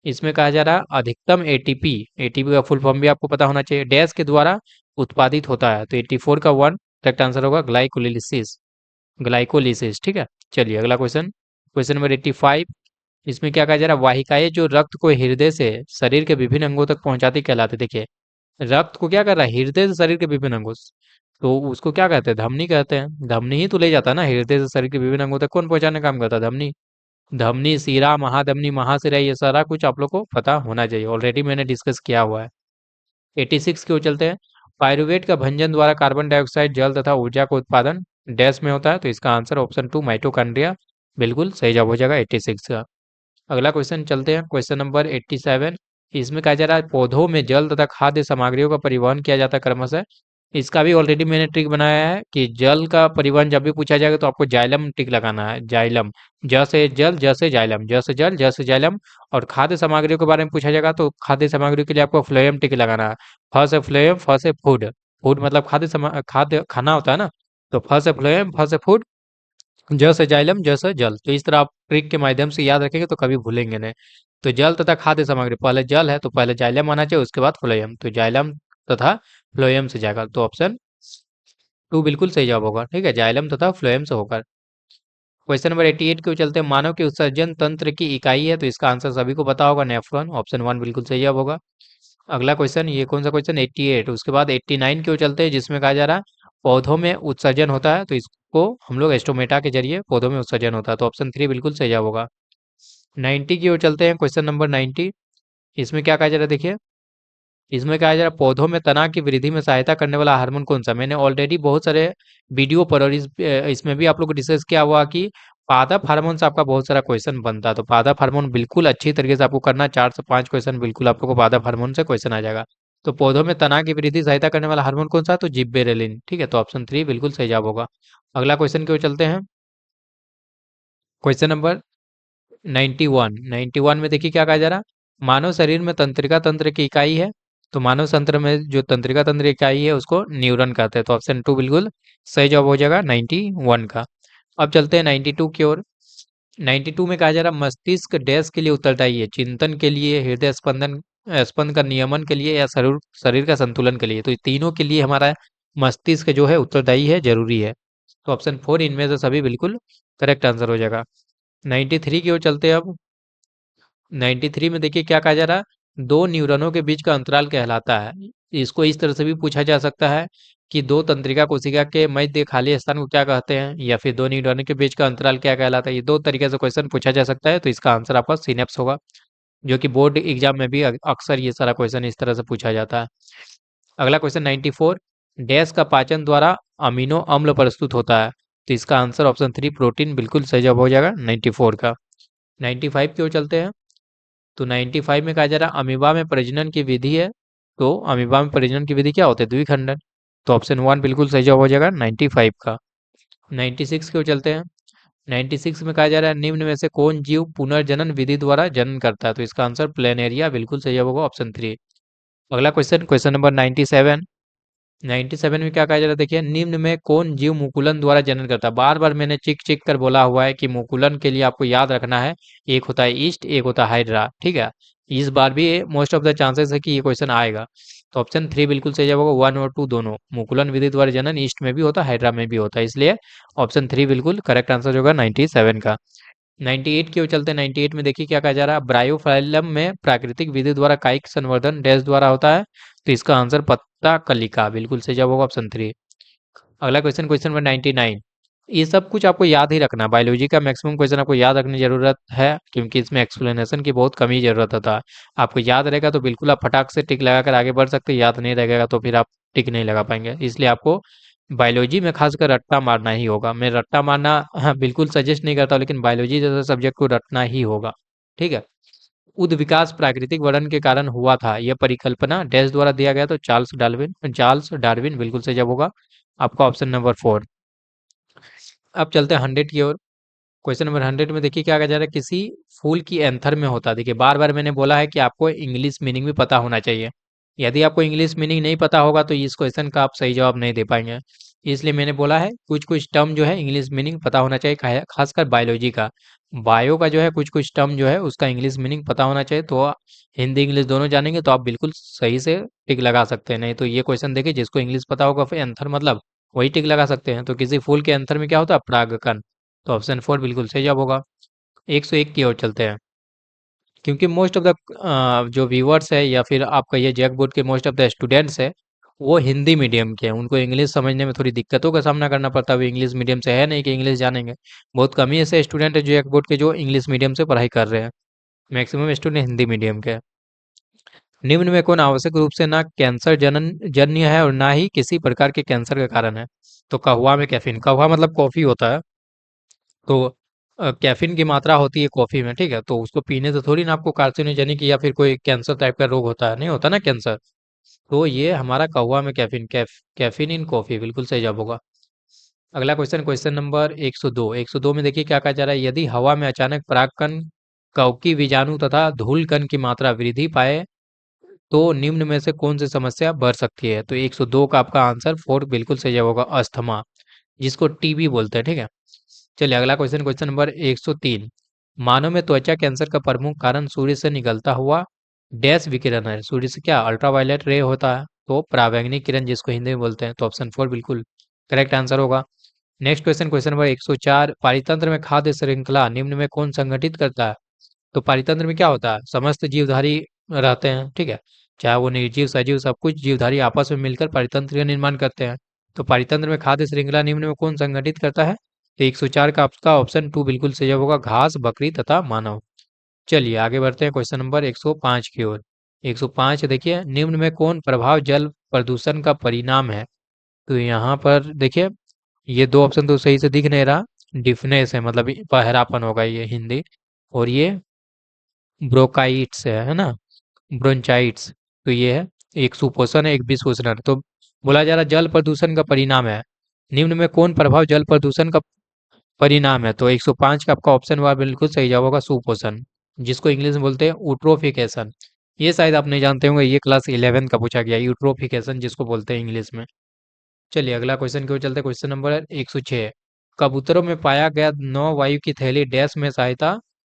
इसमें कहा जा रहा है अधिकतम एटीपी, एटीपी का फुल फॉर्म भी आपको पता होना चाहिए, डैश के द्वारा उत्पादित होता है, तो 84 का 1 करेक्ट आंसर होगा, ग्लाइकोलिसिस, ग्लाइकोलिसिस। ठीक है, चलिए अगला क्वेश्चन, क्वेश्चन नंबर 85। इसमें क्या कहा जा रहा है, वाहिकाएं जो रक्त को हृदय से शरीर के विभिन्न अंगों तक पहुंचाती कहलाते। देखिए रक्त को क्या कर रहा है, हृदय से शरीर के विभिन्न अंगों तो उसको क्या कहते हैं, धमनी कहते हैं, धमनी ही तो ले जाता है ना हृदय से शरीर के विभिन्न अंगों तक, कौन पहुंचाने का काम करता है, धमनी। धमनी, सीरा, महाधमनी, महाशिरा, ये सारा कुछ आप लोग को पता होना चाहिए, ऑलरेडी मैंने डिस्कस किया हुआ है। 86 की ओर चलते हैं, पायरुवेट का भंजन द्वारा कार्बन डाइऑक्साइड, जल तथा ऊर्जा का उत्पादन डैश में होता है, तो इसका आंसर ऑप्शन 2 माइटोकॉन्ड्रिया बिल्कुल सही जवाब हो जाएगा 86 का। अगला क्वेश्चन चलते हैं, क्वेश्चन नंबर 87। इसमें कहा जा रहा है पौधों में जल तथा खाद्य सामग्रियों का परिवहन किया जाता है क्रमशः। इसका भी ऑलरेडी मैंने ट्रिक बनाया है कि जल का परिवहन जब भी पूछा जाएगा तो आपको जाइलम टिक लगाना है, जाइलम, ज से जल, ज से जाइलम, ज से जल, ज से जाइलम। और खाद्य सामग्रियों के बारे में पूछा जाएगा तो खाद्य सामग्री के लिए आपको फ्लोएम टिक लगाना है, फ से फ्लोएम, फ से फूड, फूड मतलब खाद्य खाना होता है ना, तो फ से फ्लोएम, फ से फूड, ज से जाइलम, ज से जल। तो इस तरह आप ट्रिक के माध्यम से याद रखेंगे तो कभी भूलेंगे नहीं। तो जल तथा खाद्य सामग्री, पहले जल है तो पहले जाइलम आना चाहिए, उसके बाद फ्लोएम, तो जाइलम तथा फ्लोएम से जाएगा, तो ऑप्शन 2 बिल्कुल सही जवाब होगा। ठीक है, जाइलम तथा फ्लोएम से होकर। क्वेश्चन नंबर 88 के चलते हैं, मानव के उत्सर्जन तंत्र की इकाई है, तो इसका आंसर सभी को पता होगा, नेफ्रॉन। ऑप्शन 1 बिल्कुल सही जवाब होगा। अगला क्वेश्चन, ये कौन सा क्वेश्चन, 88। उसके बाद 89 की ओर चलते हैं, जिसमें कहा जा रहा है पौधों में उत्सर्जन होता है, तो इसको हम लोग एस्टोमेटा के जरिए पौधों में उत्सर्जन होता है, तो ऑप्शन 3 बिल्कुल सही जवाब होगा। 90 की ओर चलते हैं, क्वेश्चन नंबर 90। इसमें क्या कहा जा रहा है, देखिए इसमें कहा जा रहा है पौधों में तना की वृद्धि में सहायता करने वाला हार्मोन कौन सा। मैंने ऑलरेडी बहुत सारे वीडियो पर और इसमें भी आप लोग को डिस्कस किया हुआ कि पादप हार्मोन से आपका बहुत सारा क्वेश्चन बनता है, तो पादप हार्मोन बिल्कुल अच्छी तरीके से आपको करना है, 4 से 5 क्वेश्चन बिल्कुल आप लोग को पादप हार्मोन से क्वेश्चन आ जाएगा। तो पौधों में तना की वृद्धि सहायता करने वाला हार्मोन कौन सा है, तो जिब्बेरेलिन। ठीक है, तो ऑप्शन 3 बिल्कुल सही जवाब होगा। अगला क्वेश्चन की ओर चलते हैं, क्वेश्चन नंबर 91। 91 में देखिए क्या कहा जा रहा है, मानव शरीर में तंत्रिका तंत्र की इकाई है, तो मानव तंत्र में जो तंत्रिका तंत्र इकाई है उसको न्यूरॉन कहते हैं, तो ऑप्शन 2 बिल्कुल सही जवाब हो जाएगा 91 का। अब चलते हैं 92 की ओर। 92 में कहा जा रहा है मस्तिष्क डैश के लिए उत्तरदायी है, चिंतन के लिए, हृदय स्पंदन स्पंद का नियमन के लिए, या शरीर शरीर का संतुलन के लिए, तो ये तीनों के लिए हमारा मस्तिष्क जो है उत्तरदायी है, जरूरी है, तो ऑप्शन 4 इनमें से सभी बिल्कुल करेक्ट आंसर हो जाएगा। 93 की ओर चलते हैं अब। 93 में देखिए क्या कहा जा रहा है, दो न्यूरॉनों के बीच का अंतराल कहलाता है। इसको इस तरह से भी पूछा जा सकता है कि दो तंत्रिका कोशिका के मध्य खाली स्थान को क्या कहते हैं, या फिर दो न्यूरॉनों के बीच का अंतराल क्या कहलाता है। ये दो तरीके से क्वेश्चन पूछा जा सकता है, तो इसका आंसर आपका सिनेप्स होगा, जो कि बोर्ड एग्जाम में भी अक्सर ये सारा क्वेश्चन इस तरह से पूछा जाता है। अगला क्वेश्चन 94, डैश का पाचन द्वारा अमीनो अम्ल प्रस्तुत होता है, तो इसका आंसर ऑप्शन 3 प्रोटीन बिल्कुल सही जवाब हो जाएगा 94 का। 95 की ओर चलते हैं, तो 95 में कहा जा रहा है अमीबा में प्रजनन की विधि है, तो अमीबा में प्रजनन की विधि क्या होती है, द्विखंडन, तो ऑप्शन 1 बिल्कुल सही जवाब हो जाएगा 95 का। 96 की ओर चलते हैं। 96 में कहा जा रहा है निम्न में से कौन जीव पुनर्जनन विधि द्वारा जनन करता है, तो इसका आंसर प्लेनेरिया बिल्कुल सही जवाब होगा, ऑप्शन 3। अगला क्वेश्चन, क्वेश्चन नंबर 97। 97 में क्या कहा जा रहा है, देखिए निम्न में कौन जीव मुकुलन द्वारा जनन करता है। बार बार मैंने चिक चिक कर बोला हुआ है कि मुकुलन के लिए आपको याद रखना है, एक होता है ईस्ट, एक होता है हाइड्रा। ठीक है, इस बार भी मोस्ट ऑफ द चांसेस है कि ये क्वेश्चन आएगा, तो ऑप्शन 3 बिल्कुल सही जवाब होगा, 1 और 2 दोनों। मुकुलन विधि द्वारा जनन ईस्ट में भी होता है, हाइड्रा में भी होता है, इसलिए ऑप्शन 3 बिल्कुल करेक्ट आंसर होगा 97 का। 98 की ओर चलते हैं। 98 में देखिए क्या कहा जा रहा है, ब्रायोफाइलम में प्राकृतिक विधि द्वारा कायिक संवर्धन डैश द्वारा होता है, तो इसका आंसर पत्ता कलिका बिल्कुल सही जवाब होगा, ऑप्शन 3। अगला क्वेश्चन, क्वेश्चन नंबर 99। ये सब कुछ आपको याद ही रखना, बायोलॉजी का मैक्सिमम क्वेश्चन आपको याद रखने की जरूरत है, क्योंकि इसमें एक्सप्लेनेशन की बहुत कमी जरूरत होता है। आपको याद रहेगा तो बिल्कुल आप फटाक से टिक लगाकर आगे बढ़ सकते हैं, याद नहीं रहेगा तो फिर आप टिक नहीं लगा पाएंगे, इसलिए आपको बायोलॉजी में खासकर रट्टा मारना ही होगा। मैं रट्टा मारना हाँ, बिल्कुल सजेस्ट नहीं करता, लेकिन बायोलॉजी जैसे सब्जेक्ट को रटना ही होगा। ठीक है, उद विकास प्राकृतिक वर्णन के कारण हुआ था, यह परिकल्पना डैश द्वारा दिया गया, तो चार्ल्स डार्विन बिल्कुल सही जवाब होगा, आपका ऑप्शन नंबर 4। अब चलते हैं 100 की ओर। क्वेश्चन नंबर 100 में देखिए क्या कहा जा रहा है, किसी फूल की एंथर में होता है। देखिए बार बार मैंने बोला है कि आपको इंग्लिश मीनिंग भी पता होना चाहिए, यदि आपको इंग्लिश मीनिंग नहीं पता होगा तो इस क्वेश्चन का आप सही जवाब नहीं दे पाएंगे, इसलिए मैंने बोला है कुछ कुछ टर्म जो है इंग्लिश मीनिंग पता होना चाहिए, खासकर बायोलॉजी का। बायो का जो है कुछ कुछ टर्म जो है उसका इंग्लिश मीनिंग पता होना चाहिए, तो हिंदी इंग्लिश दोनों जानेंगे तो आप बिल्कुल सही से टिक लगा सकते हैं। नहीं तो ये क्वेश्चन देखिए, जिसको इंग्लिश पता होगा फिर एंथर मतलब वही टिक लगा सकते हैं। तो किसी फूल के एंथर में क्या होता है, परागकण, तो ऑप्शन 4 बिल्कुल सही जवाब होगा। 101 की ओर चलते हैं। क्योंकि मोस्ट ऑफ द जो व्यूअर्स है या फिर आपका ये जैक बोर्ड के मोस्ट ऑफ द स्टूडेंट्स है वो हिंदी मीडियम के हैं, उनको इंग्लिश समझने में थोड़ी दिक्कतों का सामना करना पड़ता है। वो इंग्लिश मीडियम से है नहीं कि इंग्लिश जानेंगे, बहुत कम ही ऐसे स्टूडेंट है जो जैक बोर्ड के जो इंग्लिश मीडियम से पढ़ाई कर रहे हैं, मैक्सिमम स्टूडेंट हिंदी मीडियम के हैं। निम्न में कौन आवश्यक रूप से ना कैंसर जनन जन्य है और ना ही किसी प्रकार के कैंसर का कारण है, तो कहवा में कैफीन, कहवा मतलब कॉफी होता है, तो कैफीन की मात्रा होती है कॉफी में। ठीक है, तो उसको पीने से थोड़ी ना आपको कार्सिनोजेनिक या फिर कोई कैंसर टाइप का रोग होता है, नहीं होता ना कैंसर। तो ये हमारा कहवा में कैफीन इन कॉफी बिल्कुल सही जवाब होगा। अगला क्वेश्चन, क्वेश्चन नंबर 102। 102 में देखिए क्या कहा जा रहा है, यदि हवा में अचानक परागकण, कवकी बीजाणु तथा धूल कण की मात्रा वृद्धि पाए तो निम्न में से कौन सी समस्या बढ़ सकती है, तो 102 का आपका आंसर 4 बिल्कुल सही जवाब होगा, अस्थमा, जिसको टीबी बोलते हैं। ठीक है, चलिए अगला क्वेश्चन, क्वेश्चन नंबर 103। मानव में त्वचा कैंसर का प्रमुख कारण सूर्य से निकलता हुआ डैश विकिरण है, सूर्य से क्या अल्ट्रावायलेट रे होता है, तो पराबैंगनी किरण जिसको हिंदी में बोलते हैं, तो ऑप्शन 4 बिल्कुल करेक्ट आंसर होगा। नेक्स्ट क्वेश्चन, क्वेश्चन नंबर 104, पारितंत्र में खाद्य श्रृंखला निम्न में कौन संगठित करता है? तो पारितंत्र में क्या होता है? समस्त जीवधारी रहते हैं, ठीक है, चाहे वो निर्जीव सजीव सब कुछ जीवधारी आपस में मिलकर पारितंत्र का निर्माण करते हैं। तो पारितंत्र में खाद्य श्रृंखला निम्न में कौन संगठित करता है? तो 104 का आपका ऑप्शन 2 बिल्कुल सही जवाब होगा, घास, बकरी तथा मानव। चलिए आगे बढ़ते हैं क्वेश्चन नंबर 105 की ओर। 105 देखिए, निम्न में कौन प्रभाव जल प्रदूषण का परिणाम है? तो यहाँ पर देखिए, ये दो ऑप्शन तो सही से दिख नहीं रहा, डिफनेस है मतलब बहरापन होगा ये हिंदी, और ये ब्रोंकाइट्स है ना, ब्रोंचाइट्स। तो ये है, एक सुपोषण है, एक विषपोषण है। तो बोला जा रहा जल प्रदूषण का परिणाम है, निम्न में कौन प्रभाव जल प्रदूषण का परिणाम है? तो 105 का आपका ऑप्शन हुआ बिल्कुल सही जवाब होगा, सुपोषण, जिसको इंग्लिश में बोलते हैं यूट्रोफिकेशन। ये शायद आप नहीं जानते होंगे, ये क्लास 11 का पूछा गया, यूट्रोफिकेशन जिसको बोलते हैं इंग्लिश में। चलिए अगला क्वेश्चन की ओर चलते हैं, क्वेश्चन नंबर 106, कबूतरों में पाया गया 9 वायु की थैली डैश में सहायता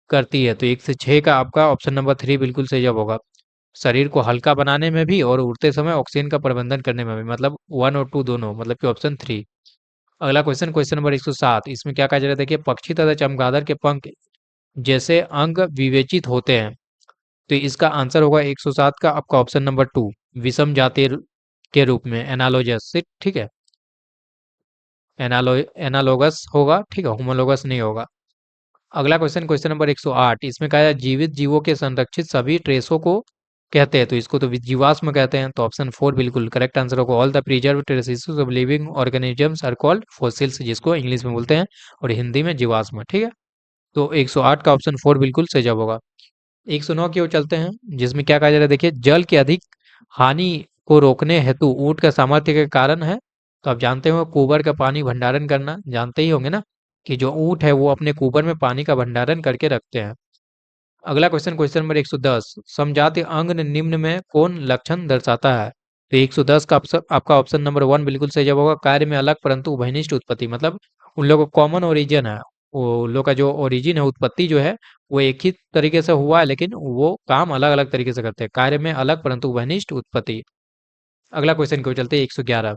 करती है? तो 1 से 6 का आपका ऑप्शन नंबर 3 बिल्कुल सही जवाब होगा, शरीर को हल्का बनाने में भी और उड़ते समय ऑक्सीजन का प्रबंधन करने में भी, मतलब 1 और 2 दोनों, मतलब कि ऑप्शन 3। अगला क्वेश्चन, क्वेश्चन नंबर 107, इसमें क्या कहा जा रहा है? देखिए, पक्षी तथा चमगादड़ के पंख जैसे अंग विवेचित होते हैं। तो इसका आंसर होगा 107 का आपका ऑप्शन नंबर 2, विषम जाति के रूप में, एनालोजस, ठीक है, एनालोगस होगा, ठीक है, होमोलोगस नहीं होगा। अगला क्वेश्चन, क्वेश्चन नंबर 108, इसमें कहा है जीवित जीवों के संरक्षित सभी ट्रेसों को कहते हैं? तो इसको तो जीवाश्म कहते हैं। तो ऑप्शन 4 बिल्कुल करेक्ट आंसर होगा, all the preserve traces of living organisms are called fossils, जिसको इंग्लिश में बोलते हैं और हिंदी में जीवाश्म, ठीक है। तो 108 का ऑप्शन 4 बिल्कुल सही जवाब होगा। 109 की ओर चलते हैं, जिसमें क्या कहा जा रहा है? देखिए, जल की अधिक हानि को रोकने हेतु ऊंट का सामर्थ्य के कारण है? तो आप जानते हो कुबर का पानी भंडारण करना, जानते ही होंगे ना, कि जो ऊंट है वो अपने कुबर में पानी का भंडारण करके रखते हैं। अगला क्वेश्चन, क्वेश्चन नंबर 110, समजातीय अंग निम्न में कौन लक्षण दर्शाता है? तो 110 का आपका ऑप्शन नंबर 1 बिल्कुल सही जवाब होगा, कार्य में अलग परंतु उभयनिष्ठ उत्पत्ति, मतलब उन लोगों का कॉमन ओरिजिन है, वो उन लोग का जो ओरिजिन है, उत्पत्ति जो है वो एक ही तरीके से हुआ है, लेकिन वो काम अलग अलग तरीके से करते हैं, कार्य में अलग परंतु उभयनिष्ठ उत्पत्ति। अगला क्वेश्चन को चलते हैं 111।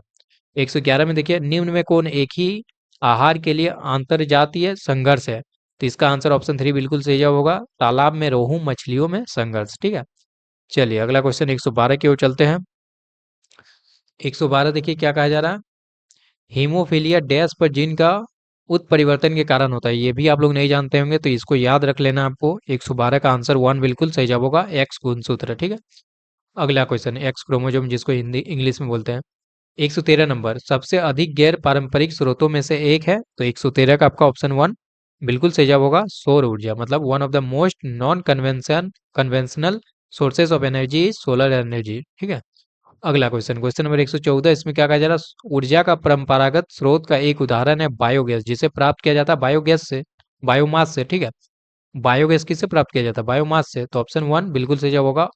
111 में देखिए, निम्न में कौन एक ही आहार के लिए अंतरजातीय संघर्ष है? तो इसका आंसर ऑप्शन 3 बिल्कुल सही जवाब होगा, तालाब में रोहू मछलियों में संघर्ष, ठीक है। चलिए अगला क्वेश्चन 112 की ओर चलते हैं। 112 देखिए क्या कहा जा रहा है, हीमोफीलिया डैश पर जीन का उत्परिवर्तन के कारण होता है। ये भी आप लोग नहीं जानते होंगे, तो इसको याद रख लेना आपको। 112 का आंसर 1 बिल्कुल सही जवाब होगा, एक्स गुणसूत्र, ठीक है। अगला क्वेश्चन, एक्स क्रोमोसोम जिसको हिंदी इंग्लिश में बोलते हैं। 113 नंबर, सबसे अधिक गैर पारंपरिक स्रोतों में से एक है? तो 113 का आपका ऑप्शन 1 बिल्कुल सही जवाब होगा, सौर ऊर्जा, मतलब one of the most non conventional sources of energy is solar energy, ठीक है। अगला क्वेश्चन, क्वेश्चन नंबर 114, इसमें क्या कहा जा रहा है? ऊर्जा का परंपरागत स्रोत का एक उदाहरण है बायोगैस, जिसे प्राप्त किया जाता है बायोगैस से, बायोमास से, ठीक है। बायोगैस किससे प्राप्त किया जाता है? बायोमास से। तो ऑप्शन 1 बिल्कुल सही जवाब होगा,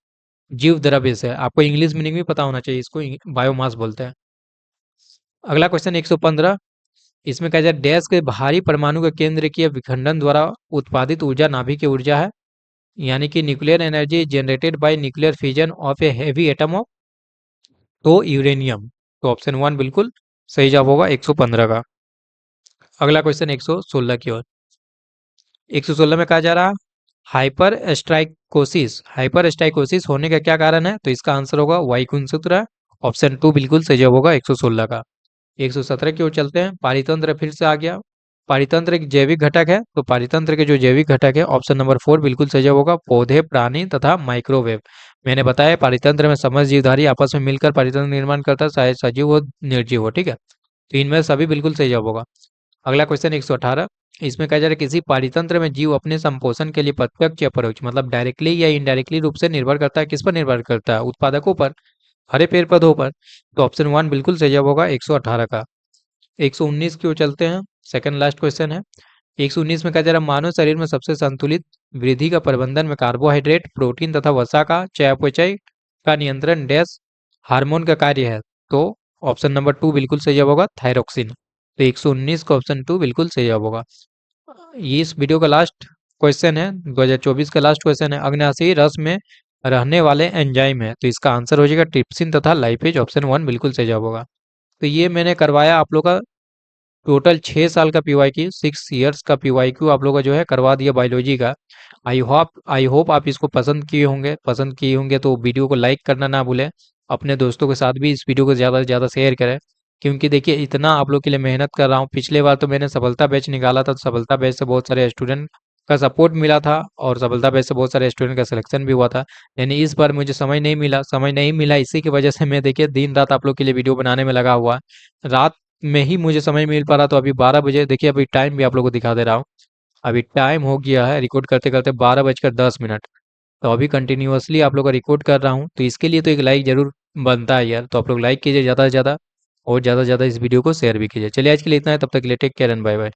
जीव द्रव्य से। आपको इंग्लिश मीनिंग भी पता होना चाहिए, इसको बायोमास बोलते हैं। अगला क्वेश्चन 115, इसमें कहा जाए डैश के भारी परमाणु के केंद्र की विखंडन द्वारा उत्पादित ऊर्जा नाभिक की ऊर्जा है, यानी कि nuclear energy generated by nuclear fission of A heavy atom of, तो यूरेनियम। तो ऑप्शन 1 बिल्कुल सही जवाब होगा 115 का। अगला क्वेश्चन 116 की ओर। 116 में कहा जा रहा हाइपर स्ट्राइकोसिस होने का क्या कारण है? तो इसका आंसर होगा वाई गुणसूत्र, ऑप्शन 2 बिल्कुल सही जवाब होगा 116 का। 117 की ओर चलते हैं, पारितंत्र फिर से आ गया। पारितंत्र एक जैविक घटक है, तो पारितंत्र के जो जैविक घटक है, ऑप्शन नंबर 4 बिल्कुल सही जवाब होगा, पौधे, प्राणी तथा माइक्रोवेव। मैंने बताया पारितंत्र में समस्त जीवधारी आपस में मिलकर पारितंत्र निर्माण करता है, चाहे सजीव हो निर्जीव हो, ठीक है। तो इनमें सभी बिल्कुल सही जवाब होगा। अगला क्वेश्चन 118, इसमें कहा जा रहा है किसी पारितंत्र में जीव अपने संपोषण के लिए प्रत्यक्ष या परोक्ष, मतलब डायरेक्टली या इनडायरेक्टली रूप से निर्भर करता है, किस पर निर्भर करता है? उत्पादकों पर, हरे पेड़ पौधों पर। तो ऑप्शन 1 बिल्कुल सही जवाब होगा 118 का। 119 की ओर चलते हैं, सेकंड लास्ट क्वेश्चन है। 119 में कहा जा रहा है मानव शरीर में सबसे संतुलित वृद्धि का प्रबंधन में कार्बोहाइड्रेट, प्रोटीन तथा वसा का चयापचय का नियंत्रण डैश हार्मोन का कार्य है? तो ऑप्शन नंबर 2 बिल्कुल सही जवाब होगा, थायरोक्सिन। तो 119 का ऑप्शन 2 बिल्कुल सही जवाब होगा। ये इस वीडियो का लास्ट क्वेश्चन है, 2024 का लास्ट क्वेश्चन है, अग्नाशयी रस में रहने वाले एंजाइम है? तो इसका आंसर हो जाएगा ट्रिप्सिन तथा लाइपेज, ऑप्शन 1 बिल्कुल सही जवाब होगा। तो ये मैंने करवाया आप लोग का टोटल 6 साल का पीवाईक्यू 6 इयर्स का पीवाईक्यू आप लोगों का जो है करवा दिया बायोलॉजी का। आई होप आप इसको पसंद किए होंगे तो वीडियो को लाइक करना ना भूलें। अपने दोस्तों के साथ भी इस वीडियो को ज़्यादा से ज़्यादा शेयर करें, क्योंकि देखिए इतना आप लोग के लिए मेहनत कर रहा हूँ। पिछले बार तो मैंने सफलता बैच निकाला था, तो सफलता बैच से बहुत सारे स्टूडेंट का सपोर्ट मिला था और सफलता बैच से बहुत सारे स्टूडेंट का सिलेक्शन भी हुआ था। यानी इस बार मुझे समय नहीं मिला, इसी की वजह से मैं देखिए दिन रात आप लोग के लिए वीडियो बनाने में लगा हुआ। रात में ही मुझे समय मिल पा रहा, तो अभी 12 बजे देखिए, अभी टाइम भी आप लोगों को दिखा दे रहा हूँ। अभी टाइम हो गया है रिकॉर्ड करते करते 12:10। तो अभी कंटिन्यूअसली आप लोग का रिकॉर्ड कर रहा हूँ, तो इसके लिए तो एक लाइक जरूर बनता है यार। तो आप लोग लाइक कीजिए ज़्यादा से ज़्यादा, और ज़्यादा से ज़्यादा इस वीडियो को शेयर भी कीजिए। चलिए आज के लिए इतना है, तब तक के लिए take care and bye bye.